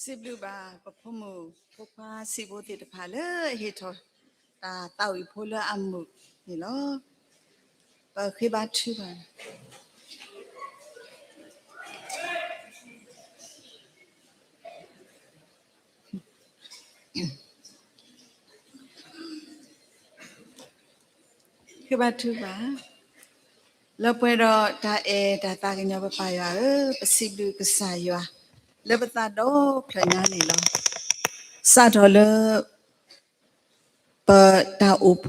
สิบลูบาปะพมูพกพาสิบโอติตพาเลยเฮทอตาเต่าอีโพลอัมมุนี่เนาะปะคือบาชื่อบาคือบาชื่อบาแล้วไปรอตาตาตากันยาปะปายาปะสิบลูกษายาแล้วปะตาดอกพลญานี่เนาะซาดอเลปะตาอุโพ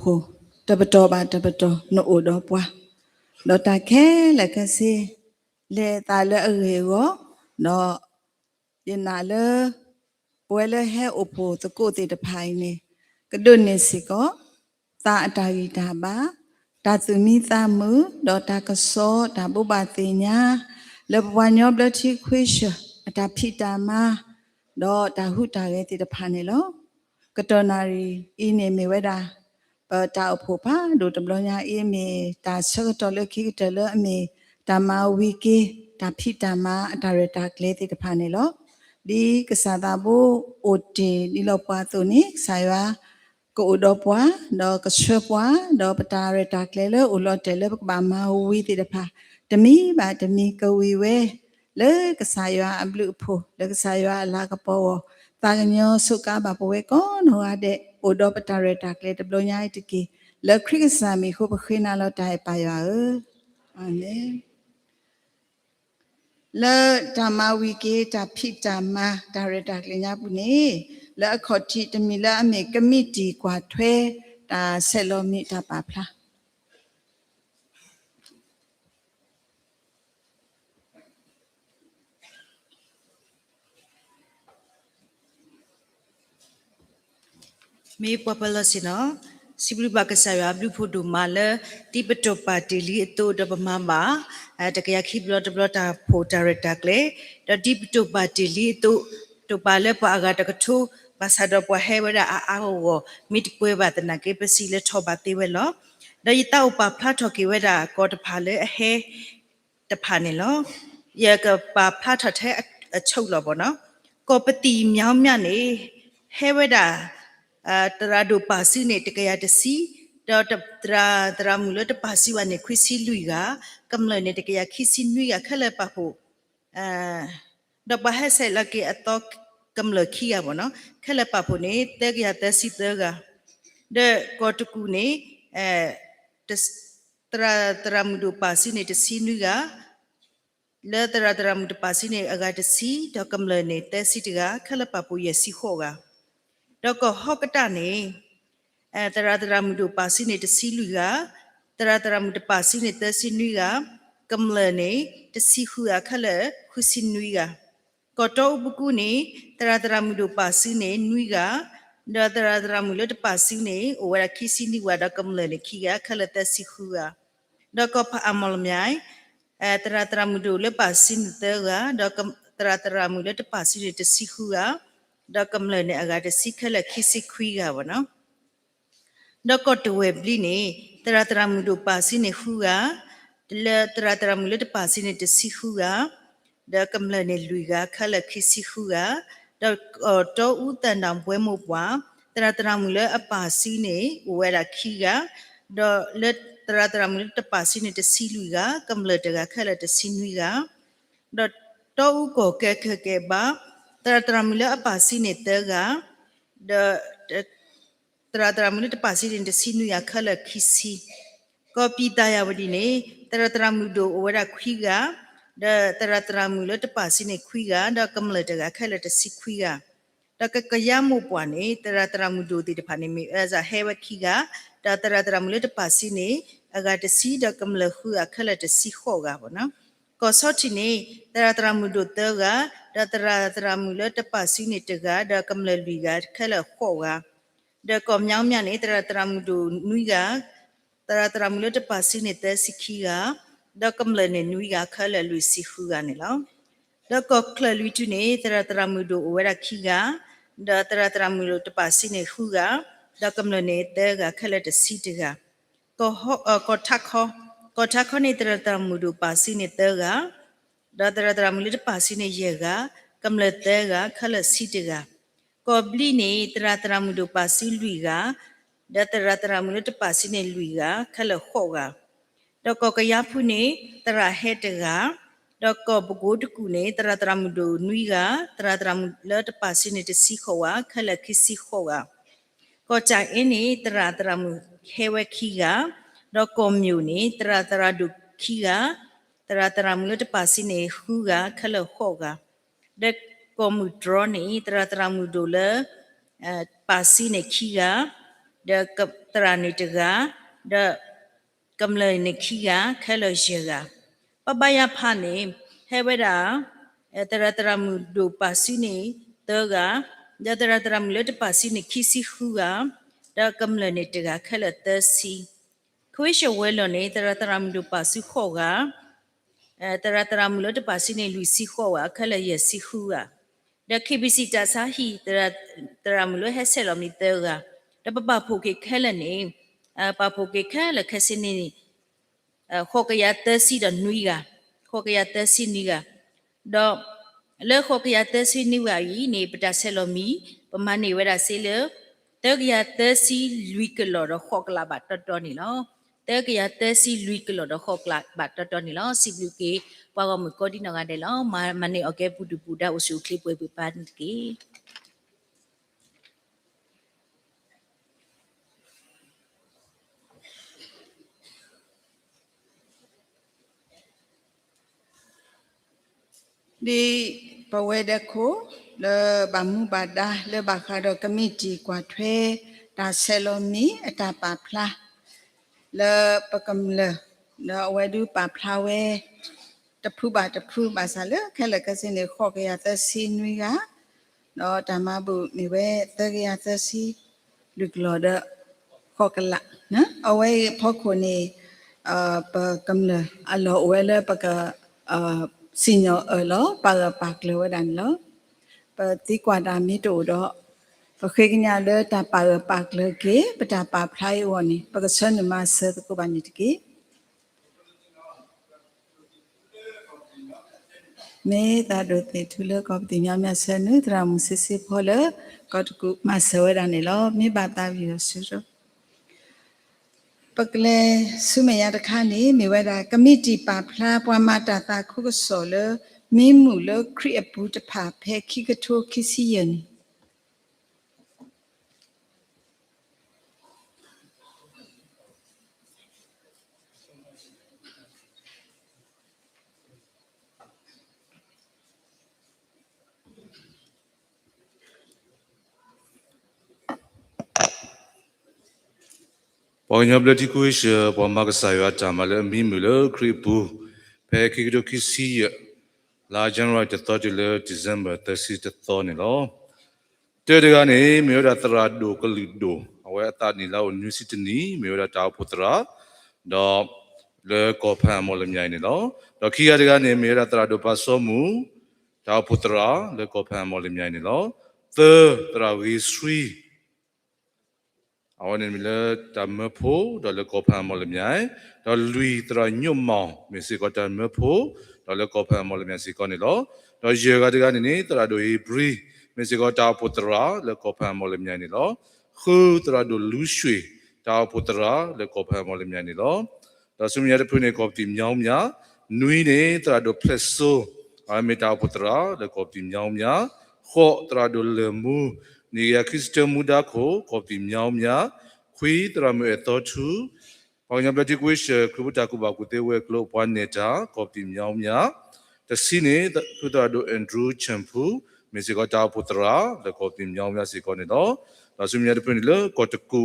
ตะปะตอบาตะปะตอโนโอดอปวาดอตาแค่ละกะซิเลตาเลอเรโกเนาะยนาเลป่วยเลแฮอุโพตะโกติตะไพนี่กะดุนนี่สิก็ตาอตากีตาบาตาตุมีตามือดอตากะซอตาบุบาติญาเลบวานยอบเลทิควิชอตาพิตามาดอตาหุตาเรติตะพานี่ลอกะตอนารีอีเนเมเวดาปะตาอุโพพาดูตะบลญาอีเมตาสกตอเลคิกตะเลอเมตามาวีเกตาพิตามาอตาเรตาเคลติตะพานี่ลอดีกษาตาโบโอเตนี่ลอปาตุนี่สายวาก็อุดอปวาดอกระเชปวาดอปตาเรตาเคลเลอุลอเตเลบกบามาวีติตะพาตะมีบาตะมีกวีเวle ka saywa ablu pho le ka saywa la ka po ta ganyo suka ba po we kon ho ade odo patare ta kle de blo nyai tiki le khri sa mi kho bkhina lo tai pa ya amen le dhamma wike ta phit dhamma darata kle nya pu ni le akhothi tami la ame kamiti kwa thwe ta selomi ta pa phla me papala sino sibli bakasaya blu photo mala tibeto patili to da mama ta kya khiblo de blota pho director kle da tibeto patili to pale pa aga ta ktho basado pa hebra a ho mit kwe ba tana ke pasi le tho ba te we lo da yita upa phla tho ke we da ko ta phale a he ta phane lo ya ka pa phla tha the a chou lo bo no ko pati myaw mya ne he we daตราดูภาษีเนี่ยตะกยาตสีดอตรามุลตภาษีวันเนี่ยคุยสิลุยกากำเลยเนี่ยตะกยาคิสิลุยกาแค่เลยปะผู้ดอกบะให้เสร็จแล้วก็ตอกกำเลยขี้อะบ่เนาะแค่เลยปะผู้เนี่ยตะกยาตสีเตกาเด็กกอตุกูเนี่ยตรามุลภาษีเนี่ยตสีลุยกาแล้วตรามุลภาษีเนี่ยอากาตสีดอกกำเลยเนี่ยตสีตกาแค่เลยปะผู้เยสิโขกาแล้วก็ฮอกตาเนี่ย တရတရမှုတို့ပါစီနေတစီလူကတရတရမှုတပါစီနေတစီနွီကကမ္လနေတစီခုအခလခုစီနွီကကောတောပကုနေတရတရမှုတို့ပါစီနေနွီကတရတရမှုလတပါစီနေဝရခိစီနီဝဒကမ္လနေခိကခလတစီခုကဒကဖအမလမြိုင်တရတရမှုတို့လပါစီနေတကဒကတရတရမှုလတပါစီနေတစီခုကဒကမ္လနေအကတစီခလခိစီခွီကဗောနော်ဒကတဝဲဘလီနေတရတရမှုတို့ပါစီနေခုကတရတရမှုလတပါစီနေတစီခုကဒကမ္လနေလူကခလခိစီခုကတောဥတန်တောင်ပွဲမို့ပွားတရတရမှုလအပါစီနေဝဲရခိကဒလက်တရတရမှုလတပါစီနေတစီလူကကမ္လတကခလတစီနွီကဒတောဥကိုကဲခကဲပါတရတရမှုလအပါစီနေတကဒတရတရမှုလတပါစီနေတစီနွီကခလခိစီကောပိတယဝဒီနေတရတရမှုတို့ဝရခွီကဒတရတရမှုလတပါစီနေခွီကဒကမ္လတကခလတစီခွီကဒကကယမို့ပွားနေတရတရမှုတို့တိတဖာနေမီအဲဇာဟဲဝခိကဒတရတရမှုလတပါစီနေအဂတစီဒကမ္လခုအခလတစီခောကဘောနော်ကောစောတိနေတရတရမှုတို့တကဒတရတရမှုလတပါစီနေတကဒကမ္လလူကခလခောကဒကောမြောင်းမြနေတရတရမှုတို့နွီကတရတရမှုလတပါစီနေတဲ့စီခီကဒကမ္လနေနွီကခလလူစီခုကနေလောဒကောကလလူတူနေတရတရမှုတို့ဝရခိကဒတရတရမှုတို့တပါစီနေခုကဒကမ္လနေတဲ့ကခလတစီတကကောထခောနေတရတရမှုတို့ပါစီနေတဲ့ကဒတရတရမှုလတပါစီနေရေကကမ္လတဲ့ကခလစီတကကောဘလီနေတရတရမှုတို့ပါစီလူကဒတရတရမှုလတပါစီနေလူကခလခောကဒကောကရဖုနေတရဟဲတကဒကောဘဂိုတကုနေတရတရမှုတို့နွီကတရတရမှုလတပါစီနေတစီခောကခလခိစီခောကကောကြအင်းနေတရတရမှုခေဝခိကဒကောမျိုးနေတရတရဒုခိကတရတရမှုလတပါစီနေခုကခလခောကဒကောမှုဒရနေတရတရမှုတို့လပါစီနေခိကဒကတရနေတကဒကမ္လနေခိကခလရေကပပယဖာနေဟဲဝဒတရတရမှုတို့ပါစီနေတကဒတရတရမှုလတပါစီနေခိစီခုကဒကမ္လနေတကခလတစီခွေးရှဝဲလနေတရတရမှုတို့ပါစီခောကတရတရမှုလတပါစီနေလူစီခောကခလရစီခုကဒခိဘစီတသာဟီတရမှုလဟဲဆဲလောမီတကဒပပဖိုကေခလနေပဖိုကေခလခစနေခောကရတစီဒနွီကခောကရတစီနီကတော့လေခောကရတစီနီဝါယီနေပတဆဲလောမီပမနေဝရဆေလတကရတစီလူကလောတော့ခောကလာဘတ်တော်နေလောတကရတစီလူကလောတော့ခောကလာဘတ်တော်နေလောစီလူကေပွားကမကောဒီနောကတဲ့လောမနေโอเคပူတူပူဒါအဆူကလစ်ပွဲပပန်ကေဒီပဝဲတခုလေဘာမှုပါဒါလေဘာခါတော့ကမိတီကွာထွဲဒါဆဲလိုမီအတာပါဖလားလေပကံလေနော်ဝဲဒူပါဖလားဝဲတဖူပါစားလေခဲလကစင်းလေခော့ကရသစီနွေကနော်ဓမ္မบุနေဝဲတကရသစီလူကလော်ဒခော့ကလာနော်အဝဲဖောက်ခုနေပကံလေအလောဝဲလေပကစီညောလောပါကလောဝဒန်လောပတိကွာတာမီတိုတော့ပခေကညာလေတပါကလကေပတာပါဖလိုက်ဝနီပကဆန်မဆတ်ကိုပါနိတကေမေတာဒိုတေထူလကောပတိမြမြဆနုတရာမစစ်စစ်ဖောလကောတကုမဆဝဒနေလောမေပါတာပြီးရဆူရောပကလေဆုမယတခါနေမေဝဒကမိတီပါဖလားပွားမတာတာခုကစောလမိမှုလခရိအပူတဖာဖဲခိကထိုခိစီယန် Poi blati kuish po magasayo tamale mimule kripu pe kido kisi la January the 30 December 30 thoni lo te de gane me ora tra do kalido awe ta ni la university ni me ora ta putra do le ko phan mo le nyai ni lo do khi ya de gane me ora tra do pa so mu ta putra le ko phan mo le nyai ni lo the tra we sri awan ni le tam pho do le ko phan mo le nyai do lui tra nyum mo me si ko tam pho do le ko phan mo le nyai si ko ni lo do ye ga de gane ni tra do e bri me si ko ta putra le ko phan mo le nyai ni lo khu tra do lu shwe ta putra le ko phan mo le nyai ni lo do sum ya de phu ne ko ti myaw mya nui ne tra do pleso a me ta putra le ko ti myaw mya kho tra do le mu ni ya Kristo muda ko ti myaw mya khwi tra mu e to thu pau nya plati kwish krubuta ku ba ku te we klo pwan ne ta ko ti myaw mya the sine tu tra do Andrew Champu me si ko ta putra le ko ti myaw mya si ko ne do da sum ya de phu ni le ko ta ku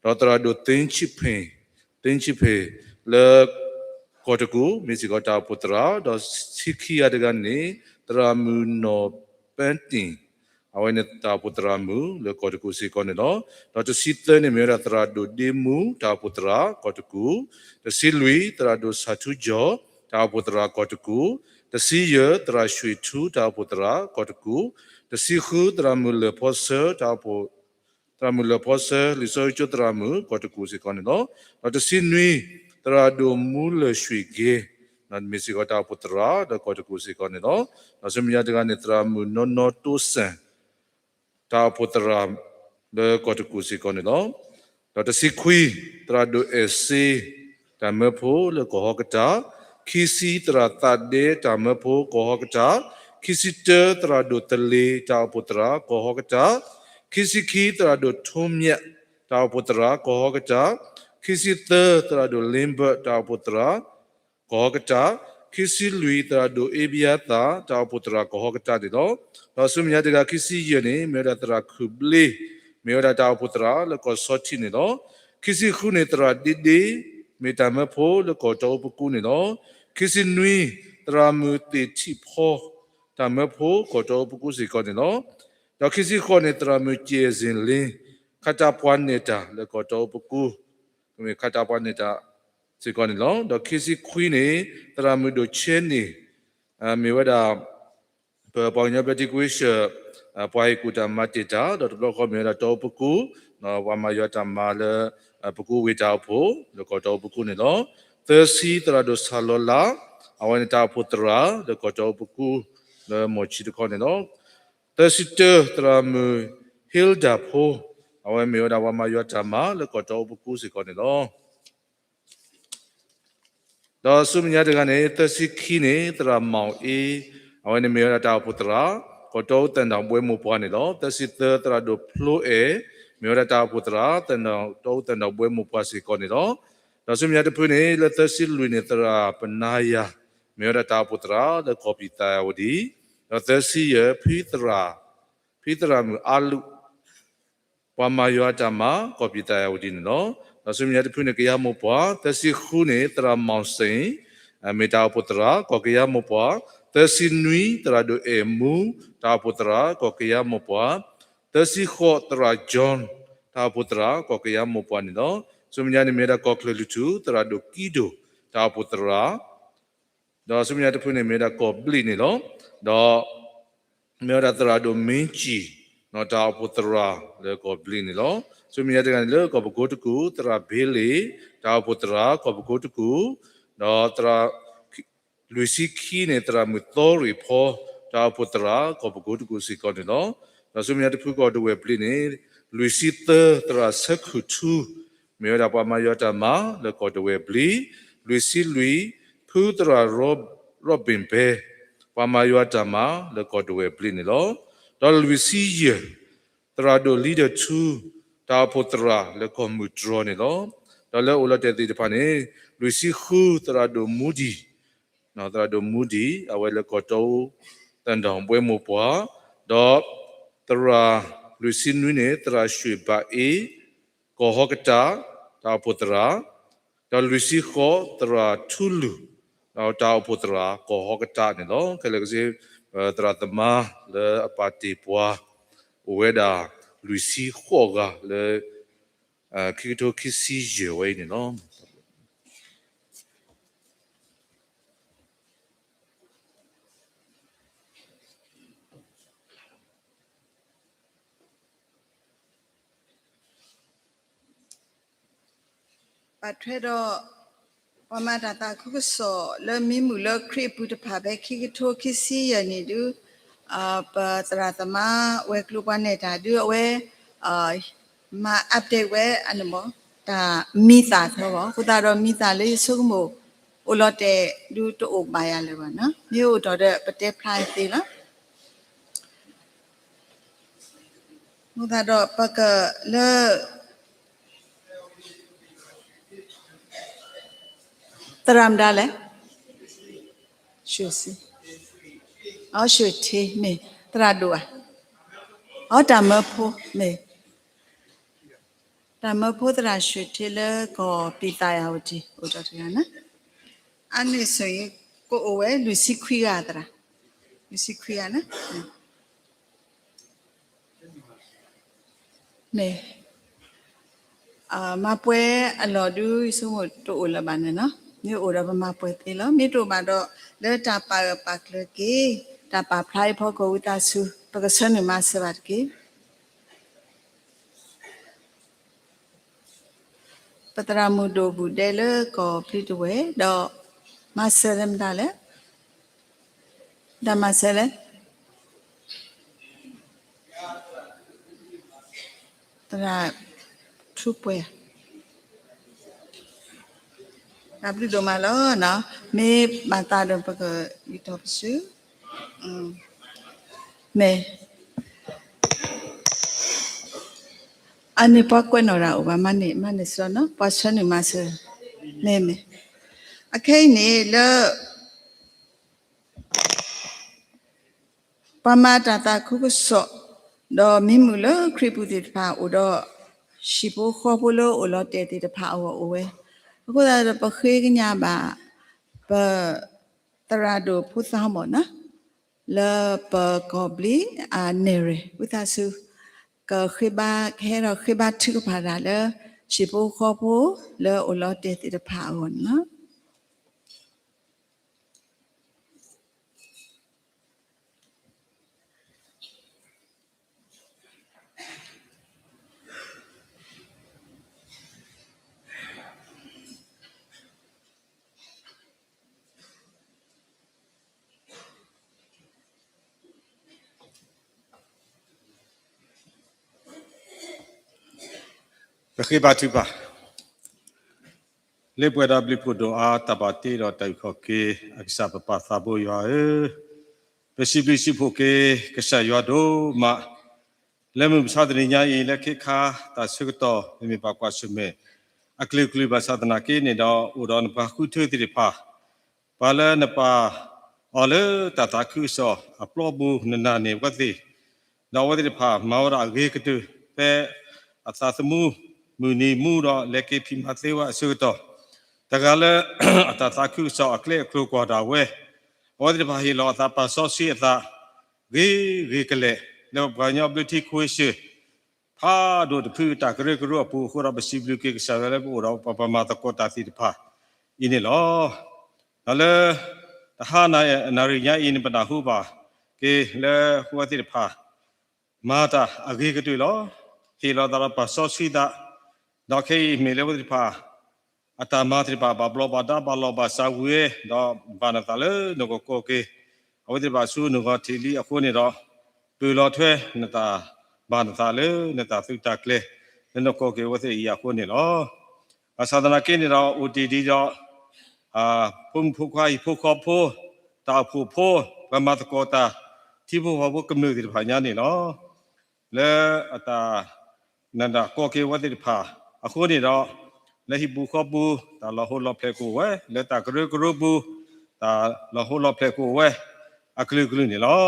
do tra do tin chi phe le ko ta ku me si ko ta putra do sikhi ya de ga ne tra mu no pantin awen ta putra mu le ko ku si ko ne lo do si te ne me ra tra do de mu ta putra ko ku de si lui tra do sa thu jo ta putra ko ku de si ye tra shui thu ta putra ko ku de si khu tra mu le poser ta po tra mu le poser li so chu tra mu ko ku si ko ne lo do si nui tra do mu le shui ge nan me si ko ta putra da ko ku si ko ne lo na so mi ya de ga ne tra mu no to san ta putra de ko ku si ko ne lo da si khui tra do ese ta me pho le ko ho ka ta kisi tra ta de ta me pho ko ho ka ta kisi te tra do tele ta putra ko ho ka ta kisi ki tra do thomya ta putra ko ho ka ta kisi te tra do limba ta putra ko ho ka ta kisi lui tra do ebiata ta putra ko ho ka ta de lo sum ya de ga kisi ye ne me ra tra khuble me ra ta putra le ko so thi ne lo kisi khu ne tra di di me ta me pho le ko to pu ku ne lo kisi nui tra mu ti chi pho ta me pho ko to pu ku si ko ne lo da kisi ko ne tra mu che zin lin khata pwan ne ta le ko to pu ku me khata pwan ne ta si ko ne lo da kisi khui ne tra mu do chen ne me wa da pa nya pa ti kwish pa ku ta ma ti ta do to ko me da to pu ku no wa ma yo ta ma le pu ku we ta pho le ko to pu ku ne lo the si tra do sa lo la awan ta pu tra le ko to pu ku le mo chi to ko ne lo the si te tra mu hilda pho awan me da wa ma yo ta ma le ko to pu ku si ko ne lo do sum nya de ga ne the si khi ne tra mau e awan me da ta pu tra ko to tan dang pwe mo pwa ne lo the si te tra do phlo e me da ta pu tra tan dang to tan dang pwe mo pwa si ko ne lo do sum nya de phu ne le the si lui ne tra panaya me da ta pu tra le copy ta wo di do the si ye phi tra mu alu pa ma yo ta ma copy ta wo di ne lo do sum nya de phu ne kya mo pwa the si khu ne tra mau sin me ta pu tra ko kya mo pwa the si nui tra do e mu ta pu tra ko kya mo pwa the si kho tra john ta pu tra ko kya mo pwa ni lo sum nya ni me da ko kle lu tu tra do ki do ta pu tra do sum nya de phu ne me da ko bli ni lo do me da tra do min chi no ta pu tra le ko bli ni lo sum nya de ga le ko bu ko tu ku tra be le ta pu tra ko bu ko tu ku do tra lui si ki ne tra mu to ri pho ta pu tra ko bu ko tu ku si ko ni lo do sum nya de phu ko do we bli ni lui si te tra sa khu tu me da pa ma yo ta ma le ko do we bli lui si lui phu tra robin be pa ma yo ta ma le ko do we bli ni lo do lui si ye tra do leader tu ta pu tra le ko mu dro ni lo do le o la te ti pa ni lui si khu tra do mudi no tra do mudi awe le ko to tan dong pwe mo pwa do tra lui si nui ne tra shui ba e ko ho ka ta တာပုတရာတော်လူစီခေါ်တရာထူလူတော့တာပုတရာကိုဟောကတာနေလို့ကလေးကစီတရာတမလေအပါတီပွားဝဲတာလူစီခေါ်ကလေခိတိုခိစီဂျဝဲနေလို့ ปัดเทดอปมาตาตาคุกสอเลมิมุเลครีปุตภาเบคิกโทคิซียนี่ดูปตราตมาเวกลูปานเนตาดูเวมาอัปเดตเวอันบ่ตามีตาเถาบ่คุตาดอมีตาเลยสุกโมโอลอเตดูโตโอบายาเลยบ่เนาะมีโอดอเดปเตพลายติละคุตาดอปะกะเลตรามดาเลชูสิอ๋อชูทีเมตราดัวอ๋อตามะโพเมตามะโพตราชูทีเลก็ปีตายาวทีอุตตะนะอันนี้สวยก็โอเวลุสิคุยาตราลุสิคุยานะเมมาป่วยอลอดูสมมุติโตโอละบานเนาะนี่โอระบมาป่วยติแล้วมีโตมาดอเลตาปาปักเลกีตาปาพลายพอกูตาสุปกสนมาสวัสกีปตรามุโดบุเดเลก็พลิตเวดอมาเซเลมดาเลดามาเซเลตราทุป่วยนับดูมาแล้วเนาะมีบางตาเดินไปก็อีทอปซูเมอันนี้พอกวนเราว่ามันสอนเนาะพอสอนมาสเมโอเคนี่แล้วปมาตาตาคุกสอดอมิมุลคริปุติพาอุดอชิโปขอปุโลอุลอเตติตพาอโอเวก็ได้ปะเคกญาบาปะตราโดพุทธหมอนะแล้วปะกอบลีเนเรวิตาสุก็เคบาแค่เราเคบาทึกพาราแล้วชิโปขอปุแล้วอุลอเตติตพาอนะBagi batu bah, lepas dah beli doa tabati dah tahu koki, aksa bapa sabu ya besi poke kesaya do mak, lemu besar dirinya ini lekha tak suka lemu bakwa sume, akli besar tenaki ni dah udah nampak kutu diripa, pala nampak ole tak taku so, aplobu nena ni wati, dah wati diripa mau agi ketu, pe atas semu muni mura leki pimatlewa suto tagala atataku so akle kru kwada we odri bahi lo ta pa so si ta gi kele no banya bliti khuishi pha do de phu ta kre kru pu khu ra basi blu ke sa le bu ra pa ma ta ko ta ti pha ini lo ale ta ha na ri nya ini pa da hu ba ke le hu ti pha ma ta agi ke tu lo ti lo ta pa so si da đó khi mình lấy cái pha, ta mà thì bà blo bà đã bà lo bà sao huế đó bà nó ta lấy nó có cô kia, ở đây bà su nó có thì lý ở khu này đó, từ lo thuê nó ta bà nó ta lấy nó ta tự tạc lên, nên nó có kia ở đây ở khu này đó, sau đó cái này đó ưu tiên đó, phun phun khoai phun kho phun, ta phun và mà ta có ta, thì phun phun cầm nửa thì phải nhá này đó, lấy ta nên là có kia ở đây phaအခုနေတော့လက်ဟိဘူခဘူတာလဟိုလဖလက်ကိုဝဲလက်တာဂရဂရဘူတာလဟိုလဖလက်ကိုဝဲအခလူကလူနေလော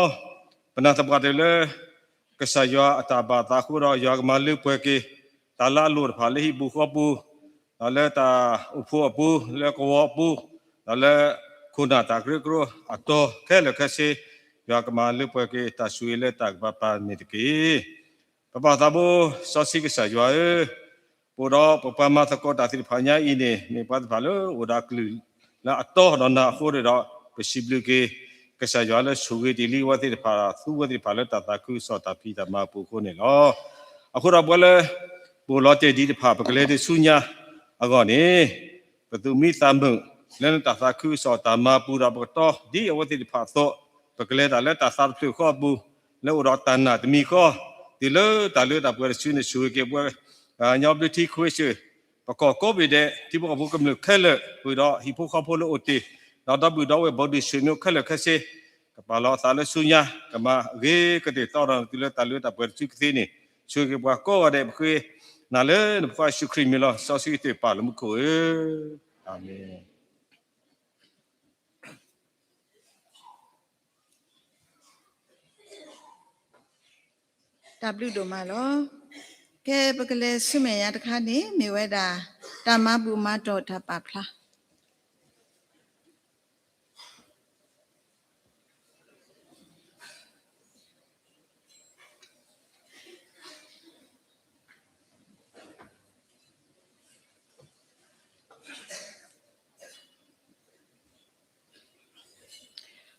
ပနာတပတ်တယ်လေကဆာယောအတာဘာတာခုရောယောမလူပွဲကေတာလာလူဖာလက်ဟိဘူခဘူ le ta upu apu le ko apu le kuna ta kro ato ke le ke se ya kama le po ke ta sui le ta papa ni ki papa ta bo so si ke sa yo po ro papa ma ta ko ta ti pha nya I ni pa ta lo o da klu la ato no na ho re ro possible ke sa yo le su ge di li wa ti pha su wa ti pha le ta ta ku so ta pi ta ma pu ko ni loအခုတော့ဘွယ်လေဘူလောတေဒီတဖာပကလေးတဆုညာအကောနေဘသူမိသမ္မလဲနတာသာခုစောတာမပူရဘတော်ဒီအဝတိတဖာသောပကလေးတာလက်တာသာဖြူခောဘူးလဲဥရတနာတမီခောဒီလေတာလေတာပွဲဆုနေဆုကေပွဲညောပတိခွေးရှိပကောကောဘီတဲ့ဒီဘကဘုကမလခဲလေဝီတော့ဟီပိုခဖိုလိုအိုတီတော့တဘူတော့ဝဘော်ဒီရှိမျိုးခဲလေခဲစေကပါလောသာလေဆုညာကမရေကတဲ့တော်တော်ဒီလေတာလေတာပွဲဆုကသေးနေช่วยกับว่าก็ได้คุยนั่นเลยนพระชุครีมิลสอสิเตปาลมุโกอาเมนดับลูดูมาหรอแกปกเลยสุเมียตะคานี่มีไว้ดาตามาบูมาโตทับปาพลา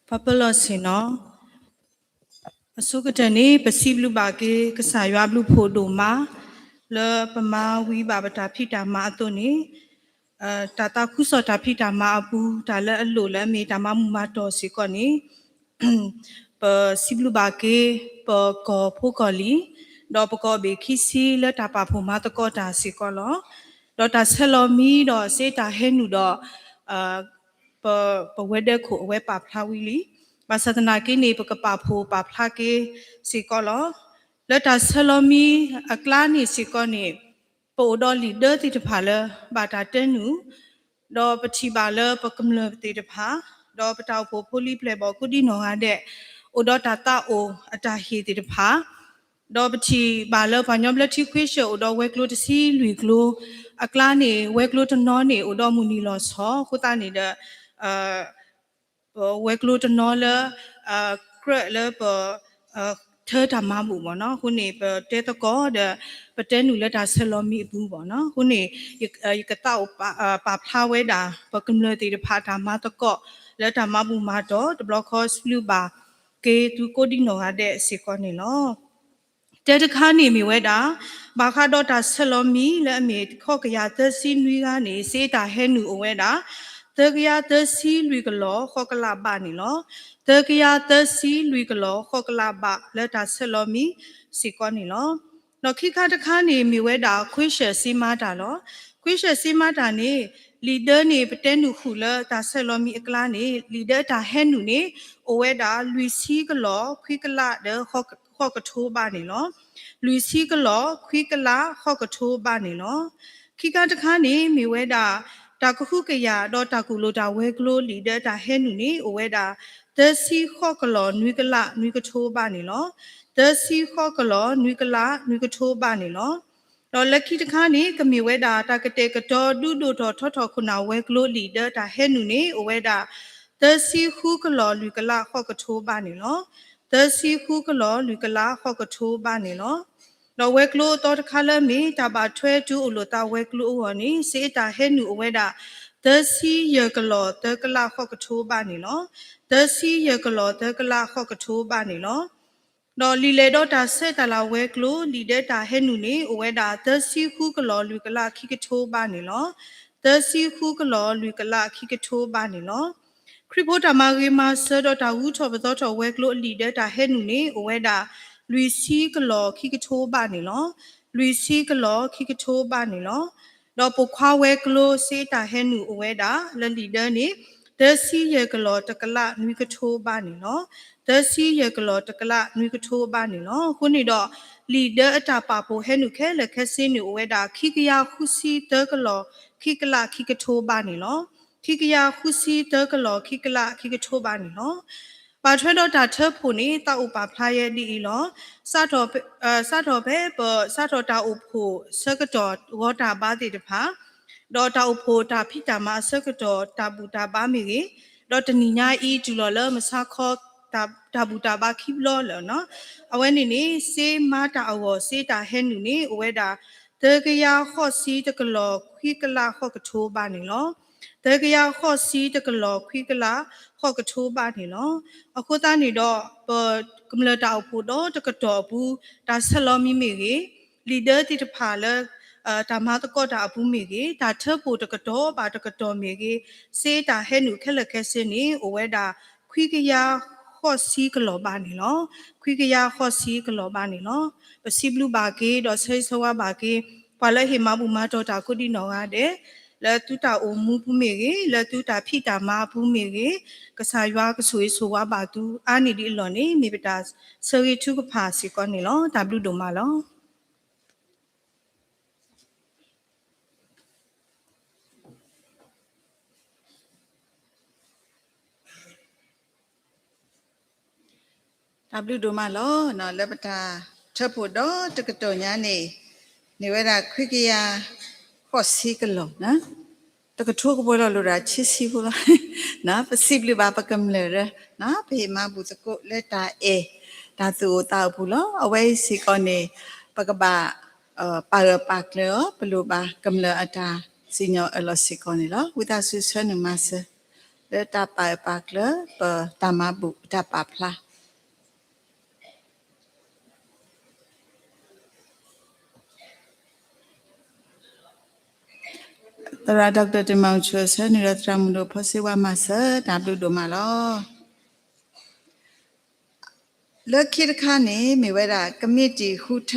ပပလောစင်နော်အစုကတနေပစီဘလူပါကေကဆာရွာဘလူဖို့တို့မှာလပမာဝီဘာဘတာဖိတာမာအတုန်နေတာတာခုစောတာဖိတာမာအပူဒါလည်းအလိုလည်းမေတာမမူမတော်စီကောနေပစီဘလူပါကေပကောဖို့ကောလီတော့ပကောဘေခိစီလက်တာပါဖို့မတကောတာစီကောလောတော့တာဆလောမီတော့စေတာဟဲနူတော့ပဝဲတဲ့ခုအဝဲပါဖလာဝီလီဘာသဒနာကိနေပကပါဖိုပါဖလာကေစီကောလောလက်တာဆလောမီအကလာနေစီကောနေပိုတော်လီဒတ်တိတဖာလဘာတာတဲနူတော့ပတိပါလပကမလတိတဖာတော့ပတောက်ဖိုဖိုလီပလေဘောကုဒီနောဟာတဲ့အိုတော့တာတာအိုအတာဟီတိတဖာတော့ပတိပါလဘာညောဘလက်တိခွေးရှေအိုတော့ဝဲကလိုတစီလူကလိုအကလာနေဝဲကလိုတနောနေအိုတော့မူနီလောဆောခုတာနေတဲ့ဝဲကလိုတနော်လကရလပเธอทำมาบุบ่เนาะคุณนี่เตตะกอเดปะเตนูละดาซลอมีบุบ่เนาะคุณนี่ยกะตาปาพลาเวดาปะกำเลติพาธรรมะตะกอละธรรมะบุมาดอตบลอคอสลูบาเกตุโกดิโนหาเดสิกอนี่เนาะเตตะคานี่มีเวดาบาคาดอตาซลอมีละเมข้อกะยาเตซีนุยกานี่เซตาเฮนูโอเวดาเตกยาเตซีลุยกะลอข้อกะลาบานี่เนาะเตกยาเตซีลุยกะลอข้อกะลาบาละดาซลอมีสิกอนี่เนาะเนาะခိခါတခါနေမိဝဲတာခွေးရှယ်စီမာတာလောခွေးရှယ်စီမာတာနေလီဒာနေပတဲနုခုလတာဆယ်လောမီအကလာနေလီဒာတာဟဲနုနေအိုဝဲတာလူစီကလောခွေးကလာဒခေါကထိုးပါနေလောလူစီကလောခွေးကလာခေါကထိုးပါနေလောခိခါတခါနေမိဝဲတာတာကခုကရတော့တာကူလိုတာဝဲကလိုလီဒာတာဟဲနုနေအိုဝဲတာသစီခေါကလောနွေကလာနွေကထိုးပါနေလောသစီခေါကလောနွေကလာနွေကထိုးပါနေလောတော့လက်ခိတခါနေကမီဝဲတာတာကတဲ့ကတော်ဒုဒုတော်ထော့ထော့ခုနာဝဲကလိုလီဒာတာဟဲနုနေအိုဝဲတာသစီခုကလောနွေကလာခေါကထိုးပါနေလောသစီခုကလောနွေကလာခေါကထိုးပါနေလောတော့ဝဲကလိုတော့တခါလဲမီတာပါထွဲတူအလိုတာဝဲကလိုဟောနေစေတာဟဲနုအဝဲတာသစီရကလောတကလာခေါကထိုးပါနေလောသစီရကလောတကလာခေါကထိုးပါနေလောတော့လီလေတော့တာဆက်တလာဝဲကလိုလီတဲ့တာဟဲနုနေအဝဲတာသစီခုကလောလူကလာခိကထိုးပါနေလောသစီခုကလောလူကလာခိကထိုးပါနေလောခရစ်ဖို့တာမဂေမာဆတော့တာဝူထော်ပသောထော်ဝဲကလိုလီတဲ့တာဟဲနုနေအဝဲတာလူစီကလောခိကထိုးပါနေလောလူစီကလောခိကထိုးပါနေလောတော့ပခွားဝဲကလိုစေတာဟဲနုအဝဲတာလလီတဲ့နေသစီရကလောတကလာနွေကထိုးပါနေလောသစီရကလောတကလာနွေကထိုးပါနေလောခုနေတော့လီဒအတာပါပိုဟဲနုခဲလက်ခက်စင်းနုအဝဲတာခိကယာခုစီတကလောခိကလာခိကထိုးပါနေလောခိကယာခုစီတကလောခိကလာခိကထိုးပါနေလောပါထွဲတော့တာထဖို့နေတာဥပါဖလာရဲ့ဒီလောစတော်ပဲပစတော်တာဥဖို့စကတော်ဝတာပါတိတဖာ တော့တောက်ဖို့တာဖိတာမဆကတော့တာဘူးတာပါမီကြီးတော့တနီညာအီကျူလော်လမဆာခေါ်တာဘူးတာပါခိဘလော်လနော်အဝဲနေနေစေးမာတာအဝစေးတာဟဲနူနေအဝဲတာတကရခော့စီတကလော်ခွိကလာခော့ကထိုးပါနေလောတကရခော့စီတကလော်ခွိကလာခော့ကထိုးပါနေလောအခုသားနေတော့ကမလတောက်ဖို့တော့တကတော်ဘူးဒါဆလောမီမီကြီး leader တိတဖာလဲတာမတကောတာအပူမီကြီးဒါထပ်ဖို့တကတော့ပါတကတော့မီကြီးစေးတာဟဲနူခက်လက်ခက်စင်းနေအဝဲတာခွိကရခော့စီကလောပါနေလောခွိကရခော့စီကလောပါနေလောပစီဘလူဘာကေတော့ဆိတ်ဆဝဘာကေပါလဲဟေမဘူမာတော့တာကုတီနော်ကတဲ့လဲတူတာအိုမူပူမီကြီးလဲတူတာဖိတာမပူမီကြီးကစားရွာကဆွေဆိုဝါပါတူအာနီဒီလောနေမိပတာဆရီထုကဖာစီကောနေလောဒါဘလူဒိုမာလောW တို့မလောနော်လက်ပတာထပ်ဖို့တော့တကတော်ညာနေဝဲတာခွိကရခော့စီကလောနော်တကထိုးကပေါ်လို့ရာချစ်စီဘူးလားနော်ပစိဘလဘာပကံလေရနော်ဖေမဘူးစကိုလက်တာအေဒါသူတောက်ဘူးလောအဝဲစီကနေပကဘာပါရပါကလောဘလိုပါကံလအတာစီညောအလစီကနေလောဝိတာဆွဆွနမဆလက်တာပါပါကလောပတမဘူးတပါဖလားတရာဒေါက်တာတင်မောင်ချွေဆနိရတရမလို့ဖစေဝမဆဒါဘလူတို့မလောလက်ခိခါနေမိဝဲတာကမစ်တီဟူထ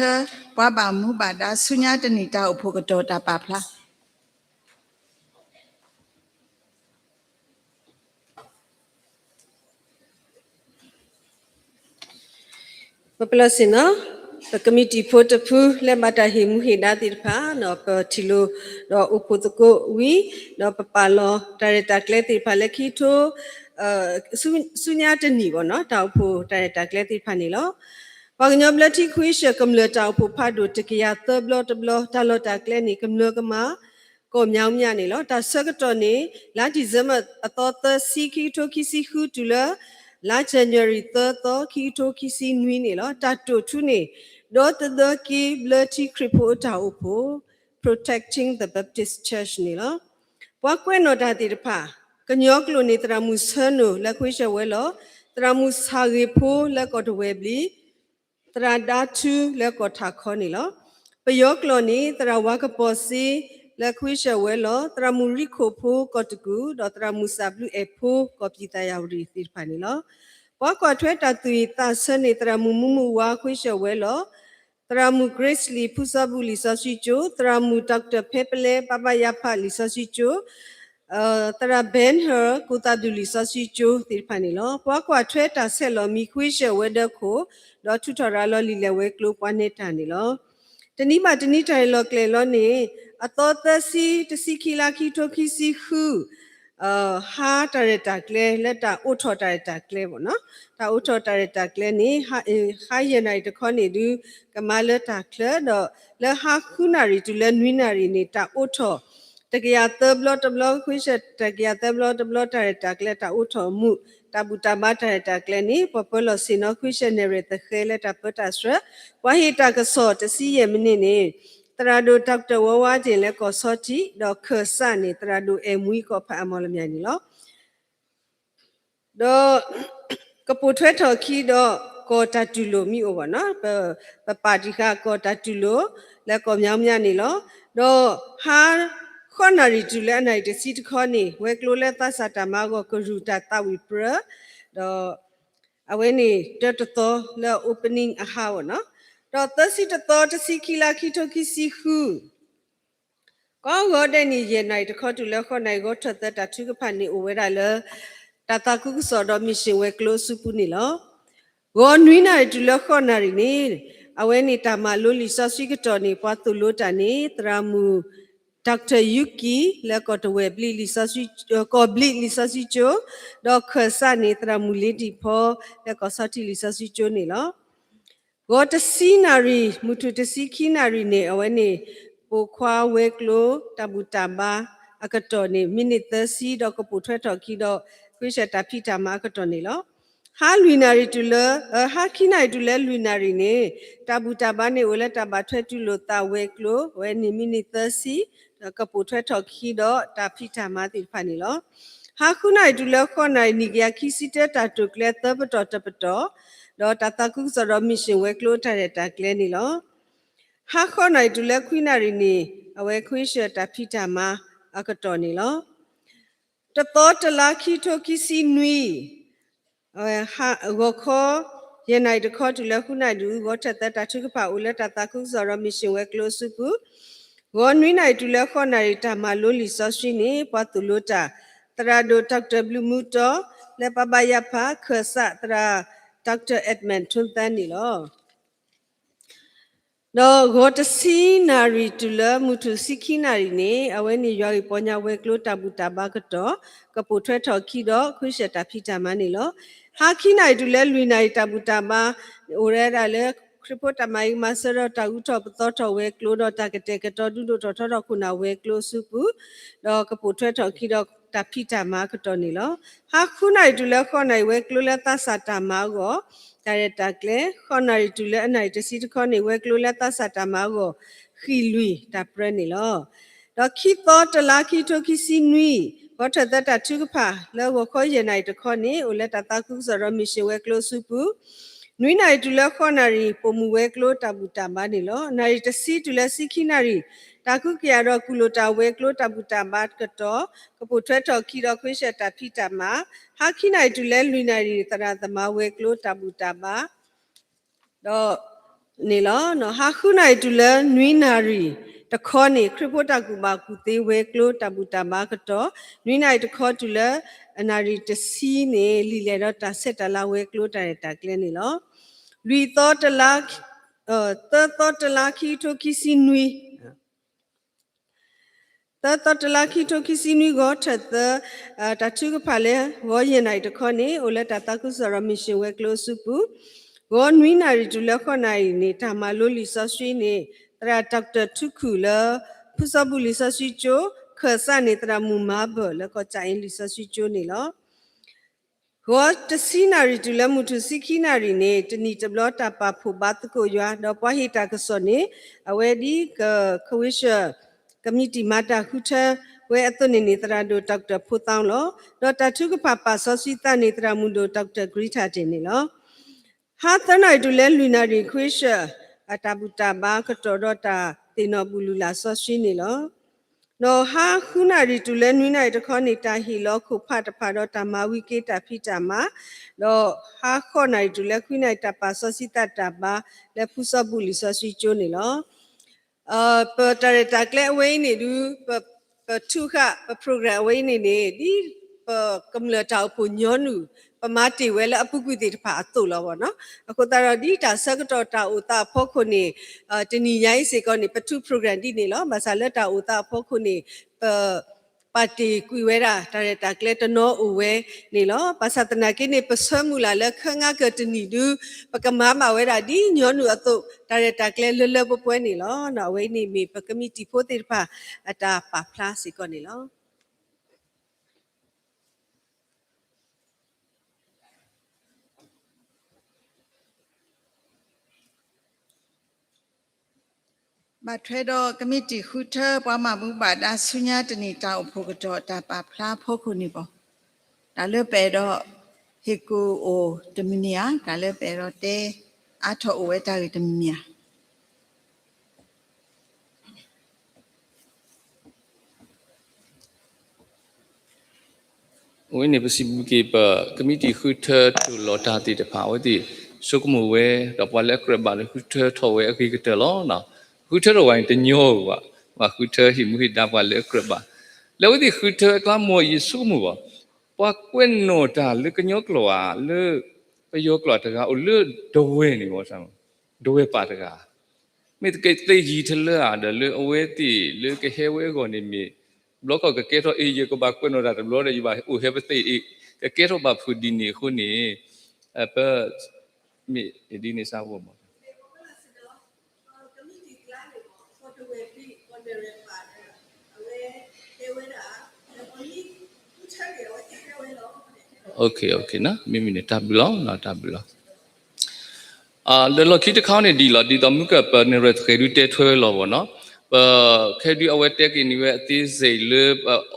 ဘွားပါမှုပါတာဆုညာတဏိတာအဖို့ကတော်တာပါဖလားပပလစင်နော်ကမတီဖို့တဖူးလက်မတာဟီမူဟီဒါတိဖာနော်ပတီလိုတော့ဥပဒကိုဝီနော်ပပလောဒါရတာကလေတိဖာလက်ခီထိုဆုညာတနီပေါ့နော်တောက်ဖို့ဒါရတာကလေတိဖာနေလောဘာကညဘလတိခွေးရှကမလတောက်ဖို့ဖတ်တို့တကရသဘလတဘလတာလောတာကလေနီကမလကမကိုမြောင်းမြနေလောတာဆကတော်နေလာဒီဇမအတော်သစီခီထိုခီစီခူတူလာလာဇန်နဝါရီ3ခီထိုခီစီနွီနေလောတာတိုထူနေတော့တကီဘလတိခရပိုတာအဖို့ protecting the Baptist Church နေလောပွားကွဲ့နော်တာတိတဖာကညောကလိုနေတရာမူဆန်နိုလက်ခွေးရှဝဲလောတရာမူစာရေဖိုးလက်ကောတဝဲဘလီတရာဒါထူလက်ကောထာခေါနေလောပယောကလိုနေတရာဝါကပေါ်စီလက်ခွေးရှဝဲလောတရာမူရိခိုဖိုးကောတကူတော့တရာမူစာဘလူအဖိုးကောပီတယာဝရီတိဖာနေလောပွားကွာထွဲတာသူတာဆန်နေတရာမူမူမူဝါခွေးရှဝဲလောတရာမူ Grace Lee ဖူစာဘူးလီဆာစီချိုတရာမူ Dr. Pepele Papa Yapa လီဆာစီချိုတရာ Ben Her ကိုတာဘူးလီဆာစီချိုတိဖာနေလောပွားကွာထွဲတာဆက်လောမီခွေးရှဝဲတဲ့ကိုတော့ထူထရာလောလီလေဝဲကလိုပွားနေတာနေလောတနည်းမှတနည်းတိုင်လောကလေလောနေအတော်သစီတစီခီလာခီထိုခီစီခုဟာတရတာကလေလက်တာအိုထော်တရတာကလေပေါ့နော်ဒါအိုထော်တရတာကလေနေဟာရနိုင်တခေါနေဒူကမလက်တာကလေတော့လက်ဟာခုနာရီတူလက်နွိနာရီနေတာအိုထော်တကရသဘလတဘလခွေးချက်တကရသဘလတဘလတရတာကလေတာအိုထော်မှုတဘူတမတရတာကလေနေပပလစင်နခွေးချက်နေရတဲ့ခဲလက်တာပတာစဝဟိတာကစောတစီရမနေနေတရာဒိုဒေါက်တာဝဝကျင်လဲကောစောတီတော့ခဆန်နေတရာဒိုအမွီကောဖအမောလမြိုင်နီလောတော့ကပူထွဲထော်ခီတော့ကောတတူလိုမိဩပါနော်ပပါတီကကောတတူလိုလဲကောမြောင်းမြနေလောတော့ဟာခေါနာရီတူလဲနိုင်တစီတခေါနေဝဲကလိုလဲသဆာတမကောကရူတာတဝီပရတော့အဝဲနေတတတော်လဲ opening အဟာဝနော်တော့သစီတတော်တစီခီလာခီတိုခီစီခုကောဂောတဲ့နေရနိုင်တခေါတူလဲခေါနိုင်ကောထတ်တာထုကဖန်နေအိုဝဲတာလဲတတာကုကစောတော့မရှင်ဝဲကလိုစုပူနေလောဂောနွိနာတူလဲခေါနာရီနေအဝဲနေတာမလိုလီဆာစီကတော်နေပွားသူလို့တာနေတရာမူဒေါက်တာယူကီလဲကောတဝဲဘလီလီဆာစီကောဘလီလီဆာစီချိုတော့ခဆာနေတရာမူလေးဒီဖောလဲကောဆာတီလီဆာစီချိုနေလောဂေါတစီနာရီမူထုတစီခီနာရီနေအဝဲနေ ပိုခွာဝဲကလိုတဘူတာဘာအကတော်နေမိနစ်30တော့ကပူထွဲတော်ခီတော့ခွေးချက်တာဖိတာမှာအကတော်နေလောဟာလူနာရီတူလဟာခိနိုင်တူလဲလူနာရီနေတဘူတာဘာနေဝလဲတဘာထွဲတူလို့တာဝဲကလိုဝဲနေမိနစ်30ကပူထွဲတော်ခီတော့တာဖိတာမှာတိဖာနေလောဟာခုနိုင်တူလဲခေါ်နိုင်နီကခီစီတဲတာတုကလဲတပတော်တပတော်တော့တတကုစရမီရှင်ဝဲကလိုထားတဲ့တာကလဲနေလောဟာခေါ်နိုင်တူလဲခွိနာရီနေအဝဲခွေးရှက်တာဖိတာမှာအကတော်နေလောတတော်တလာခီထိုခီစီနွီဟာဂောခောယနိုင်တခေါ်တူလဲခုနိုင်တူဂောထက်တာထုကပါဦးလက်တာကုစရမီရှင်ဝဲကလိုစုကူဂောနွီနိုင်တူလဲခေါ်နိုင်တာမှာလိုလီဆော့ရှိနေပတ်တူလို့တာတရာဒိုဒေါက်တာဘလူးမူတော်လက်ပပယဖာခဆတရာဒေါက်တာအက်ဒမန်ထွန်းတန်းနေလောတော့ဂေါတစီနာရီတူလမူထုစီခိနာရီနေအဝဲနေရွာပေါ်ညာဝဲကလိုတဘူတာဘာကတော့ကပူထွဲထော်ခီတော့ခွရှက်တာဖိတာမနေလောဟာခိနိုင်တူလဲလူနိုင်တဘူတာဘာအိုရဲတာလဲခရပိုတမိုင်မဆရတာဥထောပတော်ထော်ဝဲကလိုတော့တကတဲ့ကတော့ဒူတော့ထော်ခုနာဝဲကလိုစုပူတော့ကပူထွဲထော်ခီတော့တဖိတာမကတော့နေလောဟာခုနိုင်တူလဲခေါ်နိုင်ဝဲကလိုလဲတဆာတာမာကိုဒါရတာကလေခေါနာရီတူလဲအနိုင်တစီတခေါနေဝဲကလိုလက်သဆတာမာကိုခီလူတာပရနေလောတော့ခီတော့တလာခီထိုခီစီနွီဘောထဒတာထုကဖာလောဝခေါ်ရနိုင်တခေါနေအိုလက်တတာကုစရမီရှေဝဲကလိုစုပူနွီနိုင်တူလဲခေါနာရီပုံမူဝဲကလိုတဘူတာမနေလောနိုင်တစီတူလဲစီခိနာရီတာကုကရတော့ကုလိုတာဝဲကလိုတဘူတာမတ်ကတော့ကပူထွဲတော်ခီတော့ခွေးရှက်တာဖိတာမှာဟာခိနိုင်တူလဲလူနိုင်ရီတရာသမဝဲကလိုတဘူတာပါတော့နေလောနော်ဟာခုနိုင်တူလဲနွီနာရီတခေါနေခရပိုတာကူမာကူသေးဝဲကလိုတဘူတာမကတော့နွီနိုင်တခေါတူလဲအနာရီတစီနေလီလေတော့တာဆက်တလာဝဲကလိုတာတာကလဲနေလောလူတော့တလာတော့တလာခီထိုခီစီနွီတတလာခီတိုခီစီနီဂောထက်တထုကဖလေဝေါ်ရင်နိုင်တခေါနေအိုလက်တာကုစရမီရှင်ဝဲကလိုစုပူဂောနွီနာရီတူလက်ခေါနိုင်နေတာမလိုလီဆော့ဆွီနေတရာဒေါက်တာထုခုလာဖုစဘူလီဆော့ဆွီချိုခဆာနေတရာမူမာဘလကောချိုင်လီဆော့ဆွီချိုနေလောဂောတစီနာရီတူလက်မှုထုစီခိနာရီနေတနီတဘလတာပါဖူဘတ်ကိုရွာတော့ပွားဟီတာကစောနေအဝဲဒီခဝိရှcommunity mata khuta we atone ni tra do dr phutang lo dr thukpa pa sosita ni tra mundo dr grita tin ni lo ha tanai du le luina ri khwisha atabuta ba khato do ta tino bulula sosi ni lo no ha khuna ri du le nuina ri takho ni ta hi lo khu pha ta pha do ta ma wi ke ta phi ta ma lo ha kho nai du le khwinai ta pa sosita ta ba le phusa buli sosi cho ni lo per tarita kle away ni du per thuka per program away ni di per kamla tau pu nyonu pamati wela apuku ti pha atu lo bo no akotara di ta sakato ta uta phokho ni tini nyai se ko ni patu program di ni lo masala ta uta phokho ni party kuiwera tarita kle tano uwe ni lo pasatana ki ni pasamula la khanga ka tini du pakama ma wera di nyonu atu tarita kle lele popwe ni lo na we ni mi pakamiti phote pha ata pa phla si ko ni loမထွဲတော့ကမိတီခုထပွားမှာဘူးပါဒါဆုညာတနီတောက်ဖို့ကတော့တာပါဖလားဖို့ခုနေပေါ့ဒါလည်းပဲတော့ဟေကူအိုတမီနီယာဒါလည်းပဲတော့တဲအထောအဝဲတာရီတမီနီယာဝင်းနေပစီဘူကေပကမတီခုထတူလောတာတီတဖာဝတိစုကမဝဲတော့ပွာလက်ခရဘာလေခုထထော်ဝဲအခီကတလောနော်ခုထတော့ဝိုင်းတညောဝခုထဟိမူဟိတာပွာလက်ခရဘာလောဝတိခုထကမောယေစုမူပွာကွင်းနိုတာလေကညောကလောလေပယောကလောတကအိုလေဒဝဲနေဘောဆံဒဝဲပါတကမေတကေတေကြီးထလဲအားလေအဝဲတိလေကဟဲဝဲကောနေမြေบล็อกก็เกตเอเยก็บาควนอดาบล็อกได้อยู่บาโอเฮปเตอีก็เกตบาฟูดินีคุนี่เปมีดีนี่ซาบ่ okay နော်မိမိနဲ့တပ်ပြီးတော့နော်တပ်ပြီးတော့လောခိတခေါင်းနေဒီလောဒီတော့မြကပနေရခေရီတဲထွဲလောဘောနော်ခေဒီအဝဲတက်ကိနေဝဲအသေးစိတ်လေ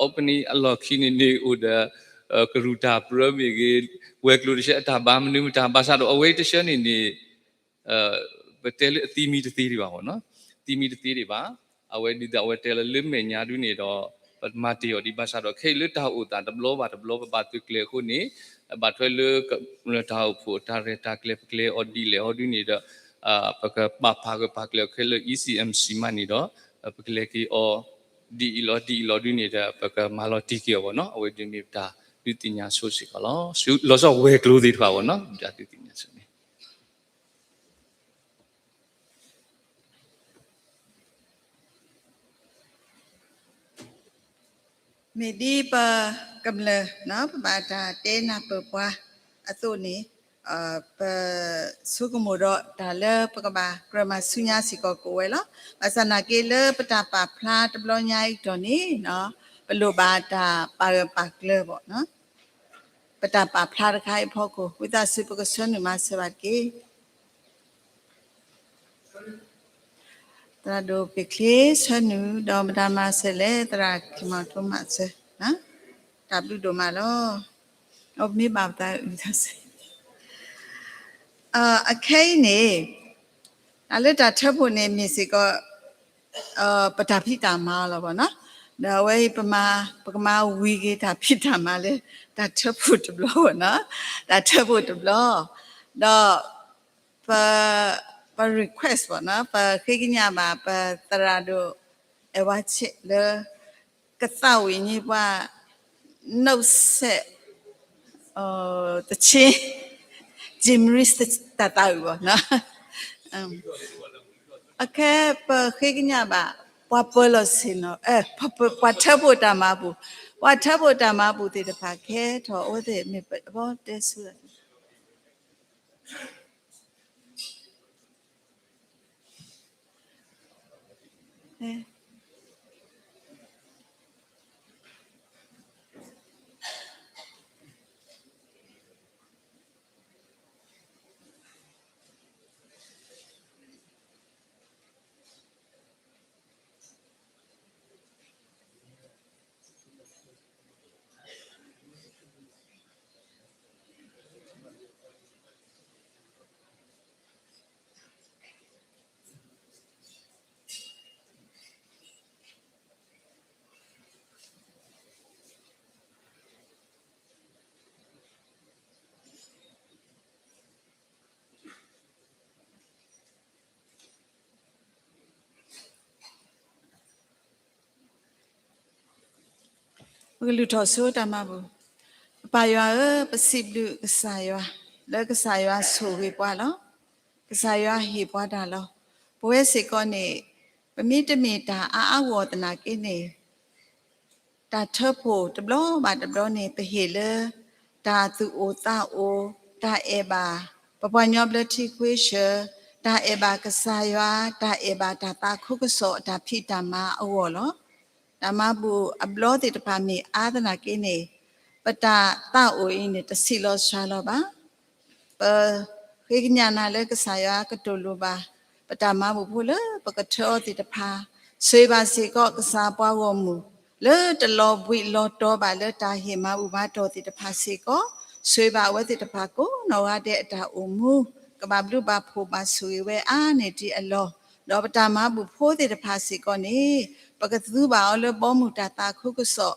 opening အလောခိနေဥဒကရူတာပရမီကေဝဲကလူတရှက်တာဘာမနုတာဘာသာတော့အဝဲတရှက်နေဘတဲလအတီမီတသေးတွေပါဘောနော်တီမီတသေးတွေပါအဝဲဒီတော့အဝဲတဲလလစ်မေညာတူနေတော့ပထမတီယောဒီဘာသာတော့ခေလတာဥတာဒဘလောပါတွကလေခုနေဘာထွဲလတာဥဖို့တာရတာကလေကလေအော်ဒီလေဟောဒီနေတော့ပကပါကလေခေလ ECMC မနေတော့ပကလေကီအော်ဒီလောဒီနေတဲ့ပကမာလောတီကီဘောနော်အဝဲဒီနေတာဒီတင်ညာဆိုစီကလောဆောဝဲကလို့ဒီထွာဘောနော်ဒါဒီတင်ညာဆိုနေမေဒီပါကမ္လနော်ဘာတာတဲနာပပွားအတုနေပစုကမိုတော့ဒါလပကဘာဂရမဆုညာစီကိုကိုဝဲလားမဆနာကေလပတာပါဖလားတဘလညာဤတော့နေနော်ဘလိုဘာတာပါကလပေါ့နော်ပတာပါဖလားတခိုင်ဖို့ကိုဝိသစိပကဆွနမဆဘကေတရာဒိုပိကလေးဆွနူဒေါမဒါမဆလေတရာခိမထုမဆနော်တဘလူဒိုမလောအမေဘာတာဥဒဆေအခိုင်နေအလက်တာထပ်ဖို့နေမြစီကပတာဖိတာမာလောပေါ့နော်ဒါဝဲပမာဝီကေတာဖိတာမာလေဒါထပ်ဖို့တဘလောနော်ဒါထပ်ဖို့တဘလောတော့pa request ပေါ့နော်paခေကညာမှာpa တရာတို့အဝချစ်လေကသဝိညိပွားနှုတ်ဆက်တချင်းဂျင်မရစ်တတာဘောနော်အခဲပခေကညာပါပွားပလောစင်နော်ပွားထဖို့တမဘူးပွားထဖို့တမဘူးတေတဖာခဲထောဩတဲ့မြဘောတဲဆူဘဂလူထောဆိုတမဘူးပါရွာပစိဘလူကစားရွာလက်ကစားရွာဆိုဝေပွားလောကစားရွာဟေပွားတာလောဘဝစေကောနေပမိတမီတာအာဝတနာကိနေတာထဖို့တဘလောပါတဘလောနေပဟေလတာသူအိုတာအိုတာအေဘာပပညောဘလတိခွေရှတာအေဘာကစားရွာတာအေဘာတာတာခုကစောတာဖိတမအဝောလောဓမ္မဘူအဘလောတိတပါမီအာဒနာကိနေပတာတာအိုအင်းနေတစီလောရှာလောပါပခေကညာနာလေကစားရွာကတူလိုပါပတာမဘူဖို့လေပကထောတိတဖာဆွေပါစီကောကစားပွားဝမှုလေတလောဘွိလောတောပါလေတာဟေမဥပါတော်တိတဖာစီကောဆွေပါဝတိတဖာကိုနောရတဲ့အတာအုံမူကဘာဘလူပါဖို့ပါဆွေဝဲအာနေတိအလောတော့ပတာမဘူဖို့တိတဖာစီကောနေပကသူပါအလဘောမူတာတာခုကစော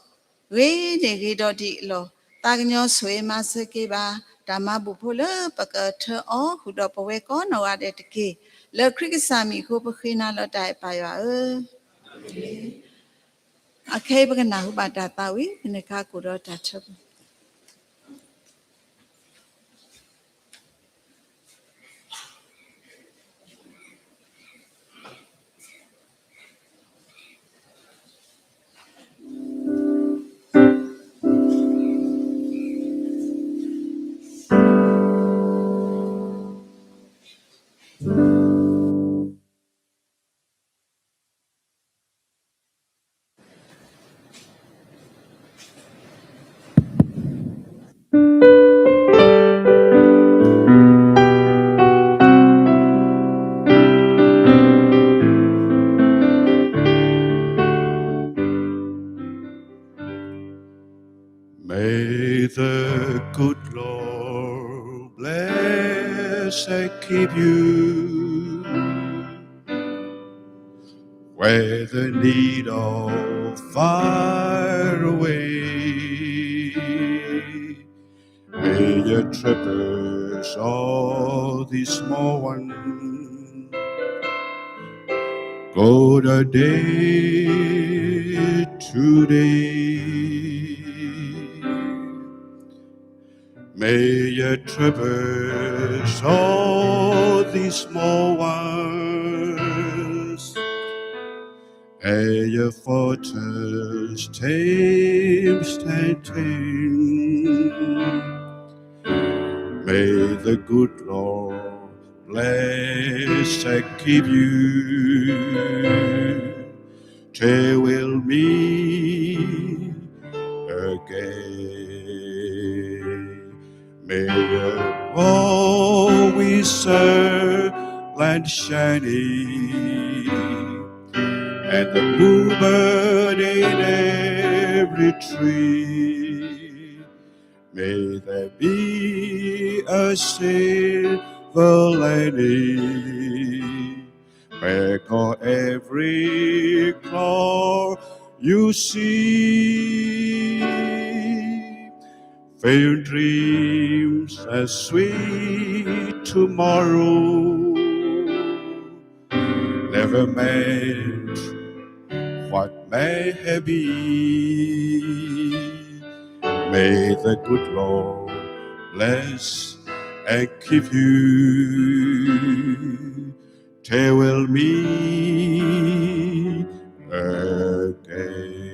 ဝေးနေကြတော့ဒီလောတာကညောဆွေမစကေပါဓမ္မဘူဖို့လေပကထောဟုတော့ပဝဲကောနောရတဲ့တကေလေခရစ်စာမီခုပခိနာလတိုင်ပါရွာအခေပကနာဟုပါတာတာဝိနခါကိုတော့တာချက် May the good Lord bless and keep you. Where the need of far away, may your traverse all these small ones. Go the day today. May you traverse all these small ones, and your fortress tames and tame. May the good Lord bless and keep you till we'll meet again. May your always serve land shining, and the bluebird in every tree. May there be a silver lining back on every cloud you see. Fair dreams and sweet tomorrow never meant what may have been. May the good Lord bless and keep you till we'll meet again.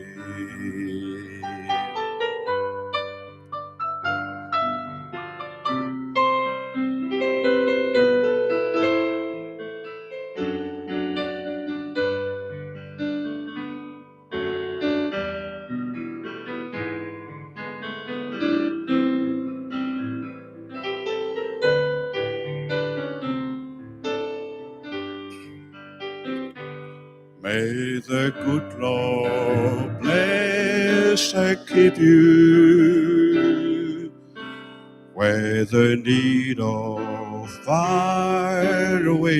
May the good Lord bless and keep you where the need of fire away.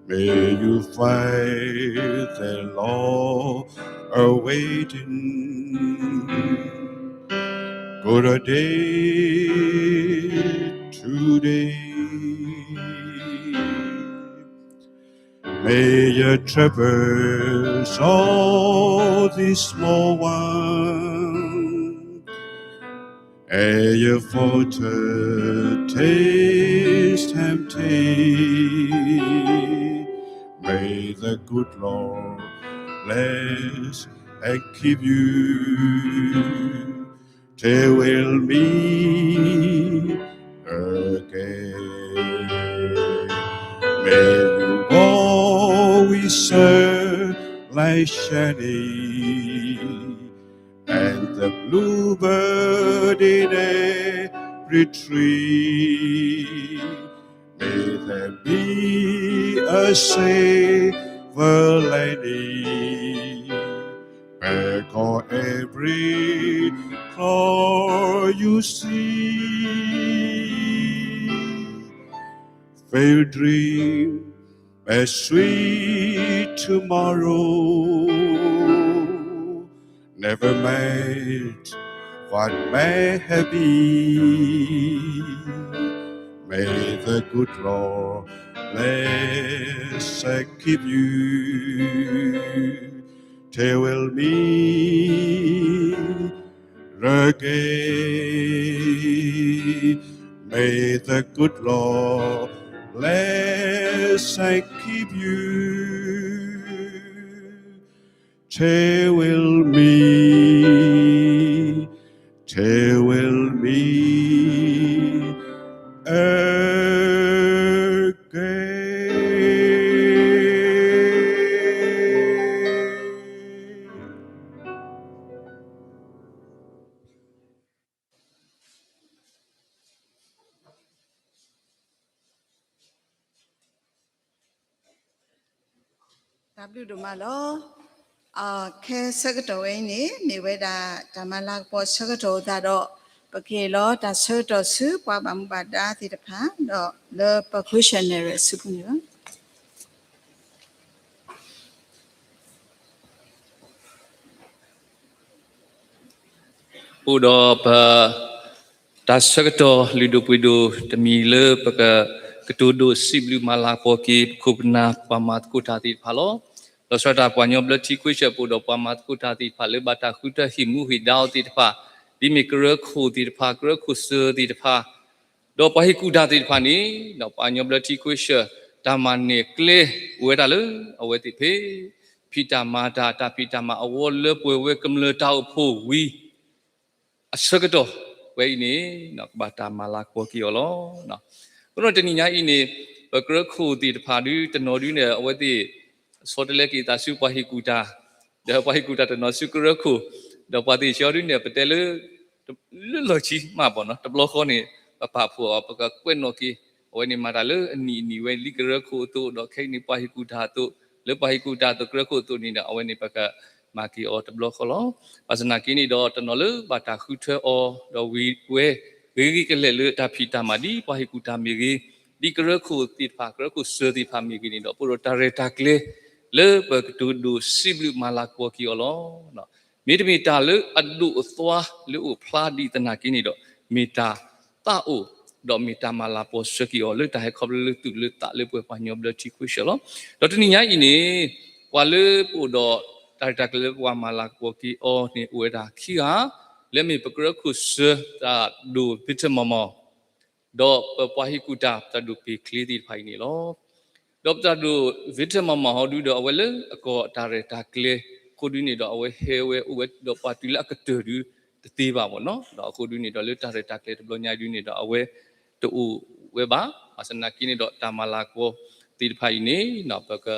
May you find the Lord awaiting. Good a day today. May you traverse all these small ones, and your falter taste and take. May the good Lord bless and keep you till we'll meet again. May you always serve like shining, and the bluebird in every tree. May there be a silver lining back on every cloud you see. Fair dream, a sweet tomorrow never meant what may have been. May the good Lord bless and keep you till we'll meet again. May the good Lord bless and keep you till we'll meet again. W တို့မလော ခဲစကတော့ဝင်းနေဝဲတာဓမ္မလာပေါ်စကတော့ဒါတော့ပကေလောဒါဆတော့စုပွားပါမှုပါတာဒီတဖာတော့လေပခွရှင်နယ်ရစုခုနော် ဥတော်ပဒါစကတော့လီဒိုပွီဒိုတမီလေပကကတူဒိုစီဘလူမာလာပေါ်ကီခုပနာပမတ်ကုတာတိဖာလောလောစတာပွာညောဘလတီကွေရှပူဒပမတ်ကုတာတိဖာလေဘတာခုတဟီမူဟီဒေါတိတဖာဒီမီကရခုတိတဖာကရခုဆတိတဖာတော့ပဟီကုတာတိတဖာနီတော့ပွာညောဘလတီကွေရှတာမနေကလေဝဲတာလေအဝဲတိဖေဖီတာမာတာတာဖီတာမာအဝလပွေဝဲကမလတောက်ဖို့ဝီအစကတော့ဝဲနေနော်ဘာတာမာလာကိုကီယောလောနော်ဘုရောတနိညာဤနေဘကရခုတီတဖာဒူတနော်ဒူနေအဝဲတိစောတလေကီတာစုပဟိကူတာဒေပဟိကူတာတနော်စုကရခုဒေပတိရှောဒူနေပတဲလလောချီမပေါ်နော်တဘလခေါနေပပဖို့ပကကွဲ့နော်ကီဝဲနေမာတာလေအနီဝဲလီကရခုတို့တော့ခိနေပဟိကူတာတို့လေပဟိကူတာတို့ကရခုတို့နေအဝဲနေပကမာကီအော်တဘလခလောပါစနာကီနီတော့တနော်လေဘာတာခုထွဲအော်တော့ဝီဝဲဝေကလေလေတာဖီတာမာဒီပဟိကူတာမီရီဒီကရခုတိဖာကရခုစတိဖာမီကီနီတော့ပရိုတာရတာကလေလေပကတူဒူစီဘလူမာလာကိုကီအော်လောနော်မီတမီတာလေအဒူအသွားလေဥဖလာဒီတနာကီနီတော့မီတာတာအိုတော့မီတာမာလာပေါ်စကီအော်လေတာဟဲခေါပလေတူလေတာလေပွေပါညောဘလတီကွေရှလောတော့တနိညာဤနေကွာလေပို့တော့တာတာကလေပွာမာလာကိုကီအော်နေဝဲတာခီဟာlet me pekrekus ta do bitte mama do pahikuta ta do pe kledi phai ni lo do ta do bitte mama ho du do awele ko ta re ta kle ko du ni do awe hewe uwe do patila ka te du te ba mo no do ko du ni do le ta re ta kle do nyai du ni do awe to u we ba asana ki ni do tamala ko ti phai ni no pa ka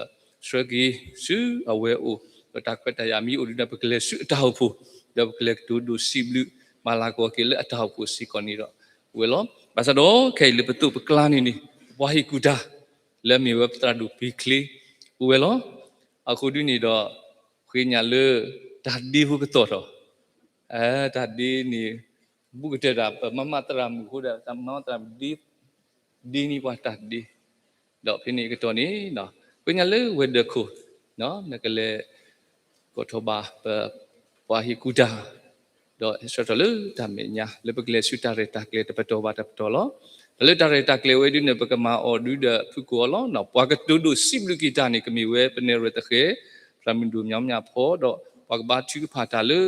sragi su awe u ta ka ta ya mi u du na pa kle su ta ho phu double click to do siblu malako kile atau pu sikoniro welo pasado kai le betu peklani ni wahi kuda le mi web tradu pikli welo aku du ni do khinya le tadi hu keto do tadi ni bu kete da mama tram hu da mama tram di ni wa tadi do phini keto ni no khinya le weather khu no nakale ko thoba wahi kuda do sotolu tamenya lebekle sutareta kle tepeto bata petolo le tareta kle we du ne bekama odu de phukolo no pwagatu du siblu kita ni kemi we penereta khe pramindu myamnya pho do pagba chu phata le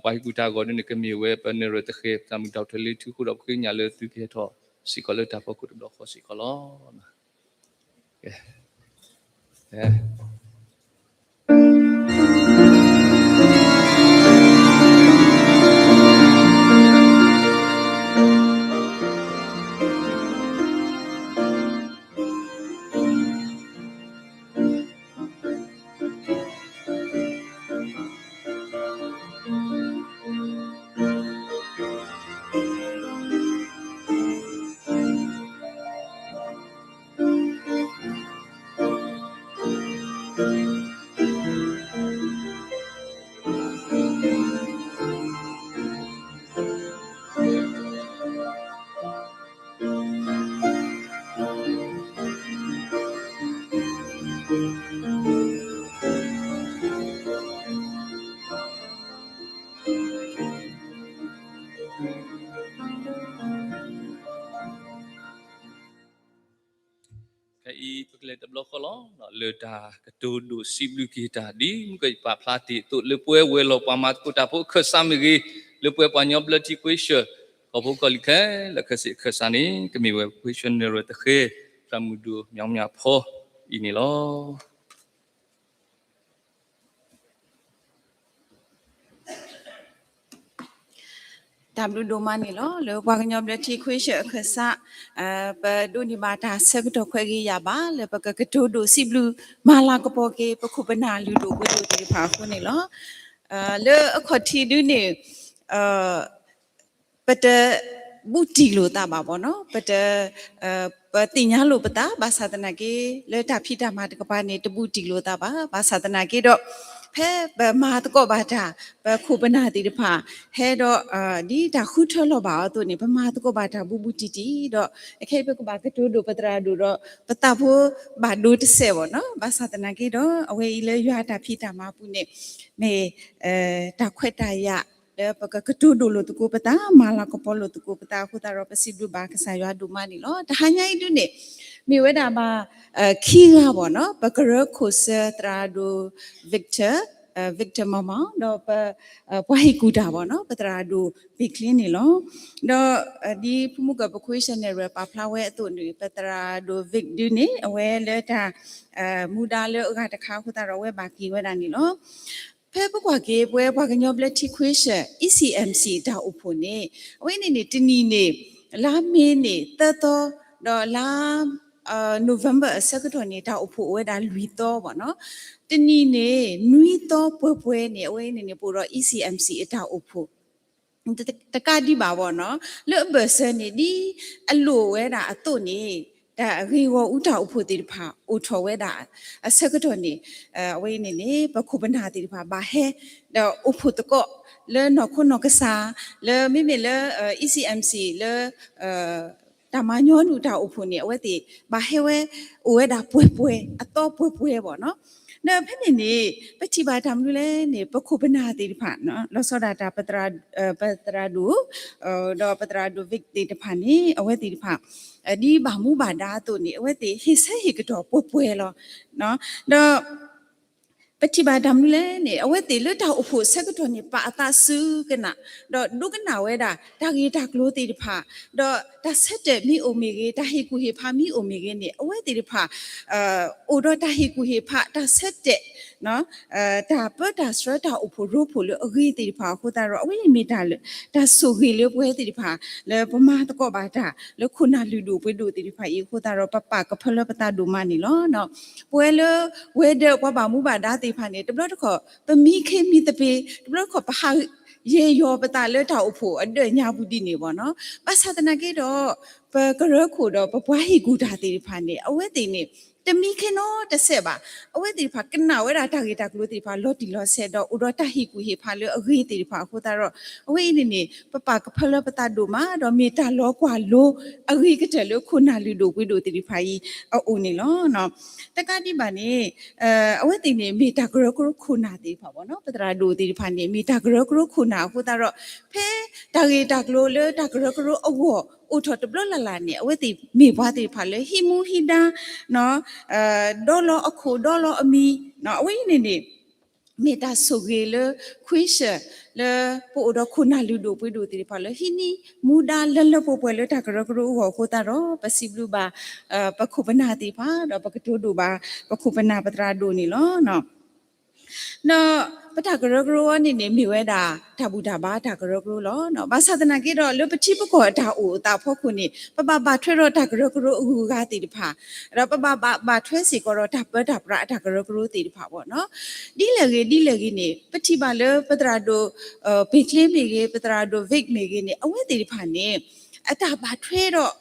wahi kuda go ni kemi we penereta khe pramindu dawthali thu khu do khinya le tu khe tho sikolo ta pho ku do kho sikolo yeah kai pekle tablo kholo no le ta katu du siblu kita di mukai pa plati tu le pue we lo pamat ku ta phu khasamigi le pue pa nyob le ti question ko phu ko likhe le khasi khasani kemi we question ne ro ta khe pramudu myam nya pho ini lo W domani lo le wa nyob le ti khwisha khasa pa do ni ba ta se to khwe gi ya ba le pa ka to do siblu mala ko po ke pa khu bana lu do ko do ti pha khu ni lo le akhothi du ni pa ta bu ti lo ta ba bo no pa ta pa ti nya lo pa ta ba sadana ke le ta phi ta ma ta ka ba ni ta bu ti lo ta ba sadana ke do ဖဲဘမာတကောဘာတာဘခုပနာတိတဖာဟဲတော့ဒီဒါခုထလောပါတော့နေဘမာတကောဘာတာဘူဘူတီတီတော့အခေဘကဘာကတူဒိုပတရာဒူတော့ပတဖို့ဘာဒူတဆေဘောနော်ဘာသာတနာကေတော့အဝေးလေရွာတာဖိတာမပူနေမေတာခွက်တာရလေပကတူဒိုလိုတကူပတာမာလာကပေါ်လိုတကူပတာခုတာတော့ပစီဘလူဘာကဆာရွာဒူမနီလောတဟညာဤဒူနေမြေဝဲတာမှာခီကပေါ့နော်ပကရခိုဆတရာဒိုဗစ်တာVictor Mama တော့ပွားဟီကူတာပေါ့နော်ပတရာဒူဘီကလင်းနေလောတော့ဒီဖမှုကပခွေးရှင်နယ်ရပါဖလာဝဲအတူနေပတရာဒူဗစ်ဒူနေအဝဲလက်တာမူဒါလေကတခါခုတာတော့ဝဲဘာကီဝဲတာနေလောဖဲပကွာကေပွဲဘွားကညောပလက်တီခွေးရှင် ECMC ဒါအဖို့နေအဝဲနေနေတနီနေလာမင်းနေတတော်တော့လာNovember 2ndနေတာအဖို့ဝဲတာလူတော့ပေါ့နော်တနီနေနွီတော့ပွဲနေအဝဲနေပို့တော့ ECMC အတာအဖို့တကတိပါပေါ့နော်လွတ်ဘဆန်နေဒီအလိုဝဲတာအတုနေဒါရီဝဥတာအဖို့တိဖာဥထော်ဝဲတာ2ndနေအဝဲနေပခုပနာတိဖာဘာဟဲတော့အဖို့တကောလဲနော်ခုနော်ကစားလဲမိမိလဲ ECMC လဲတမညောနူတာအဖို့နေအဝဲတိဘာဟဲဝဲဝဲတာပွဲအတော့ပွဲပေါ့နော်နော်ဖက်နေပတိပါတမ်လူလဲနေပခုပနာတိဖာနော်လောစောဒတာပတရာဒူတော့ပတရာဒူဗစ်တိတဖာနေအဝဲတိတဖာဒီဘာမူဘာဒါတို့နေအဝဲတိဟိဆဲဟိကတော့ပွဲလောနော်တော့ပတိပါဒမ်လူလဲနေအဝဲတိလွတ်တော့အဖို့ဆက်ကတော့နေပါအတာစုကနာတော့ဒုကနာဝဲတာဒါကြီးဒါကလို့တိတဖာတော့ဒါဆက်တဲ့မိအိုမီကြီးဒါဟိကူဟိဖာမိအိုမီကြီးနေအဝဲတိတဖာအိုတော့ဒါဟိကူဟိဖာဒါဆက်တဲ့နော်ဒါပတ်ဒါစရတာအဖို့ရိုးဖို့လို့အကြီးတိတဖာခိုတာတော့အဝဲမိတာလို့ဒါဆိုကြီးလို့ပွဲတိတဖာလေပမာတကောပါဒါလို့ခုနာလူလူပွဲတို့တိတဖာဤခိုတာတော့ပပကဖလပတာဒူမနီလောနော်ပွဲလို့ဝဲတဲ့ဘာမူပါဒါတိဖာနေတဘလို့တခေါ်ပမီခေမီတပေတဘလို့ခေါ်ပဟာရေရောပတာလက်တောက်ဖို့အတဲ့ညာဘူးတိနေပေါ့နော်ပသဒနာကေတော့ပကရခိုတော့ပပွားဟီကူတာတိဖာနေအဝဲတိနေတမီခေနောတဆက်ပါအဝဲတိဖာကနာဝဲတာတာကေတာကလို့တိဖာလော့တီလော့ဆက်တော့ဥတော့တဟီကူဟီဖာလို့အဂီတိဖာခိုတာတော့အဝဲနေပပကဖလပတာဒိုမာတော့မေတာလောကွာလို့အဂီကတဲ့လို့ခုနာလူတို့ဝိတို့တိဖာကြီးအိုနေလောနော်တကတိပါနေအဝဲတိနေမေတာကရကရခုနာတိဖာပေါ့နော်ပတရာဒိုတိဖာနေမေတာကရကရခုနာခိုတာတော့ဖဲတာကေတာကလို့လေတာကရကရအဝေါ်ဥထော်တဘလလာနေအဝဲတိမေဘွားတိဖာလေဟီမူဟီဒါနော်ဒေါ်လာအခုဒေါ်လာအမီနော်အဝဲနေမေတာဆိုဂေလခွိရှလေပိုတော့ခုနာလူတို့ပွေးတို့တိဖာလေဟီနီမူဒါလလပိုပွဲလေတာကရကရဟောခိုတာတော့ပစီဘလူပါပခုပနာတိဖာတော့ပကတိုတို့ပါပခုပနာပတရာတို့နေလောနော်ပတာကရကရောနေနေမြဝဲတာဓာဘူးဓာဘာဓာကရကရောလောနော်ဘာသာတနာကေတော့လပတိပကောဓာအိုတာဖို့ခုနေပပဘာထွဲတော့ဓာကရကရောအခုကတိတဖာအဲ့တော့ပပဘာထွဲစီကောတော့ဓာပဓာပရာဓာကရကရောတိတဖာပေါ့နော်ဒီလေကြီးနေပတိပါလပတရာဒိုဘေကလင်းမေကြီးပတရာဒိုဗစ်မေကြီးနေအဝဲတိတဖာနေအတာဘာထွဲတော့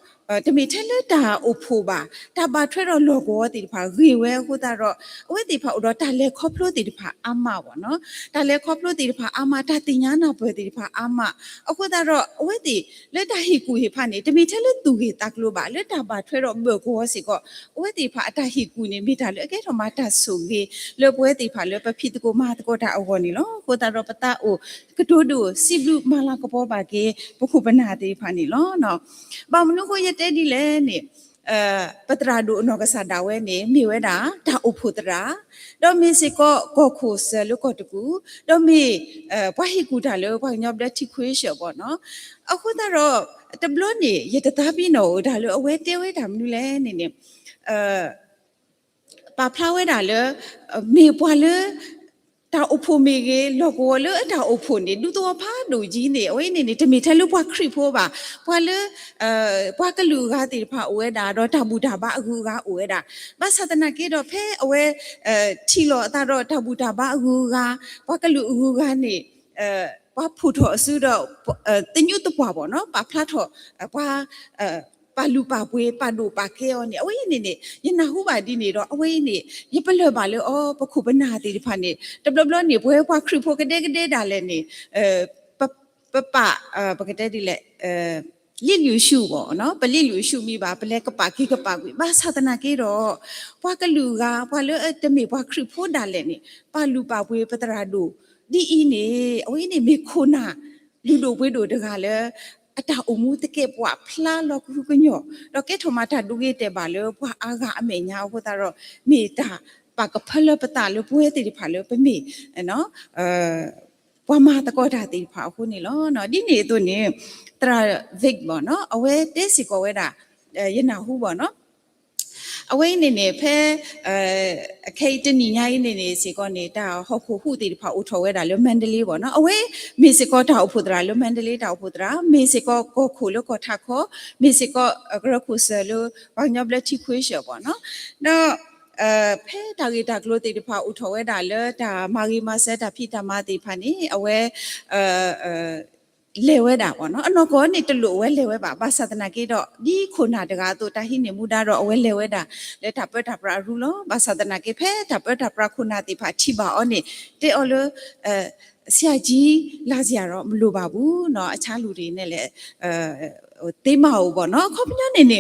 တမီထဲလက်တာအဖို့ပါတာပါထွဲတော့လောကောတိတဖာရေဝဲခုတာတော့အဝဲတိဖာတော့တာလေခေါပလို့တိတဖာအမပေါ့နော်တာလေခေါပလို့တိတဖာအမတာတင်ညာနာပွဲတိတဖာအမအခုတာတော့အဝဲတိလက်တာဟီကူဟီဖာနေတမီထဲလက်သူဟီတကလို့ပါလက်တာပါထွဲတော့ဘောကောစီကောအဝဲတိဖာအတာဟီကူနေမိတာလေအကဲတော့မတာဆူကြီးလောပွဲတိဖာလောပဖိတကိုမတကိုတာအော်နေလောကိုတာတော့ပတာအိုကတိုးဒူစီဘလူမာလာကပေါ်ပါကေပခုပနာတိဖာနေလောနော်ဘာမလို့ကိုတဲဒီလဲနေပတရာဒိုနောကဆာဒါဝဲနေမိဝဲတာဒါအဖို့တရာတော့မေစီကောခိုဆဲလို့ကောတကူတော့မေဘွားဟီကူတာလို့ဘွားညော့တဲ့တီခွေးရှောပေါ့နော်အခုတော့တဘလို့နေရတသားပြီးနော်ဒါလို့အဝဲတဲဝဲတာမလို့လဲနေပါဖလာဝဲတာလို့မေဘွားလို့တာအဖို့မေကလောကောလို့တာအဖို့နေဒူတော့ဖာဒူကြီးနေအဝဲနေတမီထဲလို့ဘွားခရစ်ဖို့ပါဘွားလို့ဘွားကလူကတိဖာအဝဲတာတော့ဓာဘူးဓာဘာအခုကအဝဲတာဘာသာတနာကေတော့ဖဲအဝဲချီလောတာတော့ဓာဘူးဓာဘာအခုကဘွားကလူအခုကနေဘွားဖူထော်အစုတော့တညွတ်တော့ပေါ့နော်ပါဖလာထော်ဘွား ပါလူပါပွေးပါတို့ပါခဲောနေအဝေးနေနေယနာဟုပါဒီနေတော့အဝေးနေရပလောပါလေအော်ပခုပနာတိဖာနေတဘလဘလနေဘွဲပွားခရဖို့ကတဲ့ကတဲ့ဒါလည်းနေပပပကတဲ့ဒီလေလစ်လူရှုပေါ့နော်ပလစ်လူရှုမိပါပလဲကပါခိကပါကွေဘာသာတနာကေတော့ဘွားကလူကဘွားလို့တမေဘွားခရဖို့ဒါလည်းနေပါလူပါပွေးပတရာတို့ဒီအင်းနေအဝေးနေမေခိုနာလူတို့ဘွေးတို့တကလည်းအတာအမှုတကယ်ပွားဖလားလောက်ခုကညောတော့ကဲထမတာဒူခဲ့တဲ့ပါလေဘွားအားကအမေညာဟိုတာတော့မေတာပါကဖလပတာလို့ပွေးတိဖာလို့ပမေနော်ဘွားမတကောတာတိဖာခုနေလောနော်ဒီနေသူနေတရာဗစ်ဘောနော်အဝဲတက်စီကောဝဲတာရနာဟုဘောနော်အဝဲနေနေဖဲအခိတ်တနီညာနေနေစီကောနေတာဟောက်ခုဟုတိဖာဦးထော်ဝဲတာလို့မန္တလေးဘောနော်အဝဲမေစီကောတာဖို့တရာလို့မန္တလေးတာဖို့တရာမေစီကောကိုခုလို့ကောထားခောမေစီကောဂရခုဆလို့ဘာညဘလက်တီခွေးရှောဘောနော်တော့ဖဲတာဂီတာကလို့တိဖာဦးထော်ဝဲတာလို့ဒါမာဂီမာဆက်တာဖိတာမတိဖာနေအဝဲလေဝဲတာပေါ့နော်အနော်ကောနေတလို့ဝဲလေဝဲပါဘာသာတနာကေတော့ဒီခုနာတကားတော့တဟိနေမူတာတော့အဝဲလေဝဲတာလေထပ်ပထပ်ပရာရူလောဘာသာတနာကေဖဲထပ်ပထပ်ပရာခုနာတိဖာချိပါအောနေတေအော်လို့ဆရာကြီးလာစရာတော့မလိုပါဘူးเนาะအခြားလူတွေနဲ့လည်းတေးမဟုတ်ပေါ့เนาะခေါပညနေနေ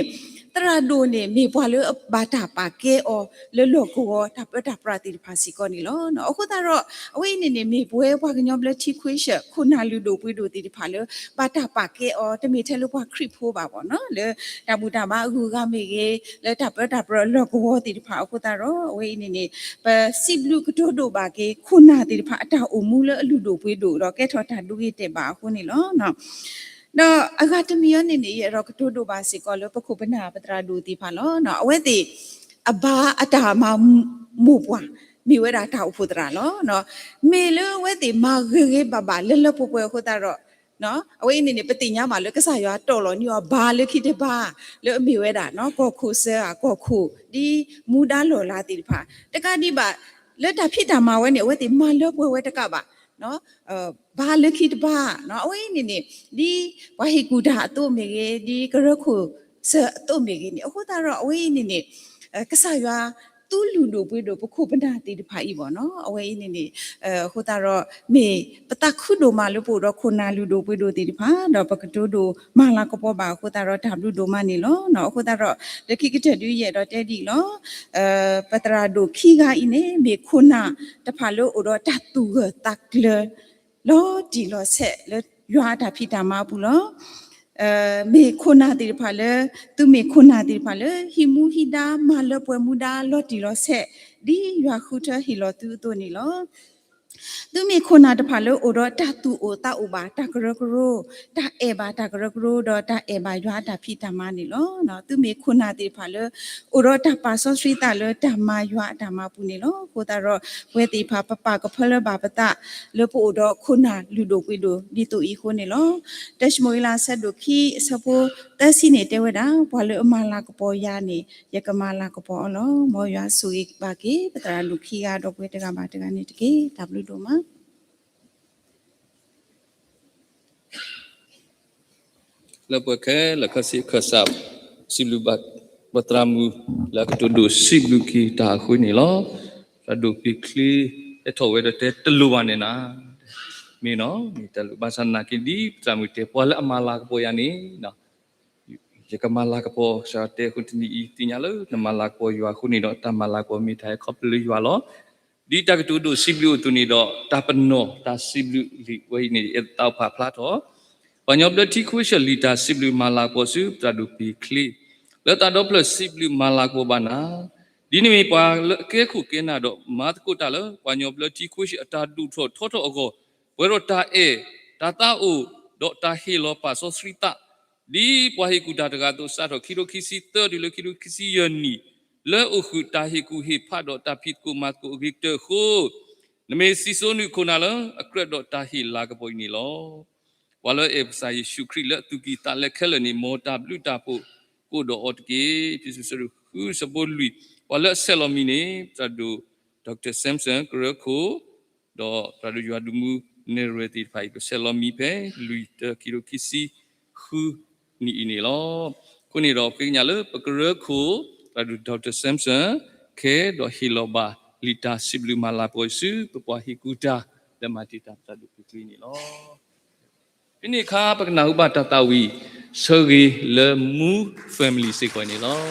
တရာဒိုနေမေပွားလို့ဘာတာပါကဲအော်လောလောကိုထပ်ပထပ်ပရာတိဖာစီကောနေလောเนาะအခုတော့အဝေးနေနေမေဘွဲဘွားကညောဘလက်တီခွေးရှခုနာလူတို့ပွေးတို့တိဖာလို့ဘာတာပါကဲအော်တမေထဲလို့ဘွားခရစ်ဖိုးပါပေါ့เนาะလေတဘူတာမအခုကမေကေလေထပ်ပထပ်ပရာလောကိုတိဖာအခုတော့အဝေးနေနေပစီဘလူကတိုတို့ပါကေခုနာတိဖာအတာအမူလအလူတို့ပွေးတို့တော့ကဲထော်တာလူကြီးတဲ့ပါခုနေလောเนาะနော်အဂတ်မီယနေနေရတော့ကတိုဒိုဘာစီကောလပခုပနာပတရာဒူတီဖာလောနော်အဝဲတိအဘာအတာမမူပွားမိဝဲတာတောက်ဖို့တရာလောနော်မေလဝဲတိမာဂေဘဘာလလပပွဲခိုတာတော့နော်အဝဲနေနေပတိညာမှာလကစားရွာတော်လောညောဘာလခိတဲ့ဘာလအမိဝဲတာနော်ကောခုဆာကောခုဒီမူဒါလောလာတိဖာတကတိပါလက်တာဖြစ်တာမှာဝဲနေဝဲတိမာလပွဲဝဲတကပါနော်ဘာလခိတဘာနော်အဝေးနေနေဒီဝဟီကူဒါအတုမေကြီးဒီကရခုစအတုမေကြီးနေအခုတော့အဝေးနေနေကဆာရွာသူလူတို့ပွေးတို့ပခုပနာတိတဖာဤပေါ့နော်အဝေးနေနေခုတော့မေပတခုတို့မလို့ပို့တော့ခုနာလူတို့ပွေးတို့တိတဖာတော့ပကတိုးတို့မလာကပေါ်ပါခုတော့ဓာလူတို့မနေလောနော်ခုတော့လခိကတဲ့တူရဲ့တော့တဲဒီလောပတရာတို့ခီကဤနေမေခုနာတဖာလို့တော့တတူကတက်လေလောဒီလောဆက်လောရွာတာဖိတာမဘူးလောမေခုနာတိဖာလေသူမေခုနာတိဖာလေဟီမူဟီဒါမလပွဲမူဒါလောဒီလောဆက်ဒီရွာခုထဟီလောသူတို့နေလောသူမေခုနာတဖာလို့အိုတော့တတူအိုတာဥပါတကရကရိုတအေဘာတကရကရိုတော့တအေဘာရွာတာဖိတမနေလောနော်သူမေခုနာတိဖာလို့အိုတော့တပါဆောစရီတာလို့ဓမ္မရွာဓမ္မပူနေလောကိုတာတော့ဝဲတိဖာပပကဖလဘာပတာလို့ပို့တော့ခုနာလူတို့ကွေတို့ဒီတူဤခုနေလောတက်ရှမွေလာဆက်တို့ခီစပိုတက်စီနေတဲ့ဝဲတာဘာလို့အမလာကပေါ်ရနေရကမလာကပေါ်လောမောရွာဆူဤပါကေပတရာလူခီကတော့ကွေတကပါတကနေတကေWတို့မှာလပခဲလခစီခဆပ်စီလူဘတ်ဘတရာမူလကတူဒိုစီလူကီတာခွေးနေလောရဒိုပီကလီအထောဝဲတဲ့တလူဝနေနာမင်းနော်ဒီတလူဘာသနာကီဒီတမူတေပေါ်လအမလာကပေါ်ရနေနော်ရကမလာကပေါ်ရှာတဲ့ခုတနီတင်ညာလို့နမလာကိုရွာခုနေတော့တမလာကိုမိထိုင်ခေါပလူရွာလောဒီတကတူဒိုစီဘလူတူနေတော့တပနောတစီဘလူလီဝိနေတောက်ဖာဖလာတော့ပညောပလတိခွေရှလီတာစီဘလူမာလာကိုစုတဒူပီကလီလက်တာတော့ပလစီဘလူမာလာကိုဘာနာဒီနေမီပွာကဲခုကဲနာတော့မာတကုတလပညောပလတိခွေရှအတာဒူထောထောထောအကောဝဲတော့တာအေတာတာအိုဒေါ်တာဟီလောပါဆိုစရီတာဒီပွာဟီကူတာတကတော့စတော့ခီရိုခီစီတော်ဒီလိုခီရိုခီစီယနီလဲအခုတာဟီကူဟီဖတ်တော့တာဖိတ်ကူမတ်ကူဗစ်တာခိုနမေစီဆိုနုခုနာလအကရတော့တာဟီလာကပွိနီလောဝါလအပစာယေရှုခရစ်လက်သူကီတာလက်ခဲလနီမောတာဘလူတာပိုကိုတော့အတ်ကေပြစစရခုစဘောလူဝါလဆယ်လမီနေတဒူဒေါက်တာဆမ်ဆန်ကရခိုတော့တဒူယူအဒူမူနေရတီဖိုင်ဆယ်လမီပဲလူတကီရိုခီစီခုနီနေလောခ ခုနေတော့ကိညာလပကရခုရဒူဒေါက်တာဆမ်ဆန်ခဲတော့ဟီလိုဘာလီတာစီဘလူမာလာပိုစုပပွားဟီကူတာဒမတီတာတဒူပကလီနီလောဒီနေ့ခါပကနာဥပတတဝီဆောဂီလေမူဖမ်မလီစေကွနီလော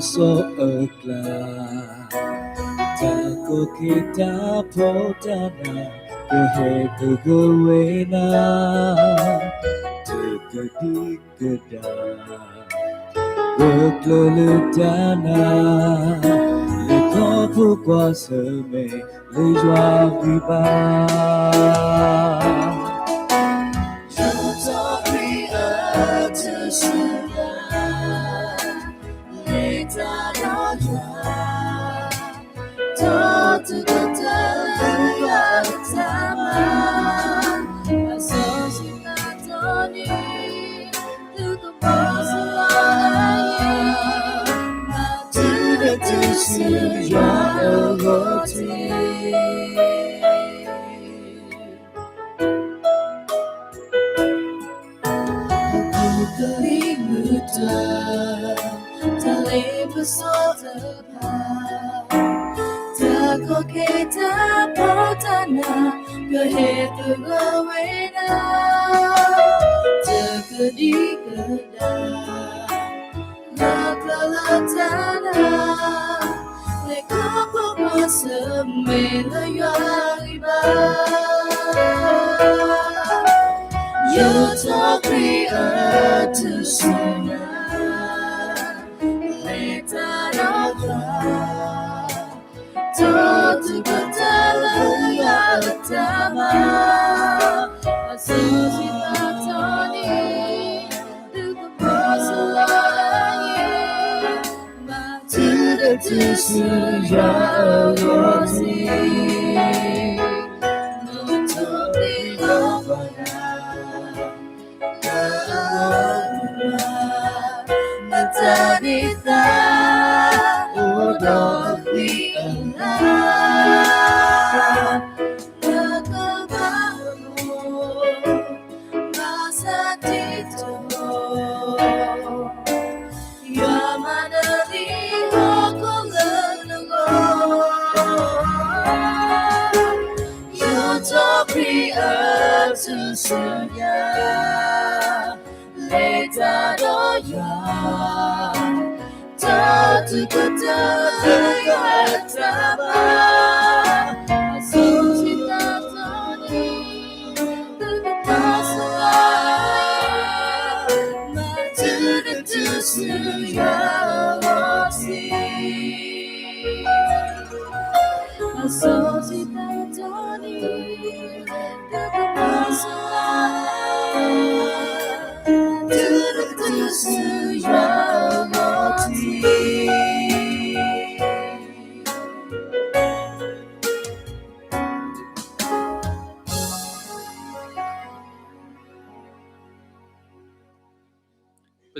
So agla Tako kita potana Kehe kegawena Tegadi-geda Bekeludana Leko pukuasa me Lejwa riba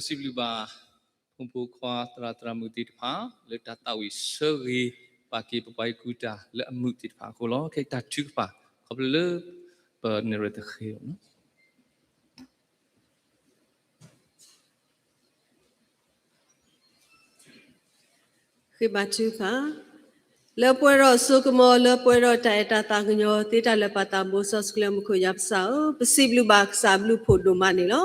Possibly ba pumpu kwa tra muti pa le tatawi seri pagi papai kuda le amu ti pa ko lo ke ta chu pa ko le per nere te khio no ခိဘချူခာလေပွေရောဆုကမောလေပွေရောတိုင်တာတာကညောတေတာလေပတာမိုဆော့စကလမခုရပ်စာပစီဘလူဘာကစာဘလူဖို့ဒိုမနီလော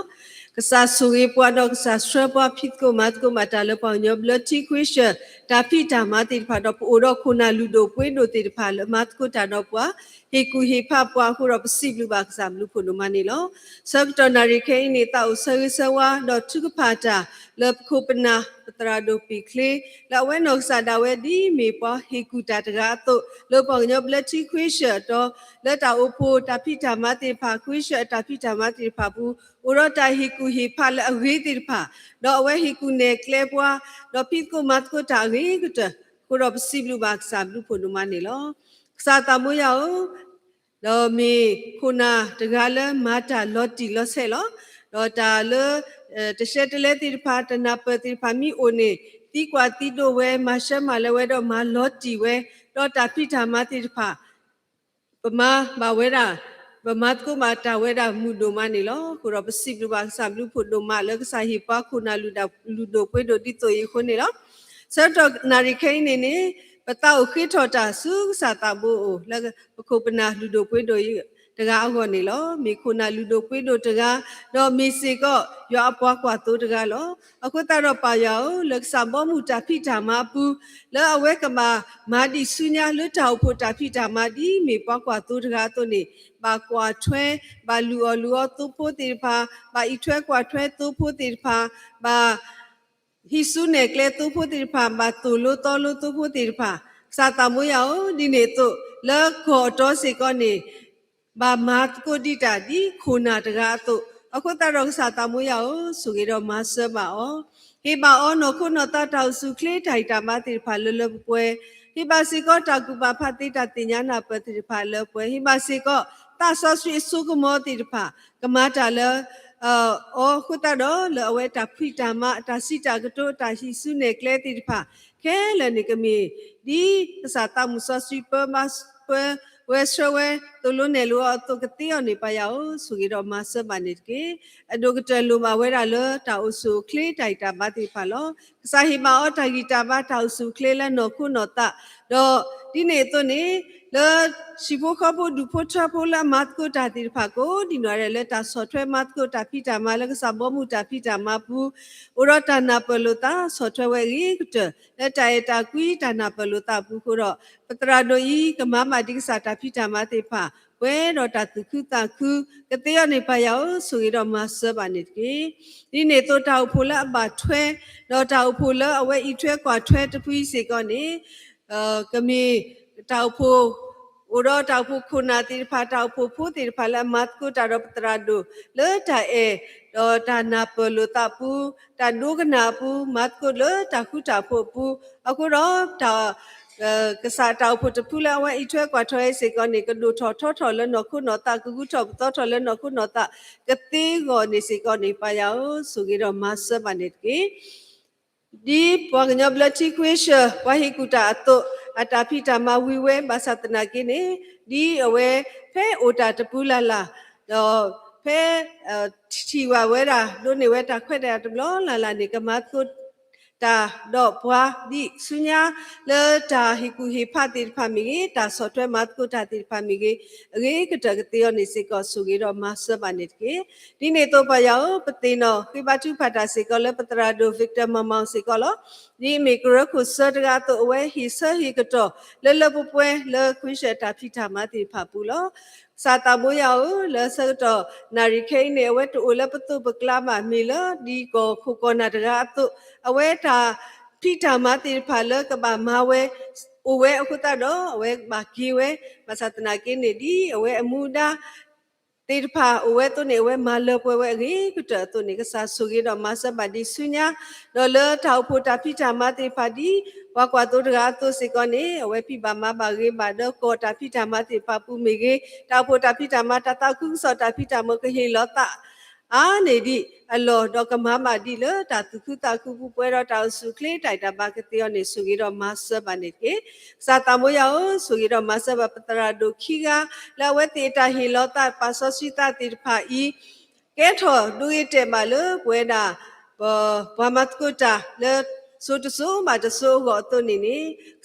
ကစားဆူရီပွားတော့ကစားဆွဲပွားဖြစ်ကိုမတ်ကိုမတာလေပေါညောဘလတီခွေရှတာဖီတာမတိဖာတော့ပိုတော့ခုနာလူဒိုပွေးဒိုတေဖာလေမတ်ကိုတာတော့ပွားဟေကူဟေဖာပွားခုတော့ပစီဘလူဘာကစားဘလူဖို့ဒိုမနီလောဆော့တော်နာရီခဲနေတာဆဝဆဝါတော့သူကဖာတာလေခုပနာပတရာဒိုပီကလေလာဝဲနောဆာဒါဝဲဒီမေပွားဟေကူတာတကားတော့လေပေါညောဘလတီခွေရှတော့လက်တာအိုဖိုတာဖီတာမတိဖာခွေရှတာဖီတာမတိဖာဘူးဥရတာဟီကူဟီဖာလအဝေးတိဖာတော့ဝဲဟီကူနေကလေပွားတော့ပိကိုမတ်ကိုတာရီကတကိုတော့ပစီဘလူဘာကစားဘလူဖို့နမနေလောစာတမိုးယောတော့မီခုနာတကားလဲမာတာလော်တီလော်ဆဲလောတော့တာလေတရှက်တလဲတိဖာတနာပတိဖာမီအိုနေတီကွာတီတိုဝဲမရှက်မလဲဝဲတော့မာလော်တီဝဲတော့တာဖိတာမတိဖာပမာဘာဝဲတာဘမတ်ကိုမတာဝဲတာမူဒိုမနီလောကိုရပစီဘလူဘာဆာဘလူဖို့ဒိုမလကစာဟိပါခုနာလူဒိုပွေဒိုဒီတိုယခုနေလောဆတ်တော့နာရီခိနေနေပတောက်ခိထောတာစုစာတာဘူလကပခုပနာလူဒိုပွေဒိုယတကားအောနေလောမိခုနာလူဒိုပွေဒိုတကားတော့မီစီကောရွာပွားကွာတိုးတကားလောအခုတတော့ပါယောလက်စံဘောမူတာဖိတာမပူလဲအဝဲကမာဒီဆုညာလွတ်တောက်ဖို့တာဖိတာမဒီမိပွားကွာတိုးတကားတိုးနေဘာကွာထွဲဘာလူအောသူဖို့တေဖာဘာဤထွဲကွာထွဲသူဖို့တေဖာဘာဟိဆုနေကလေသူဖို့တေဖာဘာတူလို့တော်လို့သူဖို့တေဖာစာတမွေယောဒီနေတော့လက်ခေါ်တော့စေကောနေဘာမတ်ကိုဒီတာဒီခုနာတကားတော့အခုတတော့စာတမွေယောဆိုကြတော့မဆဘာအောဟေဘာအောနခုနတတောက်စုကလေထိုင်တာမတေဖာလလပွဲဟိဘာစီကောတာကူဘာဖတ်တိတာတင်ညာနာပတိဖာလပွဲဟိဘာစီကောတာဆောဆွေစုကမောတိဖာကမာတာလအောခုတတော့လအဝဲတာဖိတာမတာစီတာကတိုတာရှိစုနေကလေတိဖာခဲလနေကမီဒီစာတမှုဆောဆွေပမတ်ပွဲဝဲဆွဲတူလုံးနေလို့အတုကတိယောနေပါယောဆိုကြတော့မဆမနစ်ကေအဒုကတလူမဝဲတာလတာအုစုကလေတိုင်တာမတိဖာလောစာဟိမအောတာဂီတာမတာအုစုကလေလနောခုနောတာတော့ဒီနေတော့နေလေရှိဖို့ခဖို့ဒူဖို့ချဖို့လာမတ်ကိုတာတိဖာကိုဒီနော်ရဲလက်တာဆော့ထွဲမတ်ကိုတာဖိတာမလကစဘောမူတာဖိတာမပူဥရတာနာပလိုတာဆော့ထွဲဝဲရီကတလက်တာရတာကွီတာနာပလိုတာဘူးကိုတော့ပတရာဒိုဤကမမတိကစာတာဖိတာမတိဖာဝဲတော့တာသူခုတာခုကတိရနေပါယောဆိုရတော့မဆဘာနေကေဒီနေတော့တောက်ဖို့လာအပါထွဲတော့တောက်ဖို့လာအဝဲဤထွဲကွာထွဲတပူးစီကောနေကမီတောက်ဖို့ဥရောတောက်ဖို့ခုနာတိဖာတောက်ဖို့ဖို့တိဖာလာမတ်ကိုတာရပတရာဒိုလေတာတော့တာနာပလိုတာပူတာဒုကနာပူမတ်ကိုလေတာခုတာဖို့ပူအခုတော့တာကစားတောက်ဖို့တပူလာဝဲအထွဲကွာထွဲစေကနေကဒိုထောလဲနော်ခုနော်တာကူထောလဲနော်ခုနော်တာကတိကိုနေစေကနေပါယောဆိုကြတော့မဆဘနစ်ကေဒီပွားညဘလတိခွေရှဝဟိကူတာတော့အတာဖိတာမဝီဝဲဘာသတနာကိနေဒီအဝဲဖဲအိုတာတပူလာလာတော့ဖဲချီဝဝဲတာတို့နေဝဲတာခွဲ့တယ်တဘလောလာနေကမတ်ကိုတာတော့ဘွားဒီဆုညာလေတာဟီကူဟီဖတ်တိဖာမီတာဆော့ထွဲမတ်ကိုတာတိဖာမီရေကတကတိယောနေစေကောဆူကြီးတော့မဆဘနစ်ကေဒီနေတော့ပါယောပတိနောခိဘတုဖတ်တာစေကောလေပတရာဒိုဗစ်တာမမောင်စေကောလောဒီမီကရခုဆတ်ကတော့အဝဲဟီဆဟီကတော့လေလပပွဲလေခွင့်ရှတာဖိတာမတိဖာပူလောစာတဘိုးယောလဲဆတော့နာရီခိနေဝဲတူလပတုပကလာမမီလဒီကိုခုကောနာတရာတုအဝဲတာဖိတာမတိဖာလကဘာမဝဲအဝဲအခုတတော့အဝဲဘာကီဝဲမသတနာကိနေဒီအဝဲအမူဒါတေဖာအဝဲတုနေဝဲမလပွဲဝဲရီကတတုနေကဆာဆူကြီးတော့မဆဘဒီဆုညာတော့လေထောက်ဖို့တာဖိတာမတိဖာဒီဝါကွာတိုတကားတိုစေကောနေအဝဲဖိပါမပါရေပါတော့ကောတာဖိတာမတိဖာပူမေကြီးတောက်ဖို့တာဖိတာမတတောက်ခုစောတာဖိတာမကဟေလောတာ နေဒီအလောတော့ကမမာဒီလေတာသူခုတာခုပွဲတော့တောက်စုကလေးတိုက်တာဘာကတိယောနေစုကြီးတော့မဆပ်ပါနေကေစာတမိုးရအောင်စုကြီးတော့မဆပ်ပါပတရာဒိုခီကလာဝဲတေတာဟီလောတာပါဆောစီတာတိဖာဤကဲထော်ဒူရတဲ့မလေပွဲတာဘာမတ်ကူတာလေဆိုတဆိုမတဆိုကိုတုန်နေ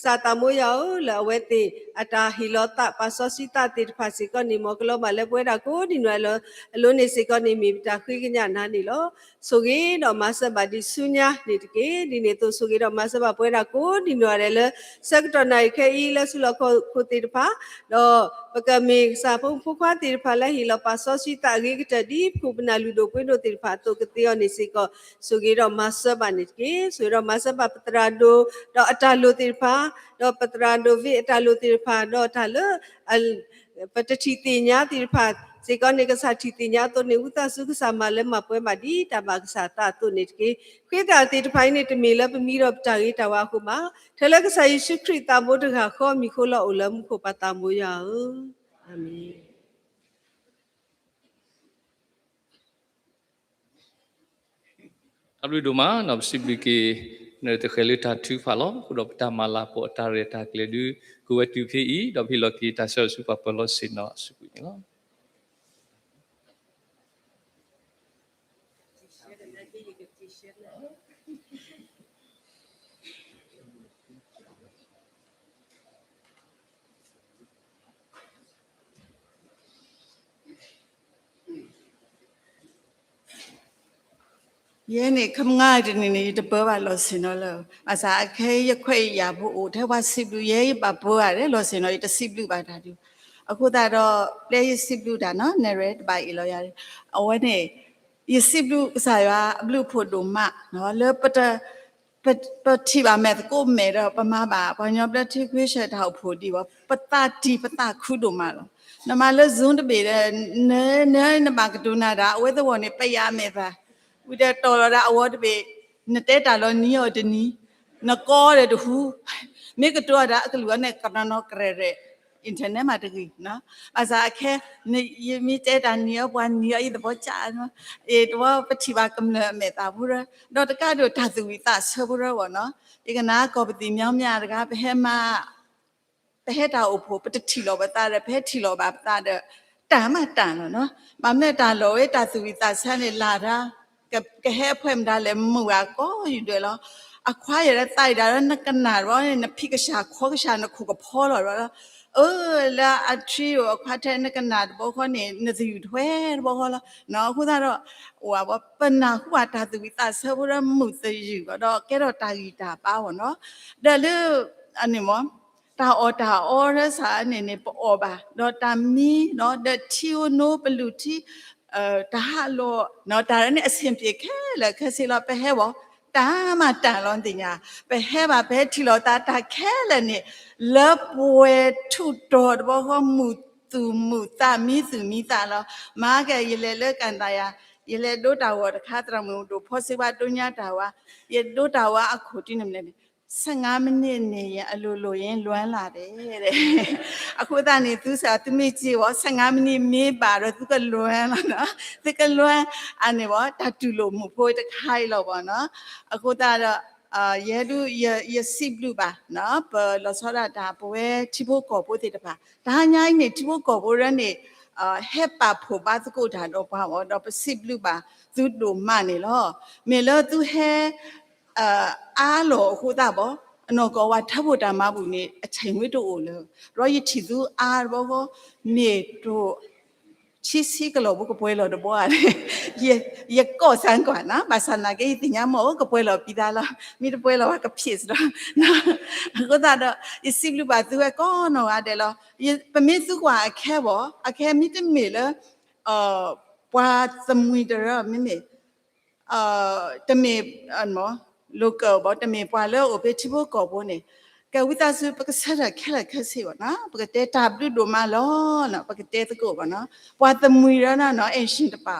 စာတမိုးရအောင်လာဝဲတေအတာဟီလောတာပါဆောစီတာတိဖာစီကနေမကလောမလေပွဲတာကိုဒီနွယ်လောအလုံးနေစီကနေမိတာခွေးကညနာနေလောဆိုကြီးတော့မဆပ်ပါဒီဆုညာနေတကေဒီနေတော့ဆိုကြီးတော့မဆပ်ပါပွဲတာကိုဒီနွယ်ရလေစက်တော်နိုင်ခဲဤလဲဆုလောခိုတေတဖာတော့ပကမေစာဖုန်ဖခွာတေတဖာလဲဟီလောပါဆောစီတာဂေကတဒီဖုပနာလူတို့ပွင့်တို့တေတဖာတော့ကတေယောနေစီကဆိုကြီးတော့မဆပ်ပါနေတကေဆိုတော့မဆပ်ပါပတရာဒိုတော့အတာလိုတေတဖာတော့ပတရာဒိုဗီအတာလိုတေတဖာတော့တာလေပတတိတိညာတေတဖာစေကနေကစားတီတင်ညာတော့နေဥတဆုကစားမလဲမပွဲမဒီတဘာကစားတာတော့နေကေခွေတာတေတဖိုင်းနေတမီလပမီတော့တာရီတဝါခုမှာထဲလကစားယေရှုခရစ်တာမို့တခါခေါ်မီခိုလောအလမ်ခိုပတာမိုးရအောင်အာမင် ablu doma na siblike ne te khele ta thu pha lo ku do ta mala po ta re ta kle du ku wa tu phi I do phi lo ki ta so su pa lo sin no su ku ni lo ye ne khamnga de ni de bo ba lo sin no lo asa akhe ye khwai ya bu o the wa siblu ye ba bo ya de lo sin no de siblu ba da du akhu da do play siblu da no narrate ba I lo ya awe ne ye siblu sa ya blu pho do ma no le pat thi ba me ko me do pa ma ba ba nyo plat thi khwe sha da pho di ba pata khu do ma lo na ma le zoom de be de ne na ba ka do na da awe the one ne pa ya me ba we that tolerate award be nateta lo niyo de ni na ko de hu me ka to da ka lu ne ka no krere internet ma de gi na asa khe ni mi te da niyo bwa niyo I de bo cha no e to pa thi ba kam le me ta bu ra do ta ka do ta su wi ta so bu ra wo no e ka na ko pa ti myaw mya da ka phe ma phe ta o pho pa thi lo ba ta de phe thi lo ba ta de tan ma tan lo no ma me ta lo e ta su wi ta san ne la daကဟဲဖွင့်ဒါလည်းမူရကောယူတယ်လို့အခွာရတဲ့တိုက်တာနကနာရောနဖိကရှာခေါကရှာနခုကဖောလို့ရောလာအထီရောခွာတဲ့နကနာဘောခေါနေနစီယူထွဲဘောခေါလားနော်ခုသာတော့ဟိုပါပနာခုပါတာသူတာဆဘရမှုစယူတော့ကဲတော့တာဂီတာပါဘောနော်ဒါလေအနေမောတာအော်ရစာအနေနဲ့ပေါ်ပါတော့တာမီနော်ဒတီယိုနိုပလူတီတာဟာလောနော်ဒါနဲ့အဆင်ပြေခဲလေခစီလောပဲဟဲဘောတာမတန်လွန်တင်ညာပဲဟဲပါပဲထီလောတာခဲလေနေလပွဲထုတော်ဘောဟမှုသူမှုတာမီသူမီတာလောမာကဲရလေလကန်တာယာရလေဒိုတာဝတခါတရမတို့ဖောစီဝတုညာတာဝရဒိုတာဝအခုတိနမနေ15မိနစ်နေရအလိုလိုရင်လွမ်းလာတယ်တဲ့အခုတည်းနေသူစားသူမိကြည့်ဘော15မိနစ်မေးပါတော့သူကလွမ်းလာနော်သူကလွမ်းအနေဘောတတူလို့မှုဖို့တခိုင်းလို့ပေါ့နော်အခုတည်းတော့ရဲလူရစီဘလူပါနော်ဘလောစောတာဒါပွဲတိဖို့ကောဖို့တဲ့တပါဒါညာနေတိဖို့ကောဖို့ရနေဟက်ပါဖို့ပါစကုတာတော့ဘာတော့ပစီဘလူပါသူတို့မနေလို့မေလို့သူဟဲအားလို့ခုတာပေါ့အနော်ကောဝါထပ်ဖို့တာမဘူးနေအချိန်ဝိတို့လို့ရောရတီသူအားဘောဘောနေတို့ချစ်စီကလောဘကပွဲလို့တော့ဘောရတယ်ရကောဆန်ကွာနော်ဘာစနာကေတင်ညာမောကပွဲလို့ပြီးသားလားမိတပွဲလို့ကဖြစ်စတော့နော်ခုတာတော့အစီလူပါသူကောနော်ရတယ်လို့ပမေစုကွာအခဲပေါ့အခဲမိတမေလေပွာသမွေတရမိမေတမေအမောlocal ဘာတမေပွာလို့အဖေချိဖို့ကောဘောနေကဝိသစုပကဆရခဲလက်ခစီဘောနော်ပကတဲတာဘလူဒိုမာလောနော်ပကတဲတကောဘောနော်ပွာသမွေရနာနော်အရှင်တပါ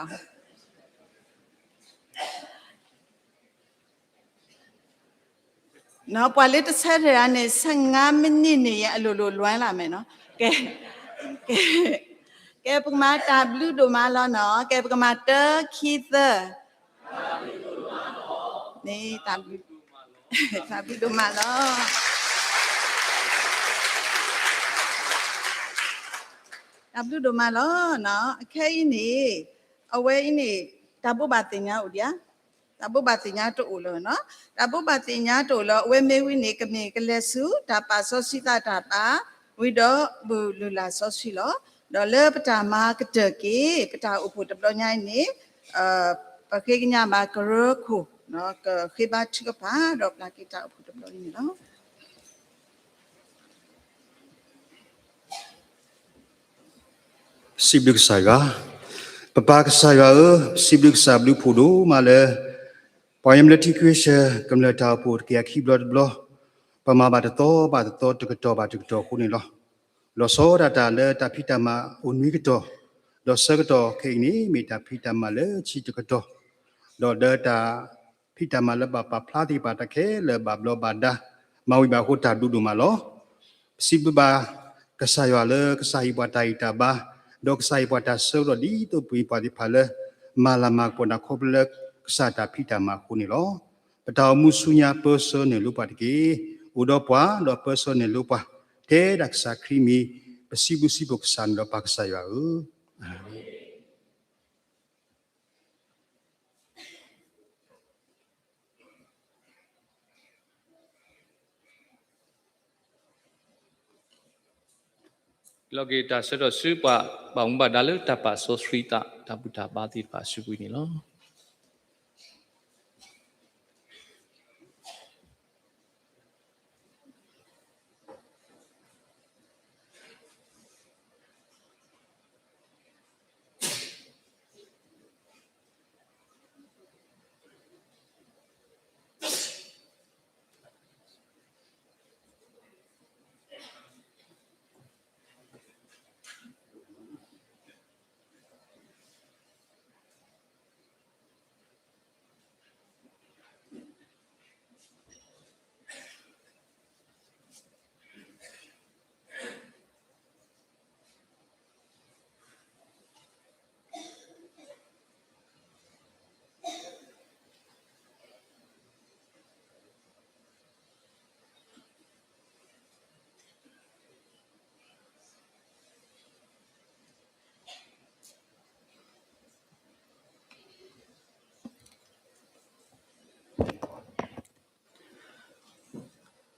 နော်ပွာလေးတစ်ဆက်ရနေ15မိနစ်နေရအလိုလိုလွမ်းလာမယ်နော်ကဲ ကဲပကမာတာဘလူးတို့မလောနော်ကဲပကမာတခီသနေတာဘလူးတာဘလူးတို့မလောတာဘလူးတို့မလောနော်အခဲကြီးနေအဝဲကြီးနေတာပုတ်ပါတင်ညာဦးဗျာတာပုတ်ပါတင်ညာတို့လို့နော်တာပုတ်ပါတင်ညာတို့လို့အဝဲမေဝိနေကမေကလက်စုတာပါစောစိတတာပါဝိတော့ဘူလူလာစောစီလောဒေါ်လပတာမာကတကေပတာဥဖို့တပလညိုင်းနေပခေကညာမာကရခုနော်ခေဘချကပါဒေါ်ပလာကိတာဥဖို့တပလနေနော် Sibuk saya, papa saya sibuk saya beli pudu malah, payam letih kuisa kemla tahu pud kia kiblat belah, pama batu to kuni lah, lo so data le tapi tama unmi keto, lo so keto ke ini mita pita male citu keto, lo data pita male bapa pelati pada ke le bablo badah mau iba kota dudu malo, sibuk kesaya le kesaya batai tabah. Dok saya pada serodi tu pui pada pala malamak pun aku belak kesada pita makuni lo. Betau musuhnya person yang lupa diki, udah puan do person yang lupa. Te dak sakrimi besibu-sibu kesan do pak saya. Lagi dasar dosu pak bang badalu dapat sosrita dapat dapat pak suku ini loh.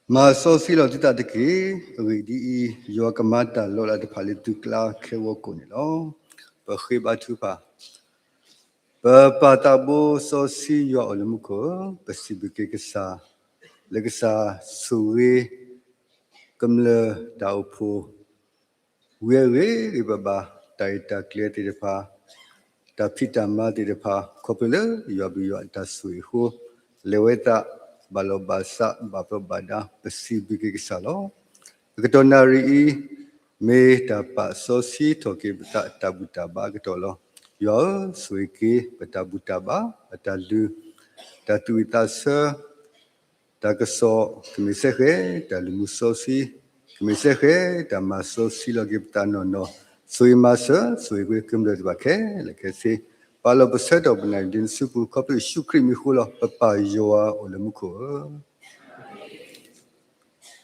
Masosi lo tidak deki, di yo kemata lo ada paling tukla kewokun lo, berhebat tupa. Berpatabu sosi yo olemuko, bersibuk kesah, legesa suri, kemle daupu, wewe ibaba taita clear tidepa, tapita ma tidepa, kopule yo biyo atasui hu, leweta. Balo basa bapa bada besi bigi kisalo. Ketonari me dapat sosi toki beta tabuta ba ketolo. Yo suiki beta buta ba beta lu datu itasa takeso kemisehe dalu musosi kemisehe damasosi lagi beta nono. Sui masa sui gue kemle dibake lekesi. Kalau besar dah benar din suku kopi syukri mihula papa joa oleh muka.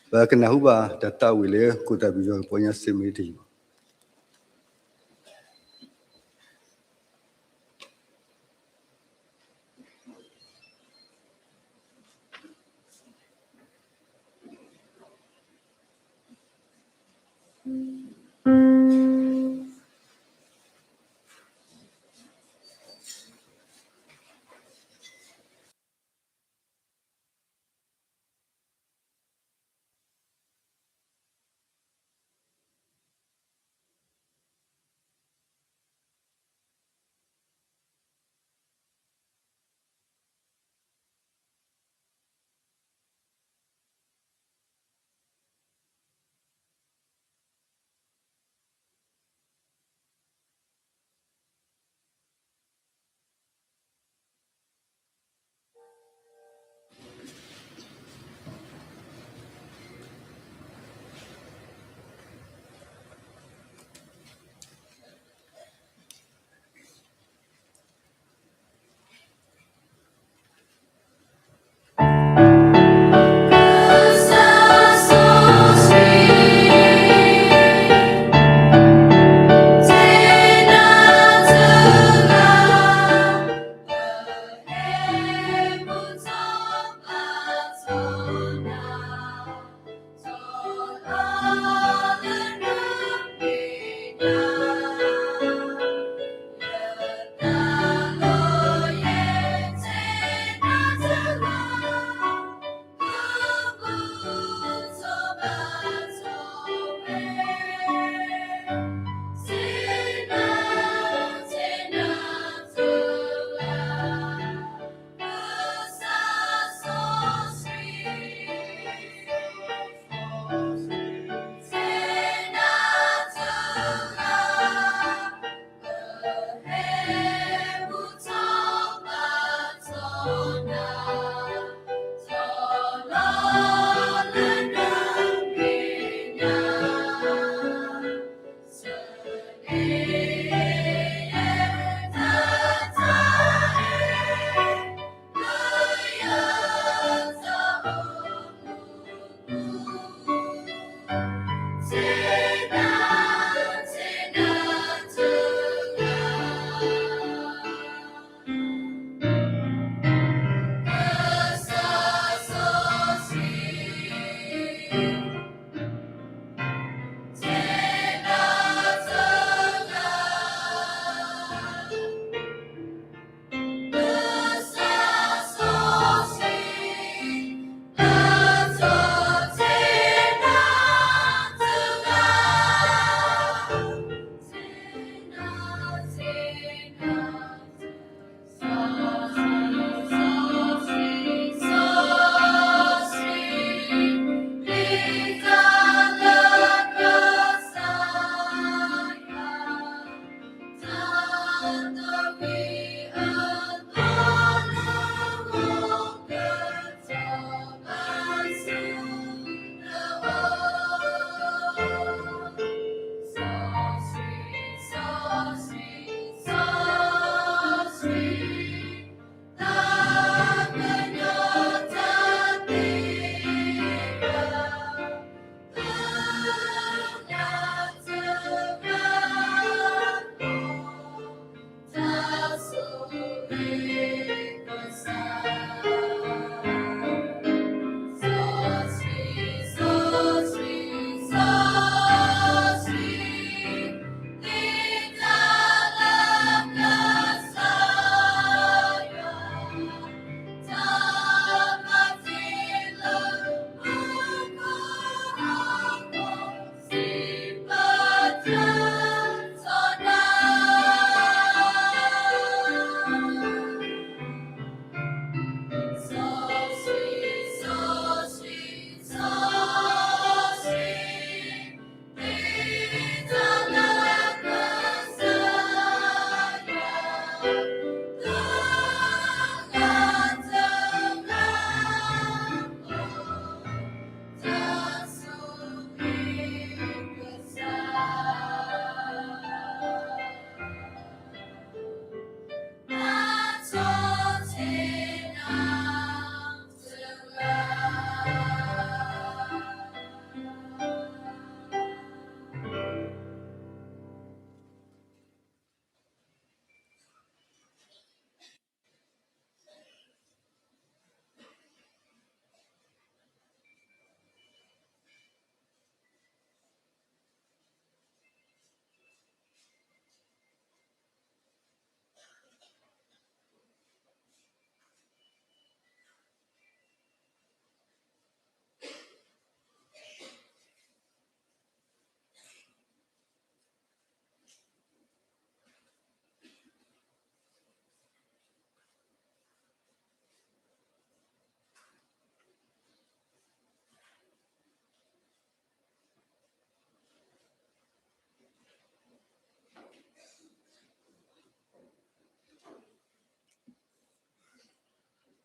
Bahkan nahuba data wilayah kota bijak punya semedi.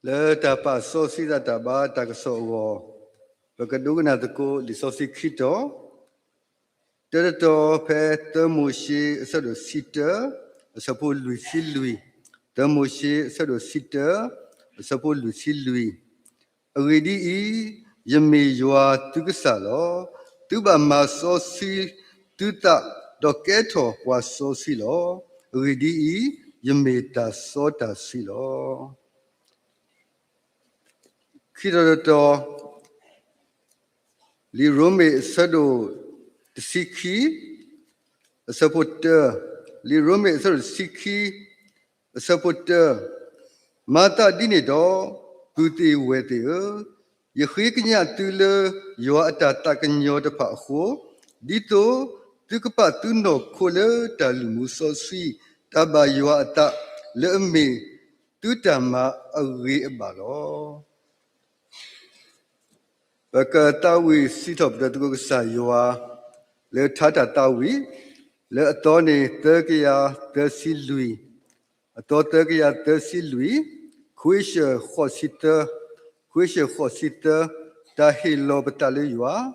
le ta pa so si da ta ba ta ka so wo ba ka du na ta ko li so si khito te to phe te mu shi sa do si te sa po lui si lui te mu shi sa do si te sa po lui si lui ri di i yemi ywa tu ka sa lo tu ba ma so si tu ta do ke tho wa so si lo ri di i yemi ta so ta si lo Kiroto li rome sado sikhi supporter li rome sado sikhi supporter mata dine do tuti wete ye khiknya tule yo ata takanyo de pha kho dito tukpa tuno khole talumu so sui taba yo ata le me tutama agri balo Baka tawi sitop da tu sa yoa le thata tawi le atone terkia tersi lui ato terkia tersi lui khuisha khosita ta hilo batale yoa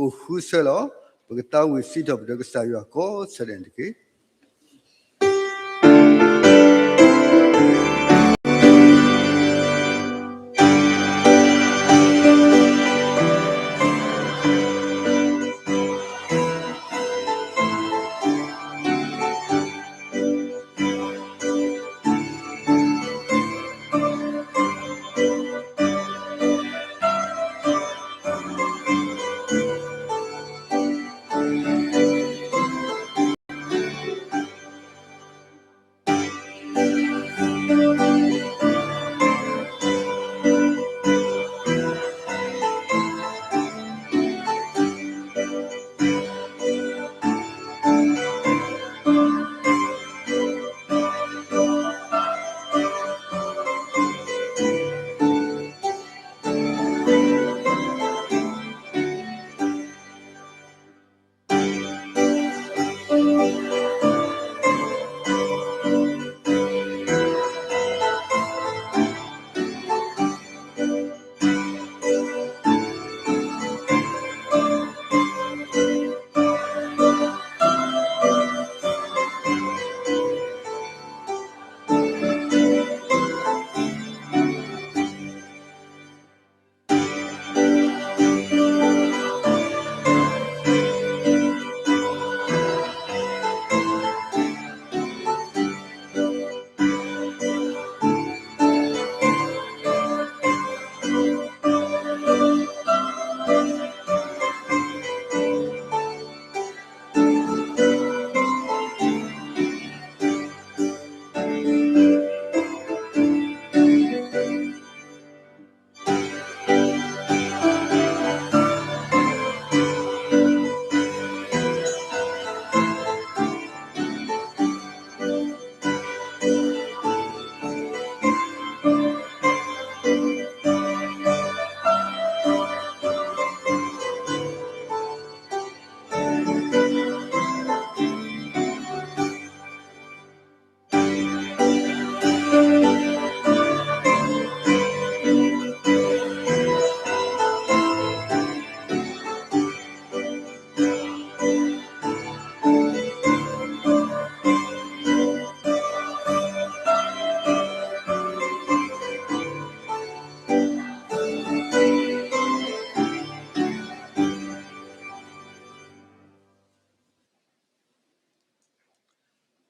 u khuselo baka tawi sitop da sa yoa ko sedendike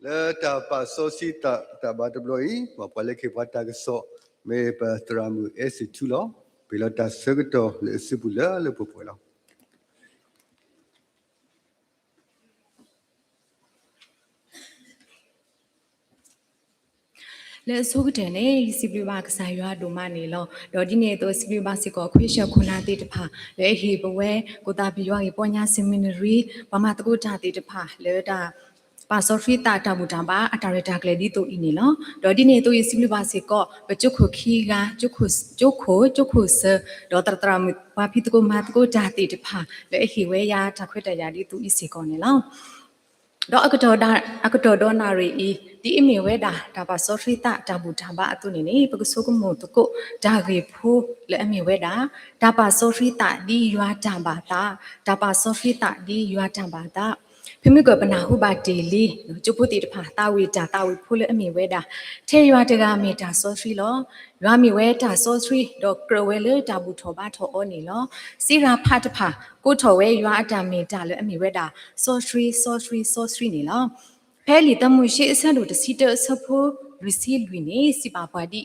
le ta pa so si ta ba de bloi ma pa le ke pa ta so me pa tramu es tu lo pilota segto le sibula le popola le sogde ne sibliba ka sa ywa do ma ne lo do di ne to sibliba si ko khwe she khuna ti de pha le he bwe ko ta bi ywa ge po nya seminary ba ma to ta ti de pha le da pa so fri ta ta mu ta ba atare ta kle di to i ne lo do di ne to yi sibliba si ko ba chu khu khi ga chu khu se do tra tra mu pa phi to ko ma to ta ti de pha le he we ya ta khwe ta ya di to i si ko ne lo တော့အကတော်ဒေါ်နာရီဒီအမီဝဲဒါပါဆော့ဖရီတာဒါဘူဒါဘာအတုနေနေပကဆုကမို့တကိုဒါရေဖိုးလဲအမီဝဲဒါပါဆော့ဖရီတာဒီရွာဒါဘာဒါပါဆော့ဖရီတာဒီရွာဒါဘာဖိမိကပနာဟုပါတေလီကျုပ်ဖို့တီတဖာတာဝီဖိုးလဲအမီဝဲထဲရွာတကမီတာဆော့ဖရီလောရွာမီဝဲဒါဆော့ဖရီဒေါ်ကရဝဲလေဒါဘူထောဘာထောအောနေလောစီရာဖတ်တဖာကိုထော်ဝဲရွာအတမီတာလဲအမီဝဲဆော့ဖရီနေလောဖဲလီတမှုရှိအဆက်တို့တစီတဆဖို့လူစီလူနေစီပါပွားဒီ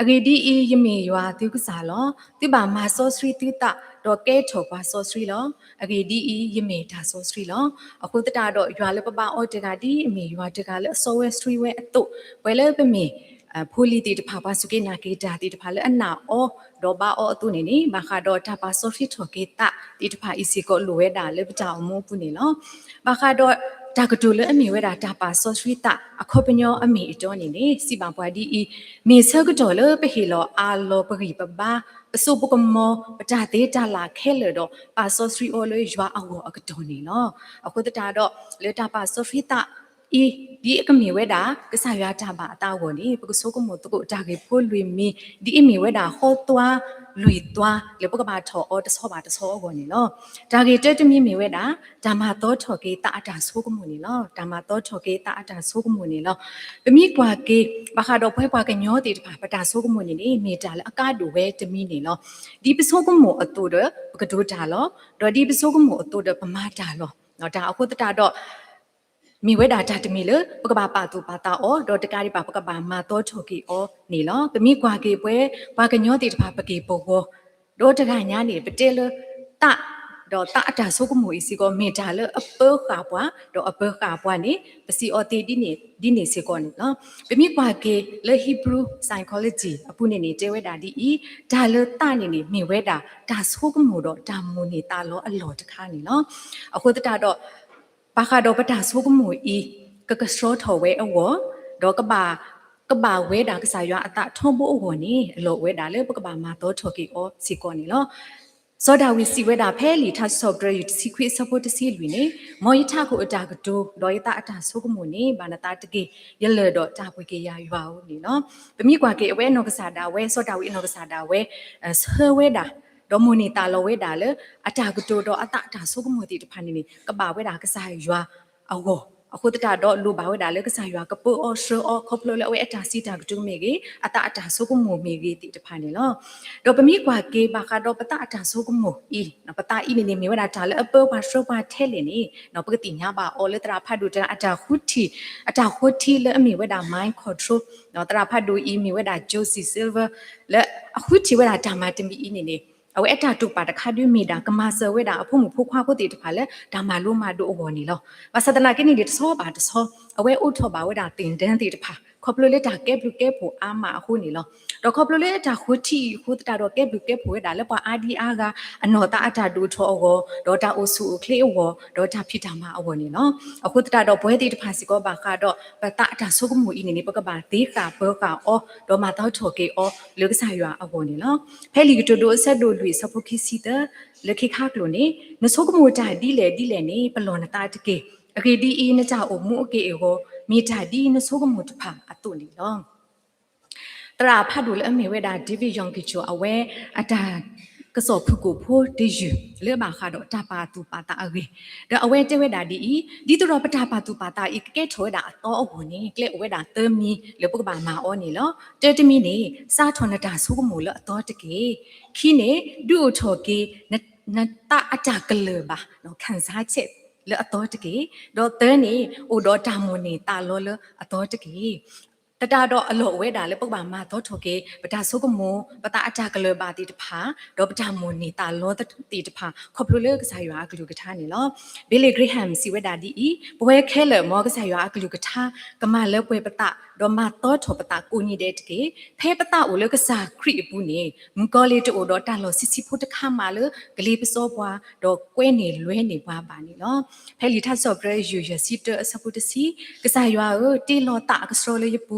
အဂေဒီယမေရွာသူကစားလောတိပါမာဆောစရီတိတာတော့ကဲထော်ပါဆောစရီလောအဂေဒီယမေဒါဆောစရီလောအခုတတာတော့ရွာလပပအော်တကဒီအမေရွာတကလည်းဆောဝဲစရီဝဲအတုဝဲလဲပမေဖိုလီတီတဖာပါစုကေနာကေတာတီတဖာလဲအနာအောဒေါ်ဘာအောအတုနေနေဘာခါတော့တပါဆောဖီထော်ကေတာတီတဖာအီစီကိုလိုဝဲတာလဲပကြောင်မို့ပူနေလောဘာခါတော့ဒါကတူလအမေဝဲတာပါဆော့စရီတာအခုပညောအမေအတော်နေနေစီပါပွားဒီမေဆကတော်လပဟီလောအာလောပရိပဘာပစုပကမောပတာသေးတာလာခဲလတော့ပါဆော့စရီအိုလေရွာအောအကတော်နေလောအခုတတာတော့လေတာပါဆော့ဖရီတာဒီအကမေဝဲတာကစားရတာပါအတာဝနေပကဆုကမောတကိုတာကေဖိုလွေမီဒီအမေဝဲတာဟောတွားလွေတွားလေပကပါထောအောတဆောပါတဆောအောနေလောဒါကေတက်တမီမေဝဲတာဒါမာတော့ထော်ကေတာအတာဆိုးကမနေလောဒါမာတော့ထော်ကေတာအတာဆိုးကမနေလောပမိကွာကေဘာခါတော့ဖွဲပွားကညောတေတပါပတာဆိုးကမနေနေမေတာလေအကားတူပဲတမီနေလောဒီပဆိုးကမောအတူတော့ပကဒိုတာလောတော့ဒီပဆိုးကမောအတူတော့ပမာတာလောနော်ဒါအခုတတာတော့มีเวดาจัดมีเลยปกบาปาตูปาตาอ๋อดอตการิปาปกบามาโตโชกีอ๋อนี่ลอปมีกว่าเกป่วยปากะญอติตะพาปะเกปโกดอตกะญานี่ปะเตเลตะดอตะอะตาโซกโมอีสิโกเมดาเลอเปขาปัวดออเปขาปัวนี่ปะสิออติดินี่สิโกนี่ลอปมีกว่าเกเลฮีบรูไซคอโลจีอปุนี่นี่เจเวดาดิอีดาเลตะนี่มีเวดาดาโซกโมดอดาโมนี่ตาลออลอตะคานี่ลอအခုตะดอปาคาดอปะตาโซกโมอีกะกะสโตทอเวอวอดอกะบาเวดากะสายออะตะทอโบอวอนี่อโลเวดาเลปกบามาโตทอกีออสิกอนี่ลอဇောဒဝီစီဝဲတာဖဲလီထဆော့ဂရယူစီခွေဆပ်တစီလူနေမော်ယထကိုအတာကတိုဒေါ်ယတာအတာဆုကမနေဘာနတာတကေရလတော့တာပွေကေရရွာဦးနေနော်ပမိကွာကေအဝဲနောကစားတာဝဲဇောဒဝီနောကစားတာဝဲဆဝဲတာဒေါ်မနီတာလောဝဲတာလေအတာကတိုတော့အတာဆုကမတီတဖာနေကဘာဝဲတာကစားရွာအောအခုတတာတော့လူပါဝဲတာလေကစားရွာကပိုအော်ရှောခေါပလိုလေဝဲအတာစီတာကတူမေကြီးအတာဆုကမမေကြီးတီတဖာနေလောတော့ပမိကွာကေဘာကတော့ပတာအတာဆုကမနော်ပတာဤနေမေဝဲတာလေအပေါ်ပါရှောပါထဲလေနေနော်ပကတိညာပါအော်လေတရာဖတ်ဒူတရာအတာခုတီလေအမေဝဲတာမိုင်းခေါ်ထရိုနော်တရာဖတ်ဒူဤမေဝဲတာဂျိုစီဆယ်ဗာလေအခုတီဝဲတာဒါမာတမီဤနေအဝဲအတာတုပါတခါတွမီတာကမာဆဝဲတာအဖို့မဖို့ခွာဖို့တေတဖာလဲဒါမာလို့မာတို့အော်နေလောဘာသဒနာကိနေတဆောပါတဆောအဝဲဥထောပါဝဲတာတင်တန်းတေတဖာခေါပလိုလေတာကဲဘလူကဲဖို့အာမအခုနေလောတော့ခေါပလိုလေတာခုတီခုတတာတော့ကဲဘလူကဲဖို့ဝဲတာလဲပွာအာဒီအာကအနော်တာအတာဒူထောအောတော့တာအိုဆူခလေအောတော့တာဖိတာမအောနေလောအခုတတာတော့ဘွဲတေတဖာစီကောဘာခါတော့ပတာအတာဆုကမူဤနေပကဘာတေကာဘောကာအောတော့မတော့ထောကေအောလေကစားရွာအောနေလောဖဲလီကတိုဒိုဆက်ဒိုလူစပုခိစီတလခိခါကလိုနေနဆုကမူတာဒီလေနေပလောနတာတကေအကေဒီအင်းနကြအိုမူအကေအောမိတာဒီနဆုကမူတဖာအတုနေလောတရာဖတ်ဒူလေအမေဝဲတာဒီဗီယောင်ကီချိုအဝဲအတာကစောဖကုဖိုဒီယူလေဘာခါတော့တပါတူပါတာအဝဲဒါအဝဲတဲဝဲတာဒီတော့ပတာပါတူပါတာဤကဲထောတာတော့အဝနေကလေအဝဲတာသမီလေပုကပါမာအောနေလောတဲတမီနေစာထွန်တာဆုကမူလအတော်တကေခီနေဒူထောကေနတာအတာကလေပါနော်ခန်းစားချက်လေအတော်တကေတော့တဲနေအိုတော့တာမွန်နေတာလောလအတော်တကေတတာတော့အလောဝဲတာလေပုတ်ပါမှာတော့ထော်ကေပတာဆုကမောပတာအတာကလပါတီတဖာတော့ပတာမွန်နေတာလောတီတဖာခေါပလိုလေကစားရွာကလူကထားနေလောဘီလီဂရဟမ်စီဝဲတာဒီဘဝဲခဲလေမောကစားရွာကလူကထားကမလဲပွဲပတာတော့မတော့ထော်ပတာကိုညီတဲ့တကေဖဲပတာကိုလေကစားခရီပူနေငကောလေးတို့တော့တာလောစစ်ဖို့တခါမှလေကလေးပစောပွားတော့ကွဲနေလွဲနေပွားပါနေလောဖဲလီထဆော့ဂရယူရစီတစပုတစီကစားရွာကိုတီလောတာကစရောလေးပူ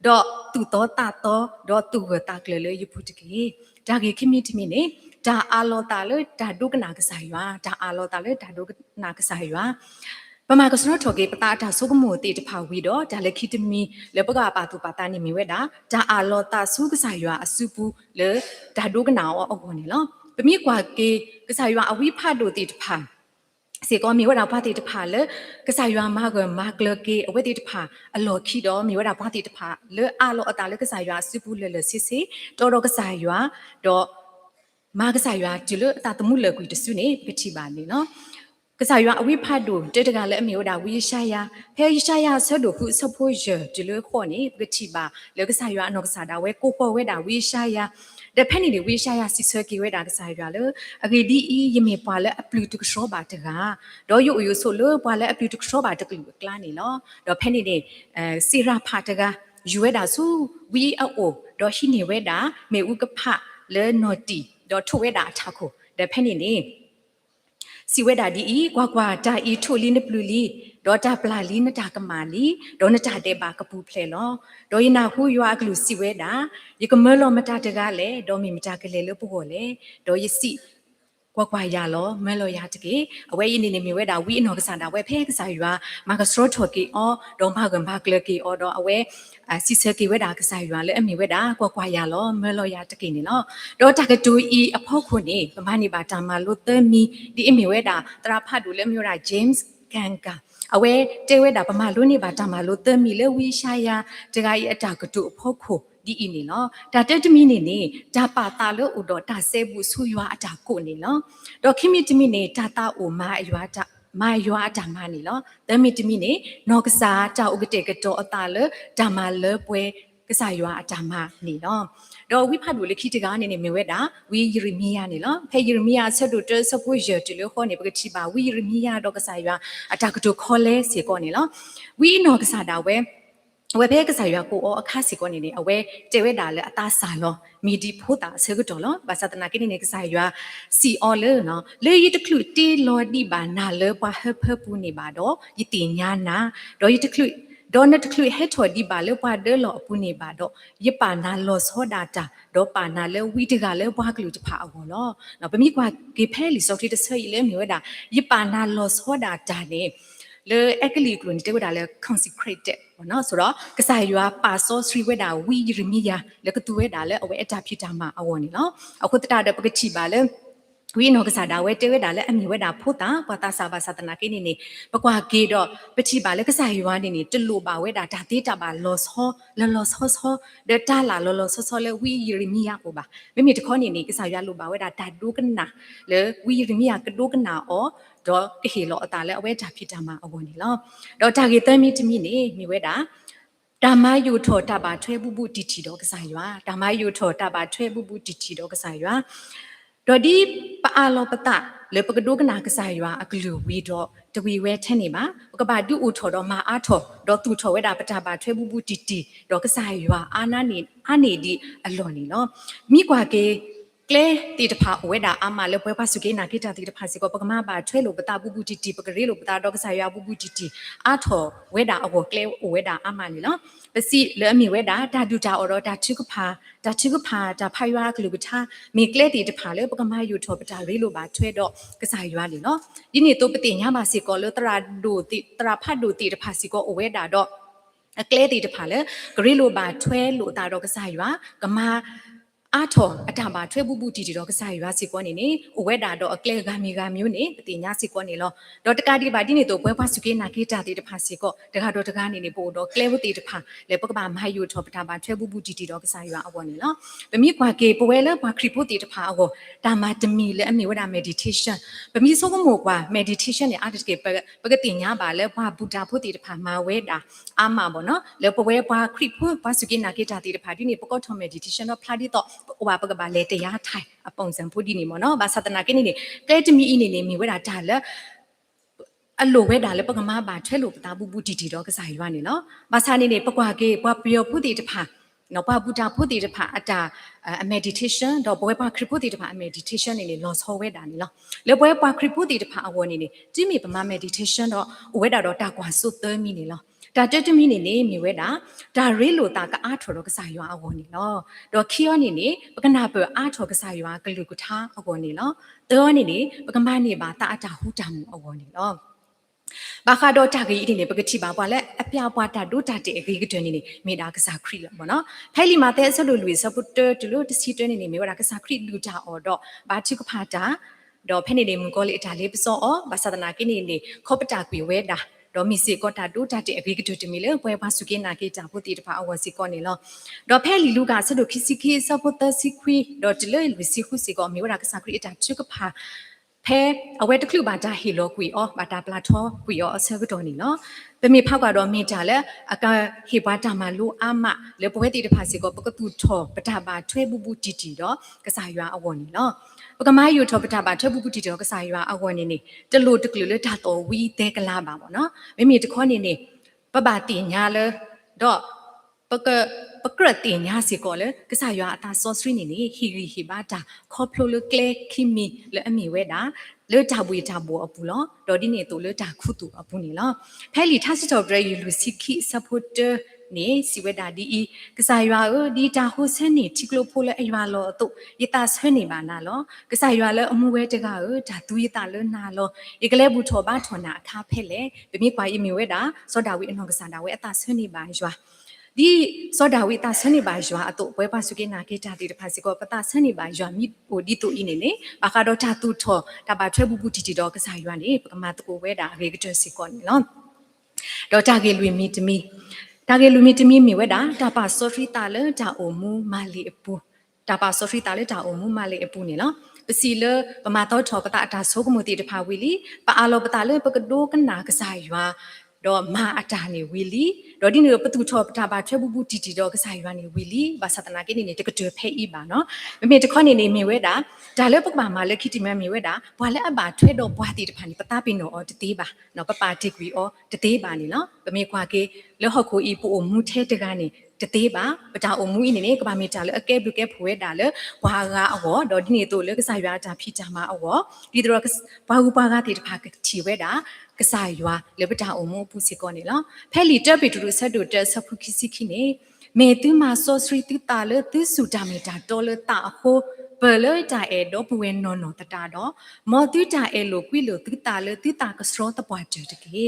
တော့သူတော့တာတော့သူကတာကလေးရဖို့တကေဒါကေခိမီတမီနေဒါအာလောတာလေဒါဒုကနာကစားရွာဒါအာလောတာလေဒါဒုကနာကစားရွာ ပမာကစနောထော်ကေပတာတာဆုကမိုတေတဖာဝီတော့ဒါလက်ခိတမီလေပကပါတူပါတာနေမီဝဲတာဒါအာလောတာဆုကစားရွာအစုပူလေဒါဒုကနာအောအောနေလောပမိကွာကေကစားရွာအဝိဖတ်တို့တေတဖာစေကောမီဝဲတာဖတ်တေတဖာလေကစားရွာမာကမာကလကေအဝဲတေတဖာအလောခိတော့မီဝဲတာဖတ်တေတဖာလေအာလောအတာလေကစားရွာအစုပူလေလေစစ်စစ်တော်ကစားရွာတော့မာကစားရွာဒီလိုအတာတမှုလေကွီတဆုနေပတိပါနေနော်ကစားရွာအဝိဖတ်တို့တေတကလည်းအမေဝတာဝိရှာယာဖဲရှာယာဆတ်တို့ခုစဖို့ရဒီလိုခေါ်နေပတိပါလေကစားရွာအနောကစားတာဝဲကိုပေါ်ဝဲတာဝိရှာယာတဖက်နေဝိရှာယာစီဆွဲကေဝဲတာကစားရွာလေအဂေဒီအီယမေပွာလေအပလူတကရှောပါတကတော့ယိုယိုဆိုလို့ပွာလေအပလူတကရှောပါတကလူကလာနေနော်တော့ဖက်နေစီရာဖာတကယူဝဲတာဆိုဝီအိုတော့ရှိနေဝဲတာမေဥကဖလေနော်တီတော့ထိုဝဲတာအထခုတဖက်နေစီဝဲတာဒီကွာကွာတာဤထိုလီနပလူလီဒေါ်တာပလာလီနတာကမာလီဒေါ်နတာတဲ့ပါကပူဖလေလောဒေါ်ယနာဟူရွာကလူစီဝဲတာယကမလောမတာတကလည်းဒေါ်မီမတာကလေးလို့ပို့လေဒေါ်ယစီကွာကွာရလောမဲလောရတကေအဝဲယင်းနေမြဝဲတာဝီအနော်ကစားတာဝဲဖဲကစားရွာမာကစရောထော်ကေအောဒေါ်ဘာကံဘာကလကေအောဒေါ်အဝဲစီဆကေဝဲတာကစားရွာလေအမေဝဲတာကွာကွာရလောမဲလောရတကေနေနော်ဒေါ်တကတူဤအဖို့ခုနေပမနေပါတာမလို့သမီဒီအမေဝဲတာတရာဖတ်တူလေမျိုးတာ James Ganga အဝဲတဲဝဲတာပမာလို့နေပါတာမလို့သမီလေဝီရှာယာတကကြီးအတာကတူအဖို့ခုဒီအင်းနေနော်ဒါတက်တမီနေဒါပါတာလို့ဥတော်ဒါဆဲဘူးဆူရွာအတာကိုနေနော်တော့ခိမီတမီနေဒါတာအိုမာရွာတာမာရွာတာမနေနော်သမီတမီနေနောကစားတာဥကတဲ့ကတော့အတာလေဒါမလေပွဲကစားရွာအတာမနေနော်တော့ဝိဖတ်လို့လေခိတကနေနေမြဝဲတာဝီယရမီယာနေနော်ဖဲယရမီယာဆက်တို့တဆဖို့ရတလို့ခေါ်နေပကတိပါဝီယရမီယာတော့ကစားရွာအတာကတော့ခေါ်လဲစီကောနေနော်ဝီနောကစားတာဝဲအဝဲဖဲကစားရွာကိုအခါစီကောနေနေအဝဲတဲဝဲတာလေအသားစာလောမီဒီဖို့တာဆဲကတော့လောဘာသာတနာကိနေကစားရွာစီအော်လေနော်လေရတခလူတီလော်ဒီဘာနာလေပွားဟပူနေပါတော့ယတိညာနာတော့ယတခလူဒေါ်နတခလူဟက်ထော်ဒီပါလေပွားဒဲလော်ပူနေပါတော့ယပါနာလော်ဆောဒါတာတော့ပါနာလေဝီတကလေပွားကလူတဖာအော်လောနော်ပမိကွာကေဖဲလီစောက်တီတဆဲလေမျိုးတာယပါနာလော်ဆောဒါတာနေလေအကလီကလွန်တေဝဒါလေ consecrated ဘောနော်ဆိုတော့ကစားရွာပါစောစရီဝဲတာဝီရမီယာလေကတူဝဲတာလေအဝဲအတာဖြစ်တာမှာအဝေါ်နေနော်အခုတတာတဲ့ပကတိပါလေဝီနောကစားတာဝဲတေဝဲတာလေအမီဝဲတာဖို့တာပတာစာပါသတနာကိနေပကွာကေတော့ပတိပါလေကစားရွာနေတလူပါဝဲတာဒါသေးတာပါလောဆောလောဆောဒတာလာလောဆောလေဝီရမီယာကိုပါမိမိတခေါနေကစားရွာလူပါဝဲတာဒါဒုကနာလေဝီရမီယာကဒုကနာအောတော့ကဟေလောအတာလဲအဝဲတာဖြစ်တာမှာအဝနေလောတော့တာကေတမီတမီနေမိဝဲတာဓမ္မယုထောတပါထွဲဘူးတီတီတော့ကစားရွာဓမ္မယုထောတပါထွဲဘူးတီတီတော့ကစားရွာတော့ဒီပအာလောပတလေပကဒုကနာကစားရွာအကလူဝီတော့တဝီဝဲထဲနေပါပကပါဒုဥထောတော့မာအားထောတော့သူထောဝဲတာပတာပါထွဲဘူးတီတီတော့ကစားရွာအာနာနေအနေဒီအလွန်နေနော်မိကွာကေကလေတီတဖာဝဲတာအမလေပွဲပါစုကေနာကိတာတီတဖာစီကောပကမပါထွဲလို့ပတာဘူးတီတီပကရေလို့ပတာတော့ကစားရွာဘူးတီတီအာထောဝဲတာအကောကလေဝဲတာအမနေနော်ပစီလေအမီဝဲတာဒါဒူတာအော်တော့ဒါချုကဖာဒါဖိုင်ရွာကလူကထားမေကလေတီတဖာလေပကမယူထောပတာရေလို့ပါထွဲတော့ကစားရွာလေနော်ဒီနေ့တော့ပတိညာပါစီကောလေတရာဒူတီတရာဖတ်ဒူတီတဖာစီကောဝဲတာတော့အကလေတီတဖာလေဂရေလို့ပါထွဲလို့တာတော့ကစားရွာကမအာထောအတာပါထွဲဘူးတီတီတော့ကစားရွာစီကောနေနေဝဲတာတော့အကလေဂါမီဂါမျိုးနေပတိညာစီကောနေလောတော့တကာဒီပါဒီနေတော့ပွဲပါစုကေနာကေတာတီတဖာစီကောတကာတော့တကာနေနေပို့တော့ကလေဝတီတဖာလေပကပါမဟယူထောပတာပါထွဲဘူးတီတီတော့ကစားရွာအဝနေလောပမိကွာကေပွဲလေပါခရီပိုတီတဖာအကောဒါမာတမီလေအမေဝဒါ meditation ပမိဆိုကမို့ကွာ meditation နဲ့ artist ကေပကတိညာပါလေဘာဘူတာဖို့တီတဖာမာဝဲတာအာမပေါ့နော်လေပွဲပါခရီပိုပါစုကေနာကေတာတီတဖာဒီနေပကောထော meditation တော့ဖလာဒီတော့ဟိုပါပကပါလေတရားထိုင်အပုံစံဖို့ဒီနေမနော်ဘာသတနာကိနေကဲတမီအင်းနေမိဝဲတာဒါလေအလိုဝဲတာလေပကမပါထွဲလို့ပတာဘူးတီတီတော့ကစားရွာနေနော်ဘာသာနေပကွာကေပွားပြောဖို့တီတဖာနော်ဘာဘူတာဖို့တီတဖာအတာ meditation တော့ပွဲပါခရဖို့တီတဖာ meditation နေလောဆောဝဲတာနေလောလေပွဲပါခရဖို့တီတဖာအဝနေကြည့်မိပမ meditation တော့ဝဲတာတော့တာကွာစုသမီနေလောဒါတက်တမီနေမိဝဲတာဒါရေလို့တာကအားထော်တော့ကစားရွာအဝနေလောတော့ခီယောနေပကနာပအားထော်ကစားရွာကလူကထားအဝနေလောတောနေပကမနေပါတာအတာဟူတာမှုအဝနေလော ဘာခါတော့တာကြီးဒီနေပကတိပါပွာလဲအပြပွားတာဒုတာတဲ့အကြီးကတွင်နေမိတာကစားခရီလပေါ့နော်ဖဲလီမာတဲ့ဆက်လို့လူစပူတာတူလို့တစီတွင်နေမိဝတာကစားခရီလူတာအော်တော့ဘာချိကဖာတာတော့ဖဲနေနေမကောလေအတာလေးပစောအောဘာသဒနာကိနေခောပတာကွေဝဲတာတော့မီစီကောတာဒုတာတဲ့အကြီးကတွင်မိလေပွဲပါစုကိနာကိတာဖို့တီတဖာအဝစီကောနေလောတော့ဖဲလီလူကဆက်လို့ခီစီခီစပူတာစီခွီတော့တလေလူစီခုစီကောမိဝတာကစားခရီအတာချိကဖာဖဲအဝဲတခုဘာတာဟီလိုကွီအောဘာတာပလာထောကွီအောအဆကတော်နီနော်ပမေဖောက်ကတော့မိတာလဲအကဟေဘာတာမလူအမလေပွဲတီတဖာစီကောပကတူထောပတာပါထွဲပူပူတီတီတော့ကစားရွာအဝနီနော်ပကမာယူထောပတာပါထွဲပူပူတီတော့ကစားရွာအဝနီနေတလို့တကလူလေဓာတော်ဝီတဲကလာပါပေါ့နော်မိတခေါနေနေပပတီညာလဲတော့ပကရတင်ညာစီကောလေကစားရွာအတာဆော့စရီနေဟီရီဟီဘာတာခေါပလိုလကလေခီမီလေအမီဝဲတာလေတာဝေတာဘောအပူလောဒေါ်ဒီနေတူလေတာခုတူအပူနေလောဖဲလီထစစ်တော်ဘရယူလူစီခီဆပ်ပိုတာနေစီဝဲတာဒီကစားရွာဒီတာဟိုဆန်နေချီကလိုဖိုလေအရွာလောအတုယတာဆွဲနေပါနာလောကစားရွာလေအမှုဝဲတကဒါသူယတာလေနာလောဧကလေဘူးထောပါထောနာအခါဖဲလေဗမိကွာယမီဝဲတာစောတာဝီအနောကစားတာဝဲအတာဆွဲနေပါရွာဒီစောဒါဝိတာဆန်နေပါရွာအတော့ဘွဲပါစုကိနာကေတာတီတဖာစီကောပတာဆန်နေပါရွာမိဟိုဒီတူအင်းနေဘာခါတော့တာတူထောတာပါထွဲပူပူတီတီတော့ကစားရွာနေပကမာတကိုဝဲတာရေကတစီကောနေလောတော့တာကေလူမီတမီတာကေလူမီတမီမိဝဲတာတာပါဆောဖရီတာလေတာအိုမူမာလီအပူတာပါဆောဖရီတာလေတာအိုမူမာလီအပူနေလောပစီလပမာတော့ထောပတာအတာဆိုကမူတီတဖာဝီလီပါအလောပတာလေပကဒိုကနာကစားရွာတော့မာအတာနေဝီလီတော့ဒီနေပတူထောပတာပါထွဲပူပူတီတီတော့ကစားရွာနေဝီလီဘာသတနာကိနေတကတွဖဲဤပါနော်မေတခွနေနေမြင်ဝဲတာဒါလည်းပကပါမာလည်းခိတိမမြင်ဝဲတာဘွာလည်းအပါထွဲတော့ဘွာတီတဖာနေပတာပင်တော့တသေးပါနော်ပပါတိကွီအောတသေးပါနေနော်ပမေခွာကေလဟခုဤပူအမှုထဲတကနေတသေးပါပတာအမှုဤနေကပါမီတာလည်းအကဲဘကဲဖွဲတာလည်းဘွာကအဝေါ်တော့ဒီနေတော့လည်းကစားရွာတာဖိတာမှာအဝေါ်ဒီတော့ဘာဟုပါကတိတဖာချီဝဲတာကစားရွာလေပတာအမှုပူစီကောနေလောဖဲလီတက်ပီတူဆက်တူတက်ဆဖုခိစီခိနေမေတူမာဆောစရီတူတာလေသူစူတာမီတာတော်လေတာဟိုဘလတာအဲတော့ဘဝဲနော်နော်တတာတော့မောတူတာအဲလိုကွီလိုတူတာလေတူတာကစရောတပွားတဲ့တကေ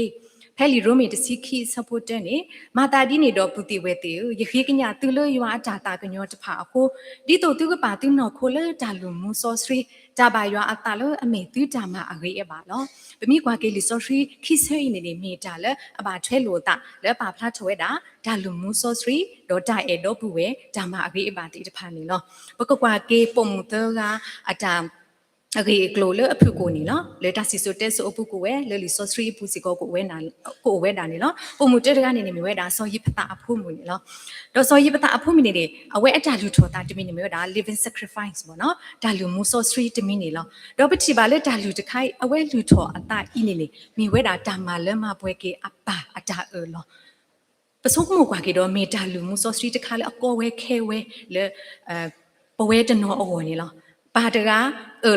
ဖဲလီရိုမီတစီခိဆပိုတက်နေမာတာဒီနေတော့ပူတီဝဲတေရခိကညာတူလို့ရွာတာတာကညောတဖာဟိုဒီတော့သူကပါတူနော်ခိုလေတာလူမူဆောစရီတာပါရွာအတာလို့အမေတူတာမအရေးအပါလောပမိကွာကေလီဆောစရီခိဆေးနေနေမိတာလေအပါထွဲလို့တာလေပါဖလားထွဲတာဒါလူမူဆောစရီဒေါ်တာအဲတော့ဘူးဝဲဒါမအရေးအပါတိတဖာနေလောပကကွာကေပုံမတော်ကအတာအကေကလိုလအဖုကိုနေနော်လေတာစီဆိုတက်ဆိုအဖုကိုဝဲလေလီဆောစရီပူစီကိုဝဲနာကိုဝဲတာနေနော်ပုံမတက်တကနေနေမြဝဲတာဆောယိပတာအဖုမူနေနော်တော့ဆောယိပတာအဖုမီနေနေအဝဲအတာလူထောတာတမီနေမြဝဲတာ living sacrifice ပေါ့နော်ဒါလူမူဆောစရီတမီနေလောတော့ပတိပါလေဒါလူတခိုင်အဝဲလူထောအတာဤနေနေမြဝဲတာတာမလဲမပွဲကေအပါအတာလောပစုံမှုကွာကေတော့မေတာလူမူဆောစရီတခါလေအကောဝဲခဲဝဲလေပဝဲတနောအောနေလောပါတကား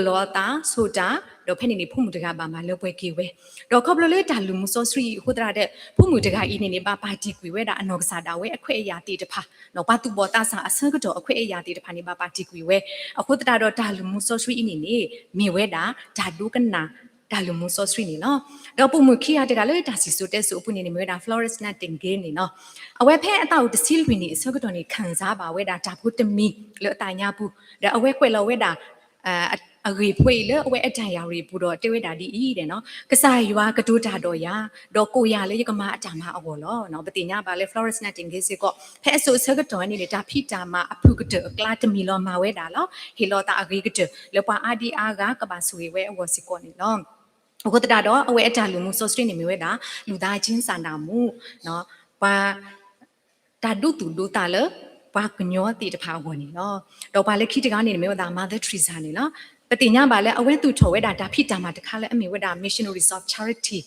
လောတာဆိုတာတော့ဖက်နေနေဖုမှုတကားပါမှာလောက်ပွဲကေဝဲတော့ခေါပလလေတာလူမှုဆောစရီဟိုတရာတဲ့ဖုမှုတကားဤနေနေပါပါတီကွေဝဲတာအနောကစားတာဝဲအခွဲ့အရာတီတဖာတော့ပါတူပေါ်တာဆာအဆန်းကတော့အခွဲ့အရာတီတဖာနေပါပါတီကွေဝဲအခုတရာတော့တာလူမှုဆောစရီဤနေနေမေဝဲတာဓာတုကနာဒါလူမှုဆောစရီနေနော်တော့ပုံမှုခိရတကလည်းဒါစီဆိုတဲ့ဆိုအပုနေနေမြဲတာ florist nut တင်ဂင်းနေနော်အဝဲဖဲအတောက်တစီလဝင်နေအစကတော့နေခံစားပါဝဲတာဒါဖို့တမီလောအတိုင်ညာဘူးဒါအဝဲကွက်လောဝဲတာအဂေဖွေလေအဝဲအတန်ရာရီဘူးတော့တေဝဲတာဒီဤတယ်နော်ကစားရွာကတိုးတာတော့ရာတော့ကိုရလေကမအတမအဝေါ်လောနော်ပတိညာပါလေ florist nut တင်ဂင်းစီကောဖဲအဆိုစကတော့နေဒါဖိတာမအဖုကတကလာတမီလောမှာဝဲတာလောဟီလောတာအဂေကတလောပါအာဒီအာကကပါဆွေဝဲအဝစီကောနေလောအခုတတာတော့အဝဲအတာလူမှုဆော့စထရီနေမြဲတာလူသားချင်းစာနာမှုเนาะပါတာဒုတူဒုတာလပါကညောတီတဖာဝင်နေเนาะတော့ပါလေခိတကနေမြဲတာ Mother Teresa နေเนาะပတိညာပါလေအဝဲသူထော်ဝဲတာဒါဖိတာမှာတခါလဲအမေဝဲတာ Missionaries of Charity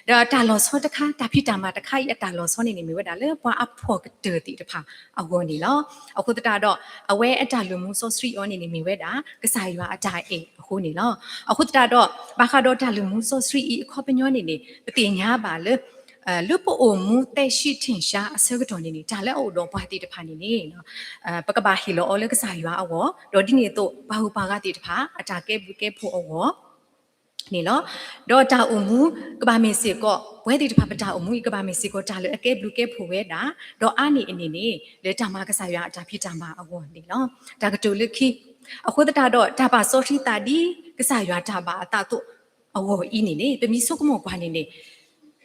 ဒါတာလောဆောတခါဒါဖိတာမှာတခါရတာလောဆောနေမြဲတာလေပွာအဖို့ကတေတီတဖာအဝင်နေလောအခုတတာတော့အဝဲအတာလူမှုဆော့စထရီအော်နေမြဲတာကစားရွာအတာအေအခုနေလောအခုတတာတော့ဘာခါတော့တာလူမှုဆော့စထရီအခေါ်ပညောနေပတိညာပါလေလူပိုအမှုတဲ့ရှိထင်ရှားအစကတော့နေဒါလည်းအော်တော့ဘာတီတဖာနေနေနော်ပကဘာဟီလောအော်လည်းကစားရွာအော်တော့ဒီနေတော့ဘာဟုပါကတီတဖာအတာကဲဘူးကဲဖို့အော် နေလောတော့တာအုံမူကဘာမေစီကောဘွဲတီတဖာပတာအုံမူကဘာမေစီကောတာလေအကဲဘလူကဲဖိုဝဲတာတော့အာနေအနေနေလေတာမကစားရအတာဖြစ်တာမအဝေါ်နေလောဒါကတူလခိအခုတတာတော့ဒါပါစောရှိတာဒီကစားရတာပါအတာတော့အဝေါ်ဤနေနေပမီစုကမောကွာနေနေ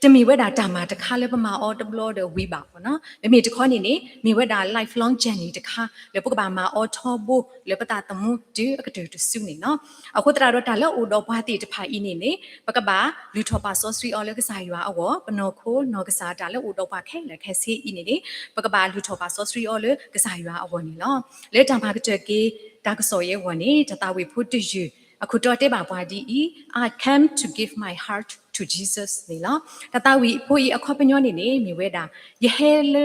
တမီဝဲတာတာမာတခါလဲပမာအော်တဘလော်ဒဝီပါပေါ့နော်လေမီတခေါနေနေမီဝဲတာ lifelong journey တခါလေပုကပါမာအော်ထောဘိုလေပတာတမှုဒီအကတဲ့တဆုနေနော်အခုတရာတော့တာလောအိုတော့ဘာတိတဖာဤနေနေပကပါလူထောပါဆောစထရီအော်လေကစားရွာအောပနော်ခိုနော်ကစားတာလောအိုတော့ပါခဲလေခဲစီဤနေနေပကပါလူထောပါဆောစထရီအော်လေကစားရွာအောနေနော်လေတံပါကတဲ့ကေတာကစော်ရဲဝနေတတာဝေဖို့တယူအခုတော့တဲ့ပါပွားဒီ I came to give my heart to Jesus နေလားတတဝီဖိုးအခေါ်ပညောနေနေမြေဝဲတာယဟဲလ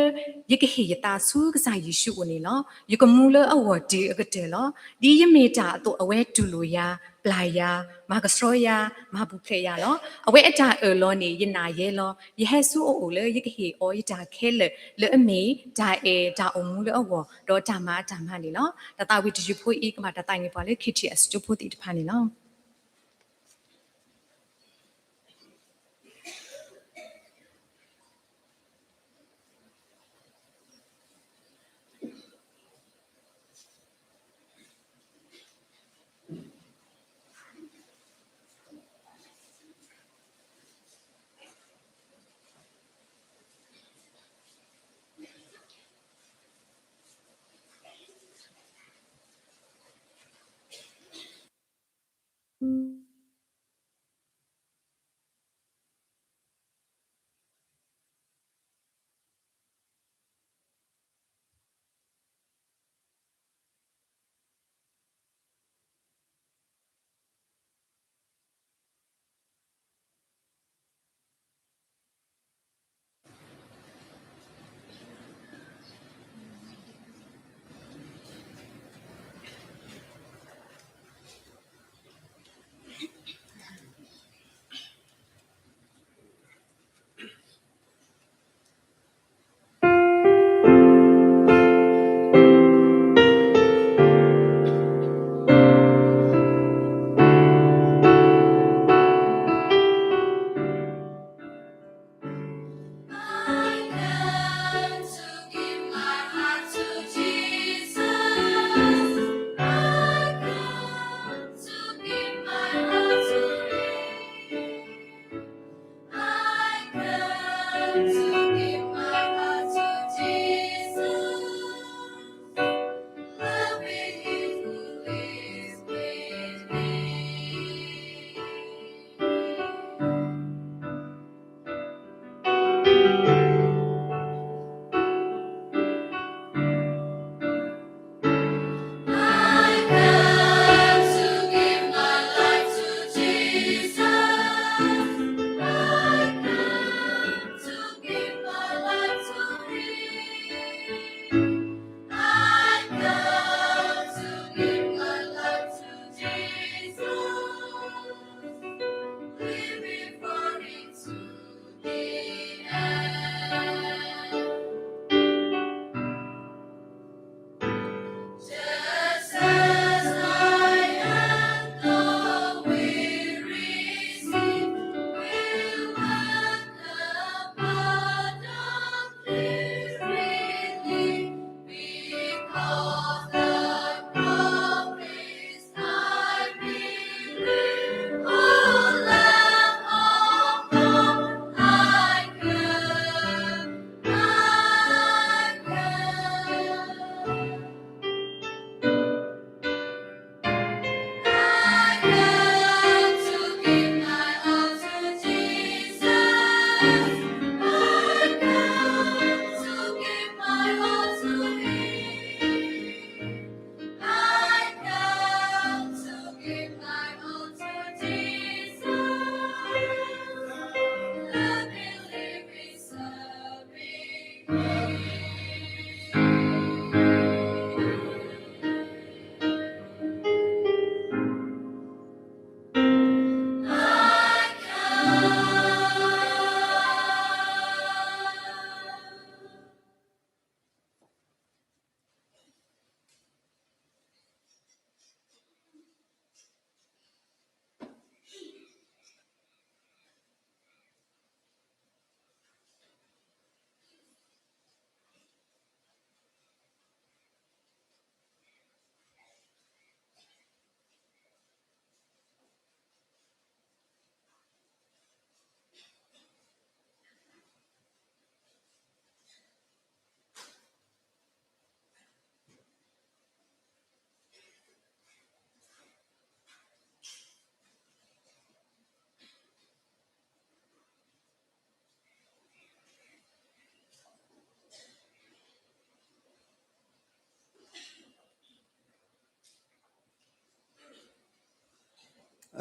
ယကဟေယတာဆုကစားယေရှုကိုနေလားယကမူလအဝဒီအကတဲ့လားဒီယမေတာအတော့အဝဲဒူလိုယာပလာယာမာကစရောယာမာဘူးခေယာလောအဝဲအတာလောနေယနာရဲလောယဟဲဆုအိုလေယကဟေအောယတာခဲလေလေအမေဒါအေဒါအမူလအဝတော့ဓမ္မနေလားတတဝီတယူဖိုးကမှာတတိုင်နေပါလေခိတီအစတူဖိုးတီတဖာနေလား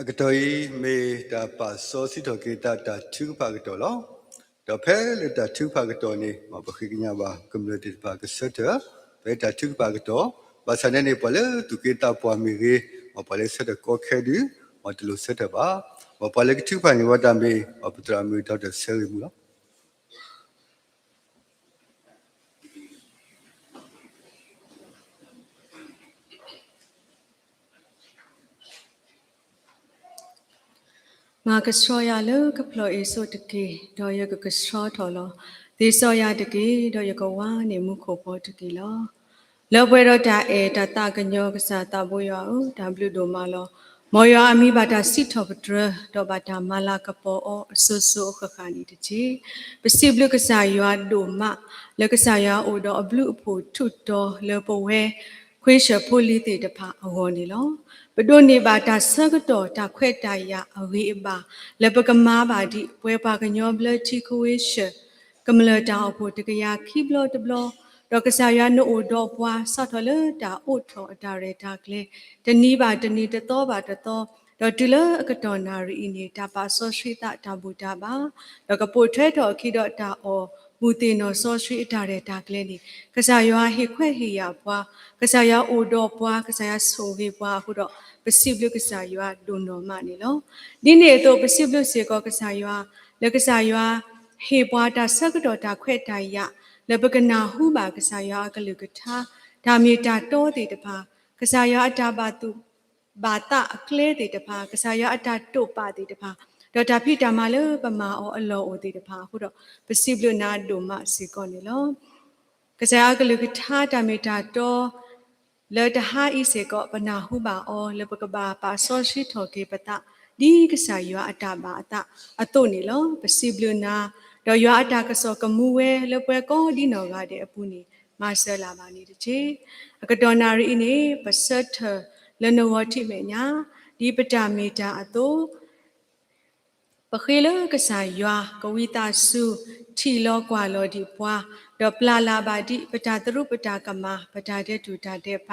ကတော်ဤမေတာပါစောစီတော်ကေတာတာသူပါကတော်လောတော့ဖဲလေတာသူပါကတော်နေမပခိကညာပါကွန်မြူနတီပါကစတာဖဲတာသူပါကတော်ဘာစနေနေပလေသူကေတာပွားမီရေမပလေစတဲ့ကောခဲဒီမတလူစတဲ့ပါမပလေကသူပါနေဝတာမေပတရာမီတော့တဲ့ဆယ်ရီမူလားငါကစောရလကပလောအေဆိုတကေဒေါ်ရကကစောထော်လောဒီစောရတကေဒေါ်ရကဝါနေမှုခိုပေါ်တကေလောလောပွဲတော့တာအေတတကညောကစားတဘွေရောဝဒိုမာလောမောရအမိဘာတာစီထောပဒရဒေါ်ဘာတာမာလာကပေါ်အဆူဆူခခနီတချီပစီဘလကစားရွာဒိုမလကစားရွာအိုတော့အဘလူအဖို့ထုတော်လောပဝဲခွေးရှဖိုလီတေတဖာအဝေါ်နေလောပဒိုနေပါတာဆကတော်တာခွဲ့တရအဝေးအပါလပကမာပါဒီပွဲပါကညောဘလချီခွေးရှကမလတာအဖို့တကရခိဘလတဘလဒေါကစားရနို့တော့ပွားဆော့ထလတာအိုထောအတာရတာကလေတနီးပါတနီးတတော်ပါတတော်ဒေါတူလအကတော်နာရီနေတာပါဆောရှိတာတာဘူတာပါဒေါကပိုထွဲတော်ခိတော့တာအော်မူတင်တော်ဆောရှိအတာရတာကလေနေကစားရွာဟိခွဲ့ဟိရပွားကစားရအိုတော့ပွားကစားရဆိုဝေပွားဟုတော့ပစိဘလကစားရွာဒွန်တော်မနေလောဒီနေ့တော့ပစိဘလစေကောကစားရွာလကစားရွာဟေပွားတာဆကတော်တာခွဲ့တိုင်ရလပကနာဟုပါကစားရကလူကထာဒါမီတာတောတေတပါကစားရအတာပါတုဘာတာအကလဲတေတပါကစားရအတာတုတ်ပါတေတပါဒေါ်တာဖိတာမလပမာအောအလောအိုတေတပါဟုတော့ပစိဘလနာဒုမစီကောနေလောကစားရကလူကထာဒါမီတာတောလတဟာဤစေကောပနာဟုပါအောလပကဘာပါဆောရှိထောကေပတာဒီကစားရအတာပါအတာအတုနေလောပစိဘလနာတော့ရွာအတာကစောကမှုဝဲလပွဲကောဒီနော်ကတဲ့အပူနေမဆလာပါနေတချေအကတော်နာရီနေပစတ်ထလနဝတိမေညာဒီပတာမီတာအတုပခေလကစားရွာကဝိတာစုထီလောကွာလောဒီပွားတော့ပလာလာပါတိပတာတရုပတာကမပတာတဲ့ဒူတာတဲ့ဖ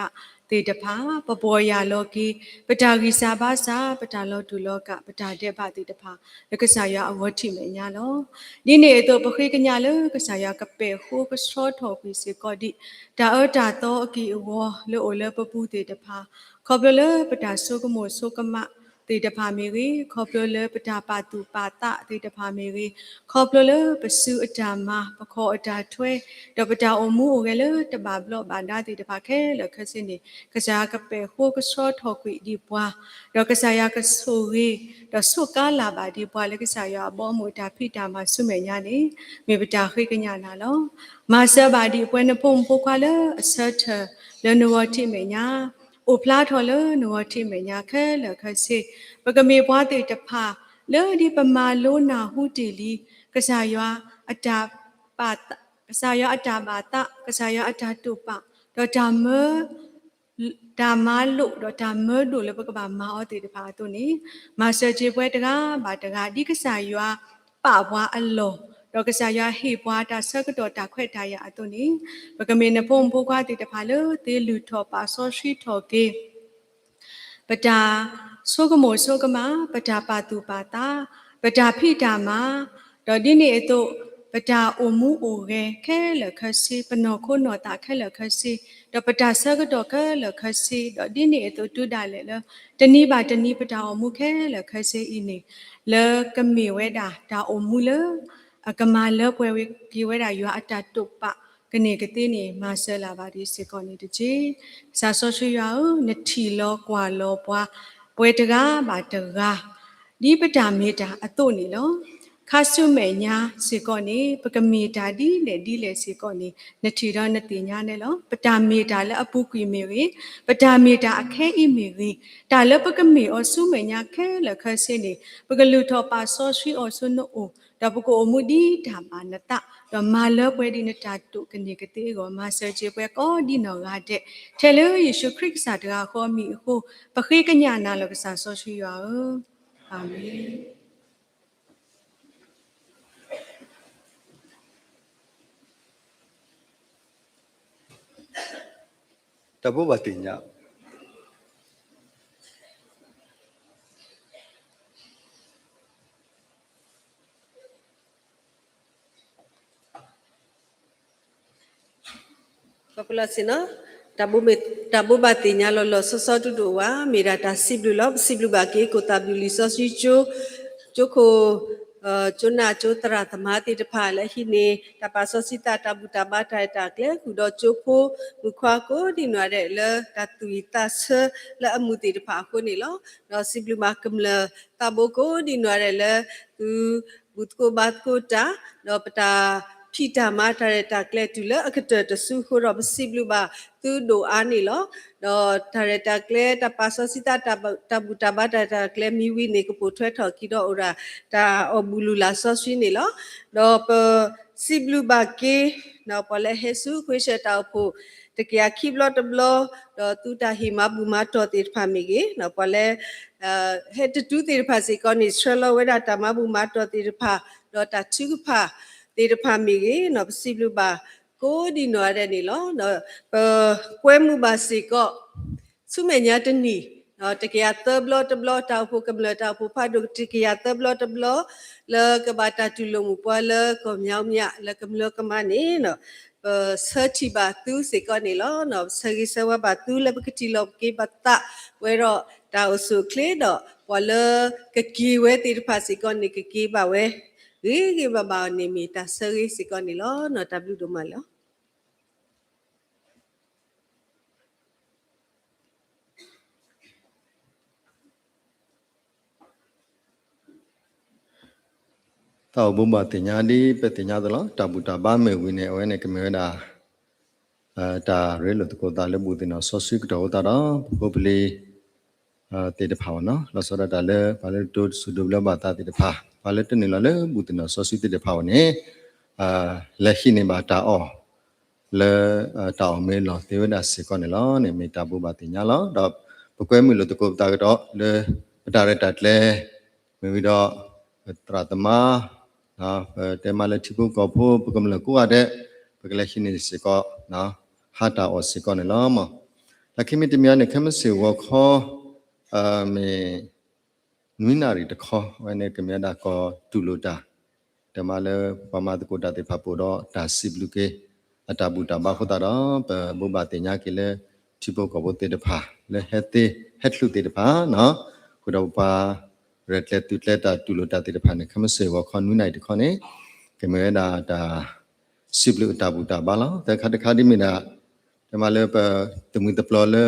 တေတဖာပပေါ်ရလောကီပတာဂီစာဘာစာပတာလောဒူလောကပတာတဲ့ဖတေတဖာလကစားရအဝတိမေညာလောဒီနေ့တော့ပခေကညာလကစားရကပေဟိုကစောထောပိစေကောဒီတာအတာတော့အကီအဝလောလပပူတေတဖာခေါပလပတာဆုကမောဆုကမတေတဖာမေရီခေါပလပတာပါတူပါတတေတဖာမေရီခေါပလပစုအတာမပခောအတာထွဲတပတာအမှုကလေတဘာဘလောဘာဒါတေတဖာခဲလခစင်းနေကစားကပေဟိုကစောထောကွီဒီပွားတော့ကစားရကဆိုရီတော့ဆုကားလာပါဒီပွားလေကစားရဘောမူတာဖိတာမဆုမေညာနေမေပတာခိကညာနာလောမာဆဘာဒီပွဲနဖုံပိုခွာလအဆတ်လနဝတိမေညာအိုဖလာထော်လနဝတိမေညာခဲလခစီပကမေဘွားတေတဖာလေဒီပမာလိုနာဟုတီလီကစားရွာအတာပါတကစားရွာအတာပါတကစားရွာအတာတုပတော့ဓမ္မဓမ္မလို့တော့ဓမ္မတို့လည်းပကပါမာအောတေတဖာတို့နေမာဆာဂျေပွဲတကားဘာတကားဒီကစားရွာပဘွားအလောတော့ကစားရဟေပွားတာဆကတော်တာခွဲ့ထားရအတုန်ပကမေနဖုံဖိုးခွားတေတဖာလို့တေလူထောပါဆောရှိထောကေပတာဆုကမောဆုကမပတာပါတူပါတာပတာဖိတာမတော့ဒီနေ့အတုပတာအိုမှုအိုရဲခဲလခစီပနောခုနောတာခဲလခစီတော့ပတာဆကတော်ခဲလခစီတော့ဒီနေ့အတုတူတာလေလတနီးပါတနီးပတာအိုမှုခဲလခစီဤနေလကမေဝဲတာဒါအိုမှုလအကမာလပွဲဝေပြေဝဲတာရွာအတာတုပကနေကတိနေမဆလာပါဒီစေကောနေတကြီးစာဆောရွှေရွာနထီလောကွာလောပွားပွဲတကားပါတကားဒီပတာမေတာအတုနေလောခါဆုမေညာစေကောနေပကမေတာဒီလေဒီလေစေကောနေနထီတော့နတိညာနေလောပတာမေတာလည်းအပုကွေမေဝေပတာမေတာအခဲအိမေဝေတာလည်းပကမေအောဆုမေညာခဲလခဆင်းနေပကလူထောပါဆောရွှေအောဆုနိုအိုတပကိုအမှုဒီဓမ္မနတတော့မာလပွဲဒီနတာတုကနေကတိကိုမာဆာချေပွဲကောဒီနော်ကတဲ့ထဲလေယေရှုခရစ်စာတကားခေါ်မိဟိုပခိကညာနာလကစားဆောရှိရအောင်အာမင်တဘောပါတင်ညာ population no tabu batinya lo so tu do wa mera ta siblu ba ke ko tabuli so si ko chona chotara thamati de pha la hi ne ta pa so sita tabu ta ba ta ta kle ku do chopho mu khwa ko di nwa de le ta tu ta se la amuti de pha ko ni lo do siblu ma kum le tabo ko di nwa de le tu but ko bat ko ta do pata Pita mata ta kle tu le akata ta su ko ro siblu ba tu do ani lo do tare ta kle ta paso sita ta buta ba ta kle mi wi ne ko po thwe tho ki do ora ta obulu la so swi ne lo do pa siblu ba ke no pole hesu kwe she ta pho te kya ki blo ta blo do tu ta hi ma bu ma to te pha mi ge no pole he tu te pha si ko ni shrelo we ta ma bu ma to te pha do ta chu pha te de pha mi ge no siblu ba ko di no de ni lo no kwe mu ba si ko su me nya de ni no te kya te blo ta pho kam le ta pho pha do te kya te blo le ka ba ta tu lo mu pa le ko myao mya le kam le ka ma ni no search ba tu si ko ni lo no sagi sa wa ba tu le ba ki lo ki ba ta we ro ta usu kle do pa le ka ki we te de pha si ko ni ki ba we Rigi baba ni mi ta seri sikoni lo no tablu do malo. Tao bumba tinya di pe tinya tu lo tabu taba me wine wene kemeda ta relo tu kota le buti na sosi kita kota da probably te de phaw no lo so da le pale to sudu le ba ta te de pha pale te ni lo le buti na sosi te de phaw ne le hi ne ba ta o le ta o me lo te wena se ko ne lo ne me ta bu ba tinya lo da bu kwe mi lo tu kota ga do le ta re ta le me wi do tra ta ma te ma le thi ko pho bu kam le ko ade bu ke le hi ne se ko na ha ta o se ko ne lo mo la khi mi te mya ne kham se wo kho me nui na ri ta kho wa ne ke mya da ko tu lo ta te ma le pa ma ko ta te pha po do ta sip lu ke ata bu ta ba kho ta do bu ba te nya ke le thi po ko bo te de pha le het lu te de pha no ko do pa red let tu let ta tu lo ta te de pha ne kham se wo kho nui nai de kho ne ke mya da ta sip lu ta bu ta ba lo te kha di mi na te ma le pa te mu te plo le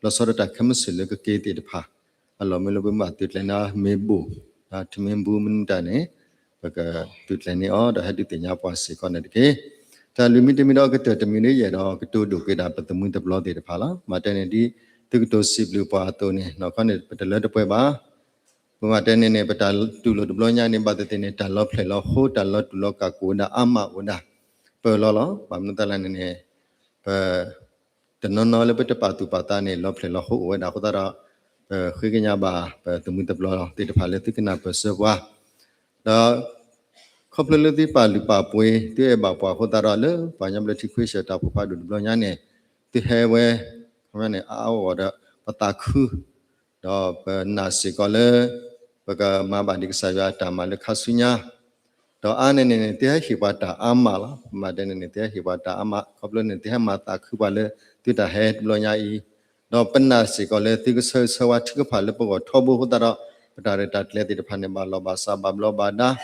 lo so da kham se le ke te de pha alo me lo ba tu le na me bu ta thme bu mun ta ne ba ka tu le ne o da ha di te nya pa se ko ne de ke ta limit mi do ke te mi ne ye do ke tu do ke da pa te mu te plo te de pha la ma te ne di tu ke to sip lu pa to ne no ko ne pa te le de pwe ba ba ma te ne pa ta tu lo de plo nya ne ba te ne ta lo phle lo ho ta lo tu lo ka ko da ama o da pe lo ba mu ta la ne pa te no le pa te pa tu pa ta ne lo phle lo ho o da ko da ra khi cái nhà bà tu mình tập lo thì tập phải lấy cái nào phải sơ qua đó không lấy tí bà lụp bà bùi tí bà bà cô ta ra lỡ bà nhắm lấy tí khuya sẽ tập phải đủ lo nhá nè tí hè về không này áo ở đó bà ta khư đó bà nà sĩ có lỡ bà cái mà bà đi cái sai ra ta mà lấy khá suy nhá đó anh này tí hay bà ta am mà lá mà đây này tí hay bà ta am mà không lấy này tí hay mà ta khư bà lỡ tí ta hè lo nhá ý đó bên nào sĩ có lẽ thì cái sơ qua trước cái phải là bao thô bố ta đó ta để đặt lên thì phải nên bà lo bà sa bà lo bà đa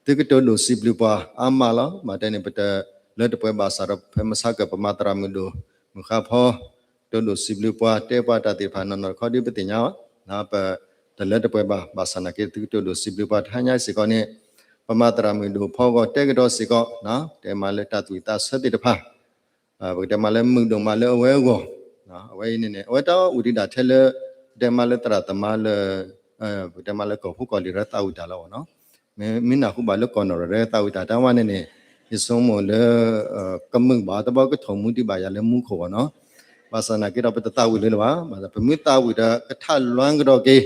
thì cái chỗ đồ xịp lưu bà am mà lo mà đây này bây giờ lấy được bà sa rồi phải mà sa cái bà mà ta mình đồ mình khá phô chỗ đồ xịp lưu bà té bà ta thì phải nó khó đi bên tiền nhau na bà để lấy được bà sa này cái chỗ đồ xịp lưu bà hai nhai sĩ có nè bà mà ta mình đồ phô có té cái đó sĩ có nó để mà lấy ta tụi ta sẽ đi được phải bây giờ mà lấy mình đồ mà lấy ở vậy nè vậy đó udi đã thấy là đem mà lấy tara tama là đem mà lấy cổ phúc còn đi ra tàu trả lâu nó mình nào cũng bảo lúc còn ở ra tàu trả đó mà nè thì xong rồi là cầm mừng bảo tao bảo cái thùng muốn đi bảo là muốn khổ nó mà sao này cái đó phải tàu lên mà phải mới tàu ra cái thang loang cái đó kia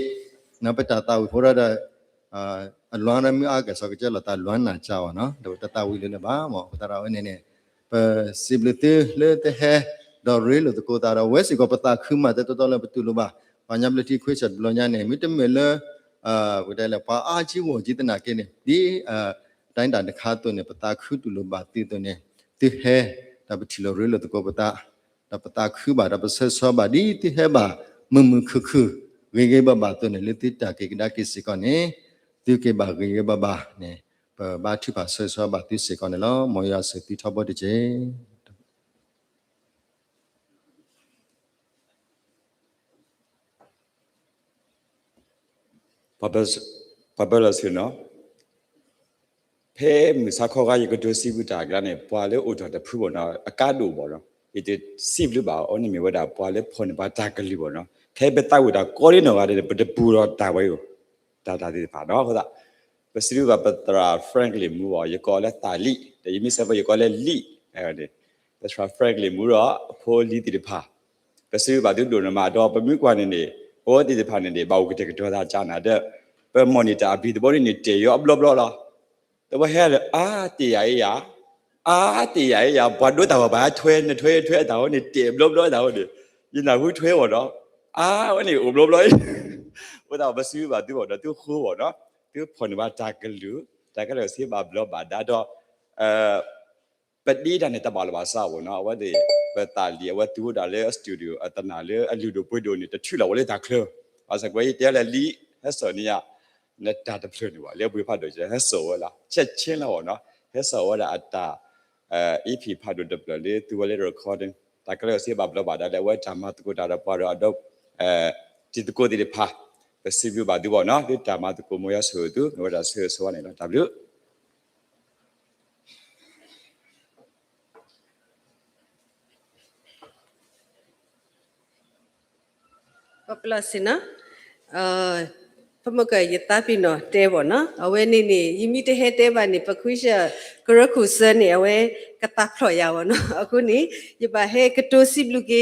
nó phải trả tàu phổ ra loang ra mới cái sao cái là tàu loang là chào nó đâu tàu lên mà mà tao nói nè possibility lên thế hè đó rồi là cô ta đâu vậy có bắt ta khử mà tôi là bắt tu luôn ba và nhắm lấy khuyết sạch lo nha này mới tấm mình là cái đây là pa chỉ vô chỉ tên nào kia này đi đánh đàn khá tôi này bắt ta khử tu luôn ba tiêu tôi này tiêu hè ta ba thilo re lo to ko bata ta pata khu ba ta pa se so ba di ti he ba mu khu ge ba to ne le ti ta ke da ke si ko ne ti ke ba ge ba ne ba thi ba se so ba ti si ko ne lo mo ya se ti tho bo de je Papalas you know pay Misako you go to see with a granite poile out of the Pruona a cado bono it did see blue bar only me with a poile pony by tackle libono Cabeta with a corino added but the poor tawayo that I did part of that but still but frankly move you call it tali the miss ever you call it lee that's right frankly mura poor lead the pa but still but you don't know my dog but me one in the or the dependent about take to that channel there but monitor be the body in it you blah blah blahแต่ว่าแค่ตีใหญ่ยาตีใหญ่ยาปวดด้วยแต่ว่าบ้าเทวนแต่ว่านี่เจ็บล้มๆแต่ว่านี่ยินหน้าหูเทวะเนาะวันนี้อุ้มล้มเลยว่าแต่ว่าซื้อแบบที่บอกนะที่คู่บอกเนาะที่ผลว่าจากกันหรือจากกันเลยซื้อแบบล้มแบบได้ดอกเป็นดีดันในตะบอลว่าทราบเนาะว่าดีเป็นตาเลียว่าตัวดาเลสตูดิโอตนาเลอลูโดไปดูนี่แต่ชื่อเราเลยตาเคลือว่าสักวันเดียวเลยลีให้ส่วนนี้ในดาตะเพลินว่าเรียกวิพากษ์โดยจะให้โซ่ละเช่นแล้วเนาะให้โซ่ว่าอัตราEP พาดูดับเลยตัวเลข recording แต่ก็เลยเสียแบบระบาดได้ว่าจำมาตุกดาราปาราดจิตกุฎีพาเป็นซีวิวบาดูว่าเนาะที่จำมาตุกมวยสื่อดูว่าจะสื่อส่วนไหนละW Population พมก็ยตาพี่เนาะเตบ่เนาะเอาไว้นี่ยิมิเตเฮเตบานี่ปะคุยชะกระคุซนี่เอาไว้กะตาพลอยาวเนาะအခုนี่ยบาเฮกะโตซิบลูเก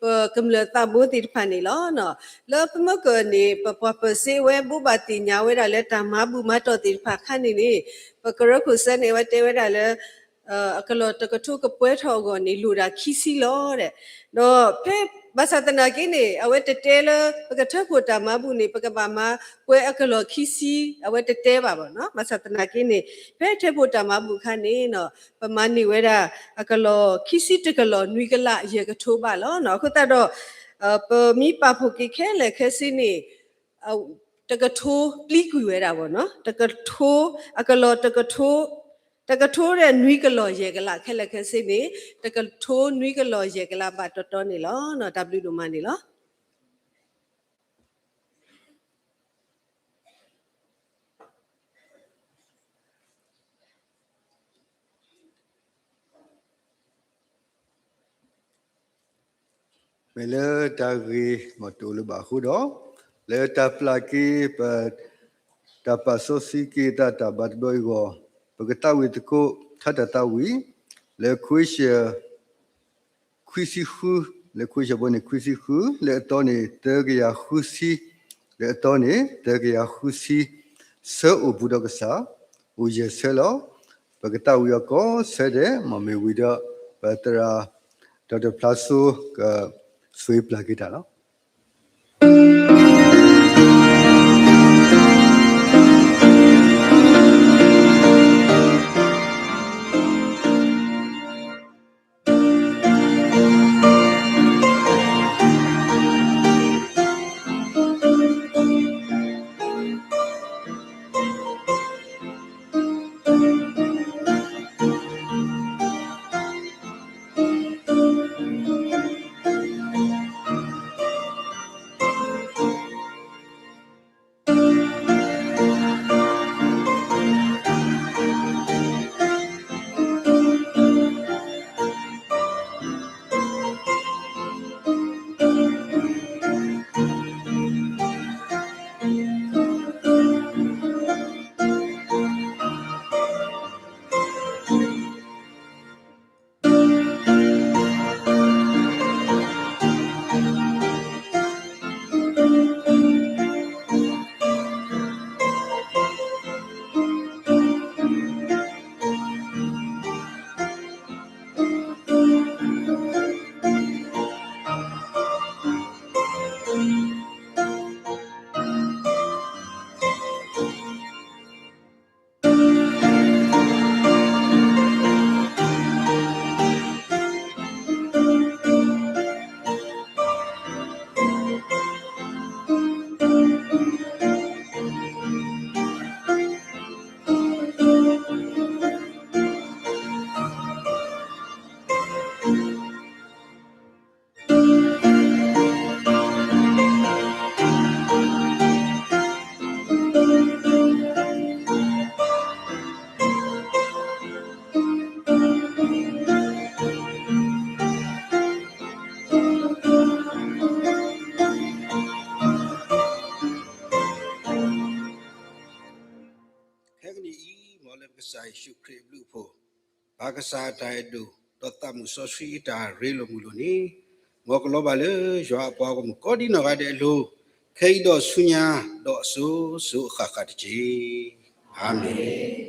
ปะกำลตาโบติพานี่ลอเนาะแล้วพมก็นี่ปะปะเซเวบุบาติญาเวดาเลตามาบุมาตอติพาคันนี่ปะกระคุซนี่วะเตเวดาเลကလောတကထုကပွဲထော်ကိုနေလူတာခီစီလောတဲ့တော့ဖဲဘာသာတနာကိနေအဝဲတတဲလပကထဖို့တာမဘူးနေပကပါမပွဲအကလောခီစီအဝဲတတဲပါဗောနော်ဘာသာတနာကိနေဖဲထဖို့တာမဘူးခနေနော်ပမနိဝဲတာအကလောခီစီတကလောနွိကလရေကထိုးပါလောနော်ခုတတော့ပမိပါဖို့ကိခဲလေခဲစီနေတကထိုးပလီကွေဝဲတာဗောနော်တကထိုးအကလောတကထိုးတကထိုးတဲ့နွိကလော်ရေကလာခက်လက်ခက်စိနေတကထိုးနွိကလော်ရေကလာပါတော်နေလောနော် W တို့မှနေလောမေလတာဂီမတူလဘာခုတော့လေတာပလာကီပတာပါဆိုစီကီတာတဘတ်ဘွိုကိုပကတာဝီတကိုထတ်တာဝီလေခွေးရှခွီစီခူလေခွေးရှဘနေခွီစီခူလေတော့နေတေဂယာခူစီလေတော့နေတေဂယာခူစီဆောအဘူဒကဆာဦးရဆဲလောပကတာဝီကိုဆဲတဲ့မမေဝီဒပတရာဒေါက်တာပလဆူကဆွေးပလာခဲ့တာနော် ကစားရှုခရဘလူဖို့ဘာကစားတိုင်းဒူတော့တမှုဆောစီတာရေလိုမူလိုနီငေါကလောပါလေရွာပွားကမကောဒီနော်ကတဲ့လိုခိတော့ဆုညာတော့ဆူဆူခါခတ်ချီအာမင်